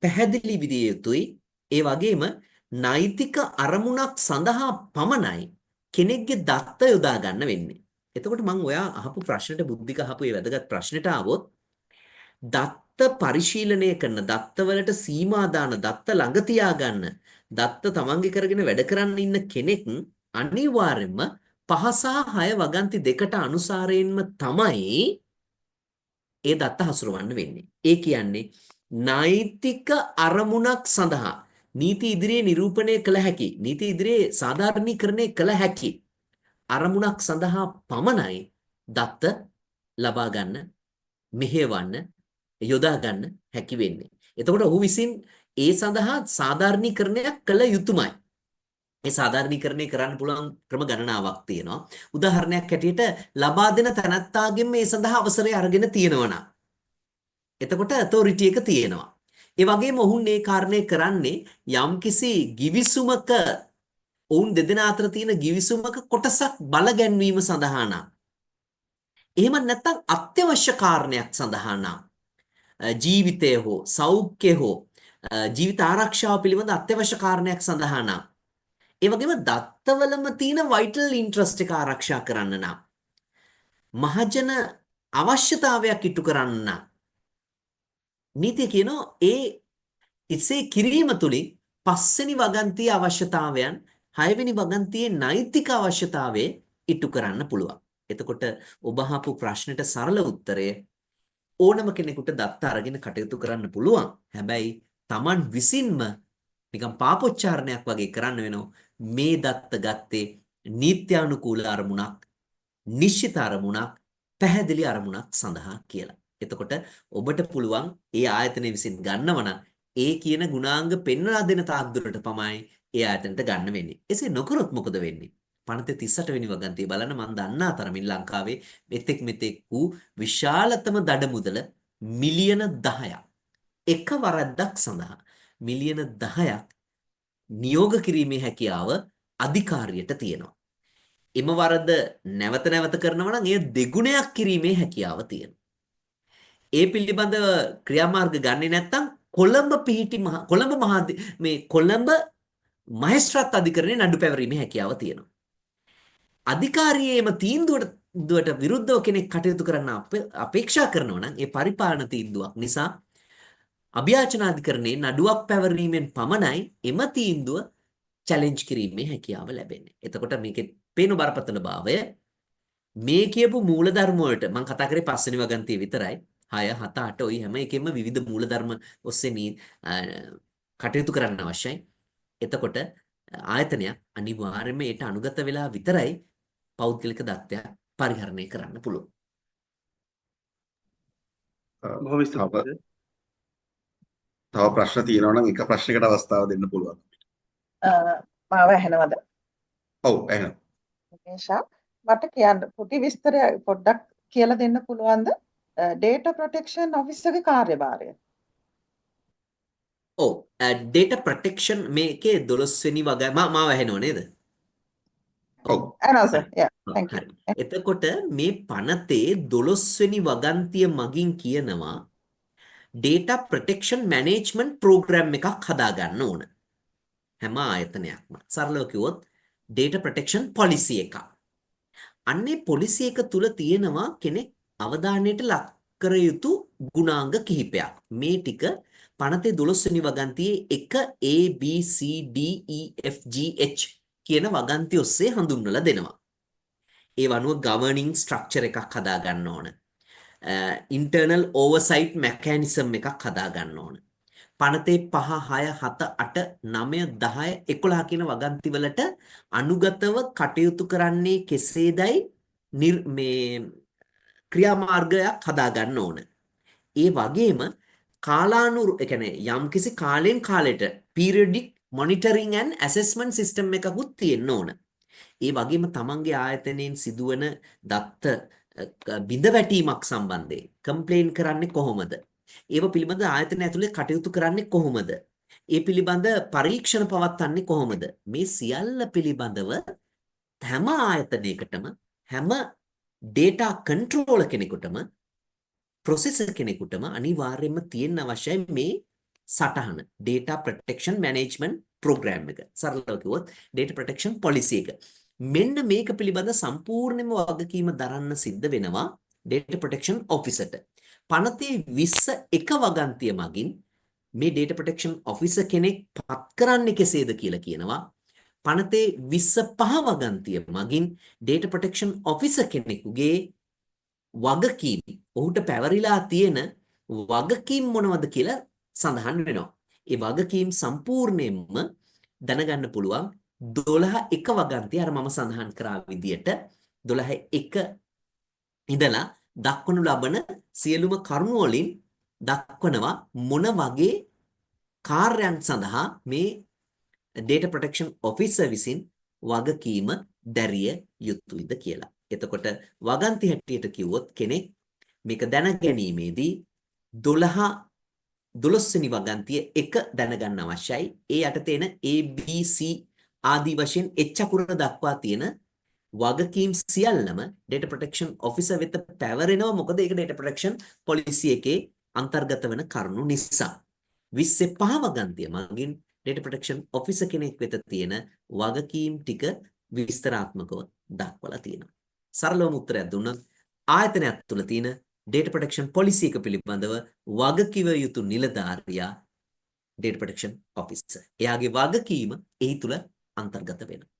S4: පැහැදිලි විය යුතුයි, ඒ වගේම නෛතික අරමුණක් සඳහා පමණයි කෙනෙක්ගේ දත්ත යොදා ගන්න වෙන්නේ. එතකොට මම ඔයා අහපු ප්‍රශ්නෙට බුද්ධික අහපු ඒ වැදගත් ප්‍රශ්නෙට ආවොත් දත්ත පරිශීලනය කරන, දත්තවලට සීමා දාන, දත්ත ළඟ තියා ගන්න, දත්ත තමන්ගේ කරගෙන වැඩ කරන්න ඉන්න කෙනෙක් අනිවාර්යයෙන්ම 5 සහ 6 වගන්ති දෙකට අනුසාරයෙන්ම තමයි ඒ දත්ත හසුරවන්න වෙන්නේ. ඒ කියන්නේ නෛතික අරමුණක් සඳහා නීති ඉදිරියේ නිරූපණය කළ හැකි, නීති ඉදිරියේ සාධාරණීකරණය කළ හැකි අරමුණක් සඳහා පමණයි දත්ත ලබා ගන්න, මෙහෙවන්න, යොදා ගන්න හැකි වෙන්නේ. එතකොට ඔහු විසින් ඒ සඳහා සාධාරණීකරණයක් කළ යුතුමයි. ඒ සාධාරණීකරණය කරන්න පුළුවන් ක්‍රම ගණනාවක් තියෙනවා. උදාහරණයක් හැටියට ලබා දෙන තැනැත්තාගෙන් මේ සඳහා අවසරය අරගෙන තියෙනවා නම් එතකොට authority එක තියෙනවා. ඒ වගේම ඔවුන් මේ කාරණේ කරන්නේ යම්කිසි ගිවිසුමක ඔවුන් දෙදෙනා අතර තියෙන ගිවිසුමක කොටසක් බල ගැන්වීම සඳහා නම් එහෙම නැත්නම් අත්‍යවශ්‍ය කාරණයක් සඳහා නම් ජීවිතය හෝ සෞඛ්‍ය හෝ ජීවිත ආරක්ෂාව පිළිබඳ අත්‍යවශ්‍ය කාරණයක් සඳහා නම් ඒ වගේම දත්තවලම තියෙන වයිටල් ඉන්ට්‍රස්ට් එක ආරක්ෂා කරන්න නම් මහජන අවශ්‍යතාවයක් ඉටු කරන්න නම් නීතිය කියනවා එසේ කිරීම තුළින් පස්වෙනි වගන්තියේ අවශ්‍යතාවයන් හයවෙනි වගන්තියේ නෛතික අවශ්‍යතාවය ඉටු කරන්න පුළුවන්. එතකොට ඔබ අහපු ප්‍රශ්නෙට සරල උත්තරය ඕනම කෙනෙකුට දත්ත අරගෙන කටයුතු කරන්න පුළුවන්. හැබැයි Taman විසින්ම නිකන් පාපොච්චාරණයක් වගේ කරන්න වෙනවා. මේ දත්ත ගත්තේ නීත්‍යානුකූල අරමුණක්, නිශ්චිත අරමුණක්, පැහැදිලි අරමුණක් සඳහා කියලා. එතකොට ඔබට පුළුවන් ඒ ආයතනය විසින් ගන්නව නම් ඒ කියන ගුණාංග පෙන්වලා දෙන තාක් දුරට පමණයි ඒ ආයතනට ගන්න වෙන්නේ. එසේ නොකරොත් මොකද වෙන්නේ? පනතේ 38 වෙනි වගන්තිය බලන්න මම දන්නා තරමින් ලංකාවේ මෙතෙක් වූ විශාලතම දඩ මුදල මිලියන 10ක් එක වරද්දක් සඳහා මිලියන 10ක් නියෝග කිරීමේ හැකියාව අධිකාරියට තියෙනවා. එම වරද නැවත නැවත කරනවා නම් එය දෙගුණයක් කිරීමේ හැකියාව තියෙනවා. ඒ පිළිබඳව ක්‍රියාමාර්ග ගන්නේ නැත්නම් කොළඹ මහේස්ත්‍රාත් අධිකරණයේ නඩු පැවරීමේ හැකියාව තියෙනවා. අධිකාරියේම තීන්දුවට විරුද්ධව කෙනෙක් කටයුතු කරන්න අපේක්ෂා කරනවා නම් ඒ පරිපාලන තීන්දුවක් නිසා අභියාචනාධිකරණයේ නඩුවක් පැවරීමෙන් පමණයි එම තීන්දුව චැලෙන්ජ් කිරීමේ හැකියාව ලැබෙන්නේ. එතකොට මේකේ පේන බරපතල භාවය මේ කියපු මූලධර්ම වලට මම කතා කරේ පස්වෙනි වගන්තිය විතරයි. 6 7 8 ඔය හැම එකෙම විවිධ මූලධර්ම ඔස්සේ කටයුතු කරන්න අවශ්‍යයි. එතකොට ආයතනයක් අනිවාර්යයෙන්ම ඒට අනුගත වෙලා විතරයි පෞද්ගලික දත්තයක් පරිහරණය කරන්න පුළුවන්.
S7: බොහොම ස්තුතියි.
S3: තව ප්‍රශ්න තියෙනවා නම් එක ප්‍රශ්නයකට අවස්ථාව දෙන්න පුළුවන්.
S8: මාව ඇහෙනවද?
S3: ඔව් ඇහෙනවා.
S8: මේෂා මට කියන්න පොඩි විස්තර පොඩ්ඩක් කියලා දෙන්න පුළුවන්ද? data protection officer ගේ කාර්යභාරය.
S4: ඔව් data protection මේකේ 12 වෙනි වග මාව ඇහෙනව නේද?
S3: ඔව්.
S8: අනෝ සර්. yeah thank you.
S4: එතකොට මේ පනතේ 12 වෙනි වගන්තිය මගින් කියනවා data protection management program එකක් හදාගන්න ඕන. හැම ආයතනයක්ම. සරලව කිව්වොත් data protection policy එකක්. අන්නේ policy එක තුල තියෙනවා කෙනෙක් අවධානයට ලක් කර යුතු ගුණාංග කිහිපයක්. මේ ටික පනතේ 12 වෙනි වගන්තියේ 1 A B C D E F G H කියන වගන්ති ඔස්සේ හඳුන්වලා දෙනවා. ඒ වනුව governing structure එකක් හදා ගන්න ඕන. internal oversight mechanism එකක් හදා ගන්න ඕන. පනතේ 5 6 7 8 9 10 11 කියන වගන්ති වලට අනුගතව කටයුතු කරන්නේ කෙසේදයි මේ ක්‍රියාමාර්ගයක් හදා ගන්න ඕන. ඒ වගේම ඒ කියන්නේ යම්කිසි කාලෙන් කාලෙට periodic monitoring and assessment system එකකුත් තියෙන්න ඕන. ඒ වගේම තමන්ගේ ආයතනයෙන් සිදුවන දත්ත බිඳවැටීමක් සම්බන්ධයෙන් කම්ප්ලේන් කරන්නේ කොහොමද? ඒව පිළිබඳ ආයතන ඇතුලේ කටයුතු කරන්නේ කොහොමද? ඒ පිළිබඳ පරීක්ෂණ පවත්වන්නේ කොහොමද? මේ සියල්ල පිළිබඳව හැම ආයතනයකටම හැම data controller කෙනෙකුටම processor කෙනෙකුටම අනිවාර්යයෙන්ම තියෙන්න අවශ්‍යයි මේ සටහන data protection management program එක. සරලව කිව්වොත් data protection policy එක. මෙන්න මේක පිළිබඳ සම්පූර්ණයෙන්ම වගකීම දරන්න සිද්ධ වෙනවා data protection officerට. පනතේ 21 වගන්තිය මගින් මේ data protection officer කෙනෙක් පත් කරන්නේ කෙසේද කියලා කියනවා. පනතේ 25 වගන්තිය මගින් data protection officer කෙනෙකුගේ වගකීම් ඔහුට පැවරිලා තියෙන වගකීම් මොනවද කියලා සඳහන් වෙනවා. ඒ වගකීම් සම්පූර්ණයෙන්ම දැනගන්න පුළුවන් 12 එක වගන්තිය අර මම සඳහන් කරා විදියට 12 එක ඉඳලා දක්වනු ලබන සියලුම කරුණු වලින් දක්වනවා මොන වගේ කාර්යයන් සඳහා මේ data protection officer විසින් වගකීම දැරිය යුතුයිද කියලා. එතකොට වගන්ති හැටියට කිව්වොත් කෙනෙක් මේක දැනගැනීමේදී 12 වෙනි වගන්තිය 1 දැනගන්න අවශ්‍යයි. ඒ යටතේ එන A B C ආදී වශයෙන් එච් අකුර දක්වා තියෙන වගකීම් සියල්ලම data protection officer වෙත පැවරෙනවා. මොකද ඒක data protection policy එකේ අන්තර්ගත වෙන කරුණු නිසා. 25 වගන්තිය මගින් data protection officer කෙනෙක් වෙත තියෙන වගකීම් ටික විස්තරාත්මකව දක්වලා තියෙනවා. සරලවම උත්තරයක් දුන්නොත් ආයතනයක් තුළ තියෙන data protection policy එක පිළිබඳව වගකිව යුතු නිලධාරියා data protection officer. එයාගේ වගකීම එහි තුල අන්තර්ගත වෙනවා.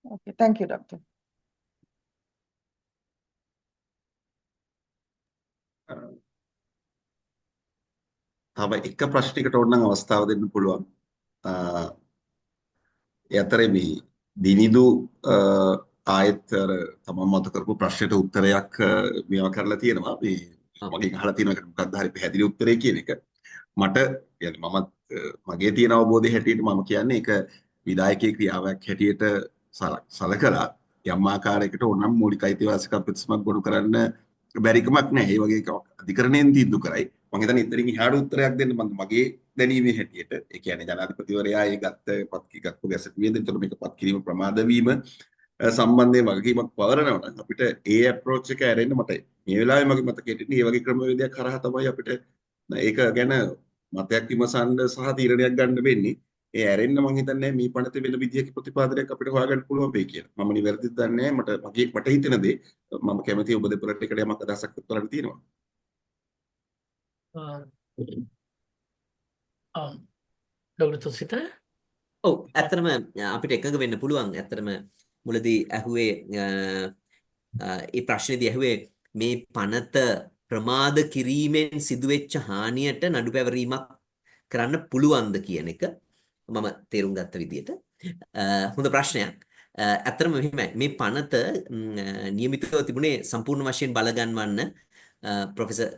S8: Okay, thank you, Doctor.
S3: තව එක ප්‍රශ්නයකට ඕනනම් අවස්ථාව දෙන්න පුළුවන්. ඒ අතරේ මේ දිනිදු ආයත් අර තමන් මත කරපු ප්‍රශ්නෙට උත්තරයක් මේවා කරලා තියෙනවා. මේ මගෙන් අහලා තියෙන එකට මොකක්ද හරි පැහැදිලි උත්තරේ කියන එක. මට يعني මමත් මගේ තියෙන අවබෝධය හැටියට මම කියන්නේ ඒක විධායකයේ ක්‍රියාවක් හැටියට සලකලා යම් ආකාරයකට ඕනම් මූලික අයිතිවාසිකම් ප්‍රතිසමක් ගොනු කරන්න බැරිකමක් නැහැ. ඒ වගේ එකක් අධිකරණයෙන් තීන්දුව කරයි. මම හිතන්නේ ඉතින් ඉහාට උත්තරයක් දෙන්න මගේ දැනීමේ හැටියට ඒ කියන්නේ ජනාධිපතිවරයා ඒ ගත්ත ගැසට් වියදෙන් තුළ මේක පත් කිරීම ප්‍රමාද වීම සම්බන්ධයෙන් වගකීමක් පවරනවා නම් අපිට ඒ අප්‍රෝච් එක ඇරෙන්න මට මේ වෙලාවේ මගේ මතකයට ඉන්නේ මේ වගේ ක්‍රමවේදයක් කරා තමයි අපිට ඒක ගැන මතයක් විමසන්න සහ තීරණයක් ගන්න වෙන්නේ. ඒ ඇරෙන්න මම හිතන්නේ මේ පණතේ වෙන විදියක ප්‍රතිපාදනයක් අපිට හොයාගන්න පුළුවන් වෙයි කියලා. මම නිවැරදිද දන්නේ නැහැ. මට හිතෙන දේ මම කැමතියි ඔබ දෙපළට එකට යමක් අදහසක් කරන්න තියෙනවා.
S6: ඩොක්ටර් තුසිත
S4: ඔව් ඇත්තටම අපිට එකඟ වෙන්න පුළුවන්. ඇත්තටම මුලදී ඇහුවේ ඒ ප්‍රශ්නේදී ඇහුවේ මේ පනත ප්‍රමාද කිරීමෙන් සිදුවෙච්ච හානියට නඩු පැවරීමක් කරන්න පුළුවන්ද කියන එක මම තේරුම් ගත්ත විදිහට හොඳ ප්‍රශ්නයක්. ඇත්තටම මෙහෙමයි මේ පනත නියමිතව තිබුණේ සම්පූර්ණ වශයෙන් බලගන්වන්න ප්‍රොෆෙසර්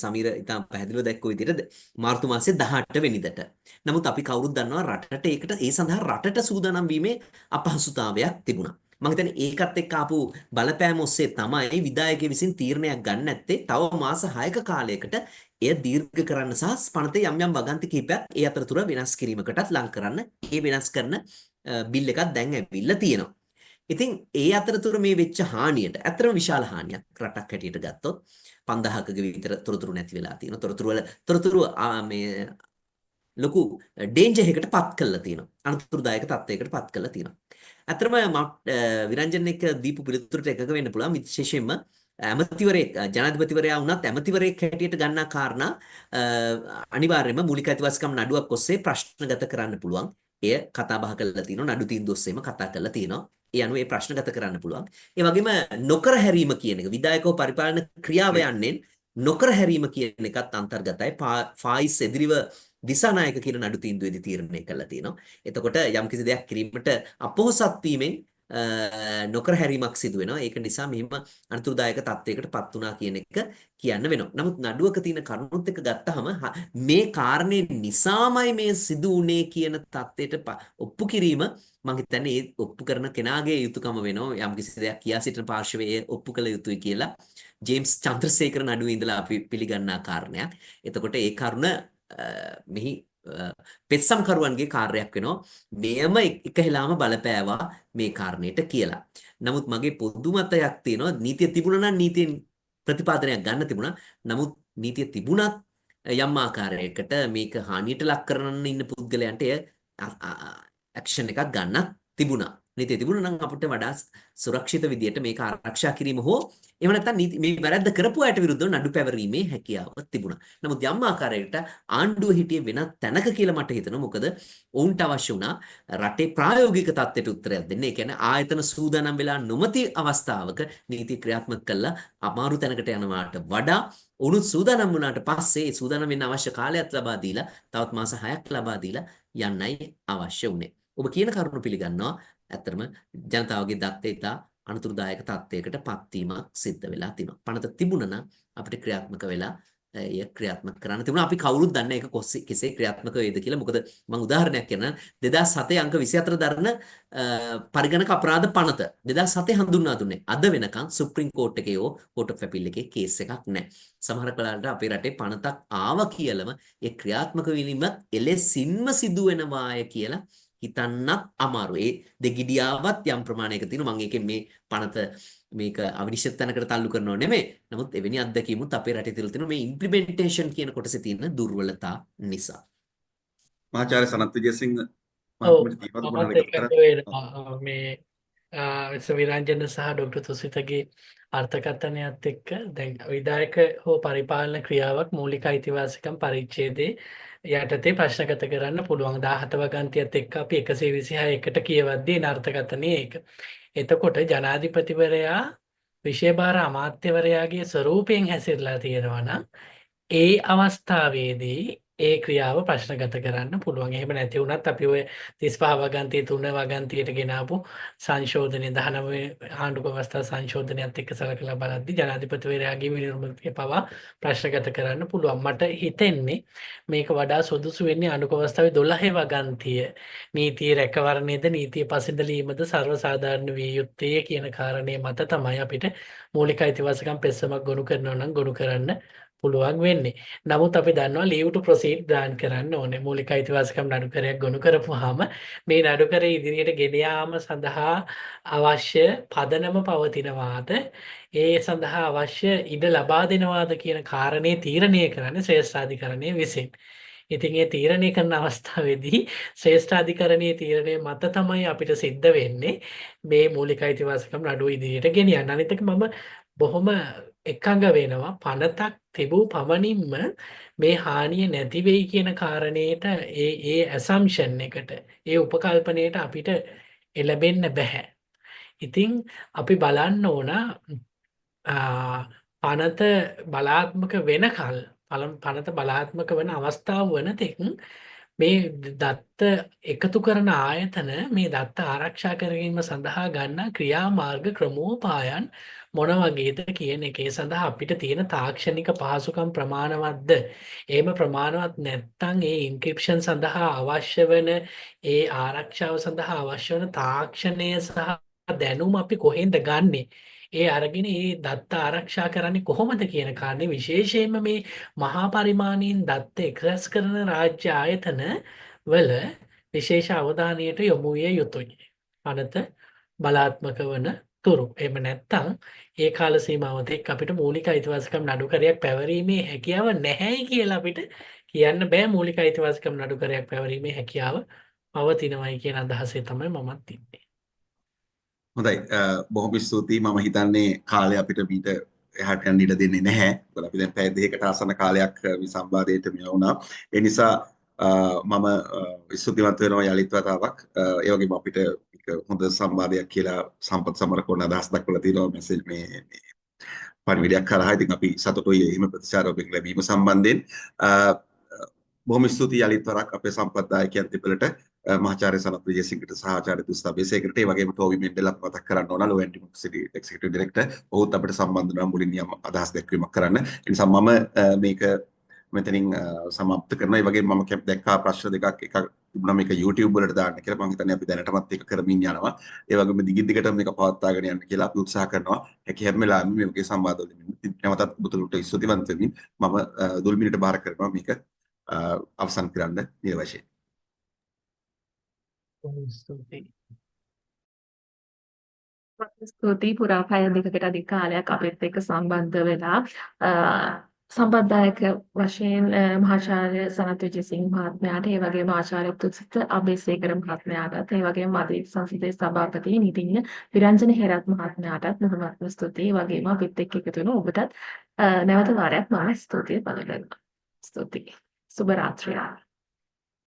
S4: සමීර ඉතාම පැහැදිලිව දැක්වූ විදිහට මාර්තු මාසයේ 18 වෙනිදාට. නමුත් අපි කවුරුත් දන්නවා රටට ඒකට ඒ සඳහා රටට සූදානම් වීමේ අපහසුතාවයක් තිබුණා. මම හිතන්නේ ඒකත් එක්ක ආපු බලපෑම ඔස්සේ තමයි විධායකයෙ විසින් තීරණයක් ගන්න නැත්තේ තව මාස 6ක කාලයකට එය දීර්ඝ කරන්න සහ පනතේ යම් යම් වගන්ති කිහිපයක් ඒ අතරතුර වෙනස් කිරීමකටත් ලං කරන්න. ඒ වෙනස් කරන බිල් එකක් දැන් ඇවිල්ලා තියෙනවා. ඉතින් ඒ අතරතුර මේ වෙච්ච හානියට ඇත්තටම විශාල හානියක් රටක් හැටියට ගත්තොත් 5000ක විතර තොරතුරු නැති වෙලා තියෙනවා. තොරතුරු මේ ලොකු ඩේන්ජර් එකකට පත් කරලා තියෙනවා. අනතුරුදායක තත්ත්වයකට පත් කරලා තියෙනවා. ඇත්තටම විරංජන් එක්ක දීපු පිළිතුරට එකක වෙන්න පුළුවන්. විශේෂයෙන්ම ඇමතිවරයෙක් ජනාධිපතිවරයා වුණත් ඇමතිවරයෙක් හැටියට ගන්නා කාරණා අනිවාර්යයෙන්ම මූලික අයිතිවාසිකම් නඩුවක් ඔස්සේ ප්‍රශ්නගත කරන්න පුළුවන්. එය කතා බහ කරලා තියෙනවා. නඩු තීන්දුව ඔස්සේම කතා කරලා තියෙනවා. ඒ අනුව ඒ ප්‍රශ්නගත කරන්න පුළුවන්. ඒ වගේම නොකර හැරීම කියන එක විධායකව පරිපාලන ක්‍රියාව යන්නේ නොකර හැරීම කියන එකත් අන්තර්ගතයි. ෆායිස් එදිරිව දිසානායක කියන නඩු තීන්දුවේදී තීරණය කළා තියෙනවා. එතකොට යම්කිසි දෙයක් කිරීමට අපොහොසත් වීමෙන් නොකර හැරීමක් සිදු වෙනවා. ඒක නිසා මෙහිම අනතුරුදායක තත්ත්වයකට පත් වුණා කියන එක කියන්න වෙනවා. නමුත් නඩුවක තියෙන කරුණුත් එක්ක ගත්තාම මේ කාරණේ නිසාමයි මේ සිදු වුණේ කියන තත්ත්වයට ඔප්පු කිරීම මම හිතන්නේ ඒ ඔප්පු කරන කෙනාගේ යුතුයකම වෙනවා. යම්කිසි දෙයක් කියා සිටින පාර්ශවයේ ඔප්පු කළ යුතුයි කියලා ජේම්ස් චන්ද්‍රසේකර නඩුවේ ඉඳලා අපි පිළිගන්නා කාරණයක්. එතකොට ඒ කරුණ මෙහි පෙත්සම්කරුවන්ගේ කාර්යයක් වෙනවා. මෙයම එකහෙලාම බලපෑවා මේ කාරණේට කියලා. නමුත් මගේ පොදු මතයක් තියෙනවා නීතිය තිබුණා නම් නීතියෙන් ප්‍රතිපාදනයක් ගන්න තිබුණා. නමුත් නීතිය තිබුණත් යම් ආකාරයකට මේක හානියට ලක් කරන්න ඉන්න පුද්ගලයන්ට ඇක්ෂන් එකක් ගන්නත් තිබුණා. නීතිය තිබුණා නම් අපිට වඩා සුරක්ෂිත විදියට මේක ආරක්ෂා කිරීම හෝ එහෙම නැත්නම් මේ වැරද්ද කරපු අයට විරුද්ධව නඩු පැවරීමේ හැකියාව තිබුණා. නමුත් යම් ආකාරයකට ආණ්ඩුව හිටියේ වෙනත් තැනක කියලා මට හිතෙනවා. මොකද ඔවුන්ට අවශ්‍ය වුණා රටේ ප්‍රායෝගික තත්ත්වයට උත්තරයක් දෙන්න. ඒ කියන්නේ ආයතන සූදානම් වෙලා නොමැති අවස්ථාවක නීති ක්‍රියාත්මක කළා අමාරු තැනකට යනවාට වඩා උණුත් සූදානම් වුණාට පස්සේ සූදානම් වෙන්න අවශ්‍ය කාලයක් ලබා දීලා තවත් මාස 6ක් ලබා දීලා යන්නයි අවශ්‍ය වුණේ. ඔබ කියන කරුණු පිළිගන්නවා. ඇත්තටම ජනතාවගේ දත්තේතා අනතුරුදායක තත්ත්වයකට පත්වීමක් සිද්ධ වෙලා තිනවා. පනත තිබුණා නම් අපිට ක්‍රියාත්මක වෙලා එය ක්‍රියාත්මක කරන්න තිබුණා. අපි කවුරුත් දන්නේ ඒක කෙසේ ක්‍රියාත්මක වේද කියලා. මොකද මම උදාහරණයක් කියන්නම් 2007 අංක 24 දරන පරිගණක අපරාධ පනත 2007 හඳුන්වා දුන්නේ. අද වෙනකන් සුප්‍රීම කෝට් එකේ හෝ කෝට් ඔෆ් අපීල් එකේ කේස් එකක් නැහැ. සමහර වෙලාවට අපේ රටේ පනතක් ආවා කියලාම ඒ ක්‍රියාත්මක වීමත් එලෙසින්ම සිදු වෙනවාය කියලා හිතන්නත් අමාරුයි. ඒ දෙගිඩියාවත් යම් ප්‍රමාණයක තියෙනවා. මම ඒකෙන් මේ පනත මේක අවිනිශ්චිත තැනකට තල්ලු කරනව නෙමෙයි. නමුත් එවැනි අත්දැකීමුත් අපේ රටේ තියලා තියෙනවා මේ ඉම්ප්ලිමෙන්ටේෂන් කියන කොටසේ තියෙන දුර්වලතා නිසා.
S3: මහාචාර්ය සනත් විජේසිංහ
S6: ඔව්
S3: මහත්මයාට තියෙනවද
S6: මමත්
S3: මොනවාද එකතු
S6: එකතු
S3: කරන්න?
S6: වෙනවා මේ විරංජන සහ ඩොක්ටර් තුසිතගේ අර්ථකථනයත් එක්ක දැන් විධායක හෝ පරිපාලන ක්‍රියාවක් මූලික අයිතිවාසිකම් පරිච්ඡේදයේ යටතේ ප්‍රශ්නගත කරන්න පුළුවන් 17 වගන්තියත් එක්ක අපි 126 එකට කියවද්දී අර්ථකථනයේ ඒක. එතකොට ජනාධිපතිවරයා විශේෂභාර අමාත්‍යවරයාගේ ස්වරූපයෙන් හැසිරලා තියෙනවා නම් ඒ අවස්ථාවේදී ඒ ක්‍රියාව ප්‍රශ්නගත කරන්න පුළුවන්. එහෙම නැති වුණත් අපි ඔය 35 වගන්තිය 3 වගන්තියට ගෙනාවු සංශෝධනය 19 ආණ්ඩුක අවස්ථා සංශෝධනයත් එක්ක සලකලා බලද්දී ජනාධිපතිවරයාගේ විනිර්මුතිය පවා ප්‍රශ්නගත කරන්න පුළුවන්. මට හිතෙන්නේ මේක වඩා සුදුසු වෙන්නේ ආණ්ඩුක අවස්ථාවේ 12 වගන්තිය නීතිය රැකවරණයද නීතිය පසඳලීමද සර්වසාධාරණ විය යුත්තේ කියන කාරණේ මත තමයි අපිට මූලික අයිතිවාසිකම් පෙස්සමක් ගොනු කරනවා නම් ගොනු කරන්න පුළුවන් වෙන්නේ. නමුත් අපි දන්නවා leave to proceed ග්‍රාන්ට් කරන්න ඕනේ. මූලික අයිතිවාසිකම් නඩුකරයක් ගොනු කරපුවාම මේ නඩුකරේ ඉදිරියට ගෙන යාම සඳහා අවශ්‍ය පදනම පවතිනවාද ඒ සඳහා අවශ්‍ය ඉඩ ලබා දෙනවාද කියන කාරණේ තීරණය කරන්නේ ශ්‍රේෂ්ඨාධිකරණය විසින්. ඉතින් ඒ තීරණය කරන අවස්ථාවේදී ශ්‍රේෂ්ඨාධිකරණයේ තීරණය මත තමයි අපිට සිද්ධ වෙන්නේ මේ මූලික අයිතිවාසිකම් නඩුව ඉදිරියට ගෙනියන්න. අනිත් එක මම බොහොම එකඟ වෙනවා පනතක් තිබූ පමණින්ම මේ හානිය නැති වෙයි කියන කාරණේට ඒ ඇසම්පෂන් එකට ඒ උපකල්පනයට අපිට එළබෙන්න බෑ. ඉතින් අපි බලන්න ඕන පනත බලාත්මක වෙනකල් පනත බලාත්මක වන අවස්ථාව වන තෙක් මේ දත්ත එකතු කරන ආයතන මේ දත්ත ආරක්ෂා කරගැනීම සඳහා ගන්නා ක්‍රියාමාර්ග ක්‍රමෝපායන් මොන වගේද කියන එකේ සඳහා අපිට තියෙන තාක්ෂණික පහසුකම් ප්‍රමාණවත්ද? එහෙම ප්‍රමාණවත් නැත්නම් ඒ ඉන්ක්‍රිප්ෂන් සඳහා අවශ්‍ය වෙන ඒ ආරක්ෂාව සඳහා අවශ්‍ය වෙන තාක්ෂණය සහ දැනුම අපි කොහෙන්ද ගන්නෙ? ඒ අරගෙන ඒ දත්ත ආරක්ෂා කරන්නේ කොහොමද කියන කාරණේ විශේෂයෙන්ම මේ මහා පරිමාණයෙන් දත්ත එක්රැස් කරන රාජ්‍ය ආයතන වල විශේෂ අවධානයට යොමු විය යුතුයි. පනත බලාත්මක වන තුරු. එහෙම නැත්නම් ඒ කාල සීමාවත් එක්ක අපිට මූලික අයිතිවාසිකම් නඩුකරයක් පැවරීමේ හැකියාව නැහැයි කියලා අපිට කියන්න බෑ. මූලික අයිතිවාසිකම් නඩුකරයක් පැවරීමේ හැකියාව පවතිනවයි කියන අදහසේ තමයි මමත් ඉන්නේ.
S3: හොඳයි බොහොම ස්තුතියි. මම හිතන්නේ කාලය අපිට මීට එහාට යන්න ඉඩ දෙන්නේ නැහැ. මොකද අපි දැන් පැය දෙකකට ආසන්න කාලයක් මේ සම්වාදයට මෙව වුණා. ඒ නිසා මම ස්තුතිවන්ත වෙනවා යලිත් වතාවක්. ඒ වගේම අපිට හොඳ සංවාදයක් කියලා සම්පත් සමරකෝණ අදහස් දක්වලා තියෙනවා මෙසේජ් මේ පණිවිඩයක් කරා. ඉතින් අපි සතුටුයි එහෙම ප්‍රතිචාර ඔබෙන් ලැබීම සම්බන්ධයෙන්. බොහොම ස්තුතියි යලිත් වරක් අපේ සම්පත් දායකයන් දෙපළට මහාචාර්ය සනත් විජේසිංහට සහ ආචාර්ය තුස්තා බේසේකරට ඒ වගේම ටෝබි මෙන්ඩලත් මතක් කරන්න ඕන ලෝ ඇන්ඩ් ඩෙමොක්‍රසි එක්සිකියුටිව් ඩිරෙක්ටර් ඔහුත් අපිට සම්බන්ධ වෙනවා මුලින් නියම අදහස් දැක්වීමක් කරන්න. ඒ නිසා මම මේක මෙතනින් සමාප්ත කරනවා. ඒ වගේම මම දැක්කා ප්‍රශ්න දෙකක් එකක් තිබුණා මේක YouTube වලට දාන්න කියලා. මම හිතන්නේ අපි දැනටමත් ඒක කරමින් යනවා. ඒ වගේම දිගින් දිගට මේක පවත්වාගෙන යන්න කියලා අපි උත්සාහ කරනවා. හැකි හැම වෙලාවෙම මේ වගේ සංවාදවල නැවතත් ඔබතුලට ස්තුතිවන්ත වෙමින් මම දුල්මිනට බාර කරනවා මේක අවසන් කරන්න නිර්වශයෙන්.
S1: ස්තුතියි පුරා පැය දෙකකට අධික කාලයක් අපිත් එක්ක සම්බන්ධ වෙලා සම්බන්ධයක වශයෙන් මහාචාර්ය සනත් විජේසිංහ මහත්මයාට ඒ වගේම ආචාර්ය තුසිත අබේසේකර මහත්මයාටත් ඒ වගේම මධ්‍ය සංසදයේ සභාපති නීතිඥ විරංජන හේරත් මහත්මයාටත් බොහොම ස්තුතියි. ඒ වගේම අපිත් එක්ක එකතු වෙන ඔබටත් නැවත වාරයක් මම ස්තුතිය පළ කරනවා. ස්තුතියි. සුබ රාත්‍රියක්.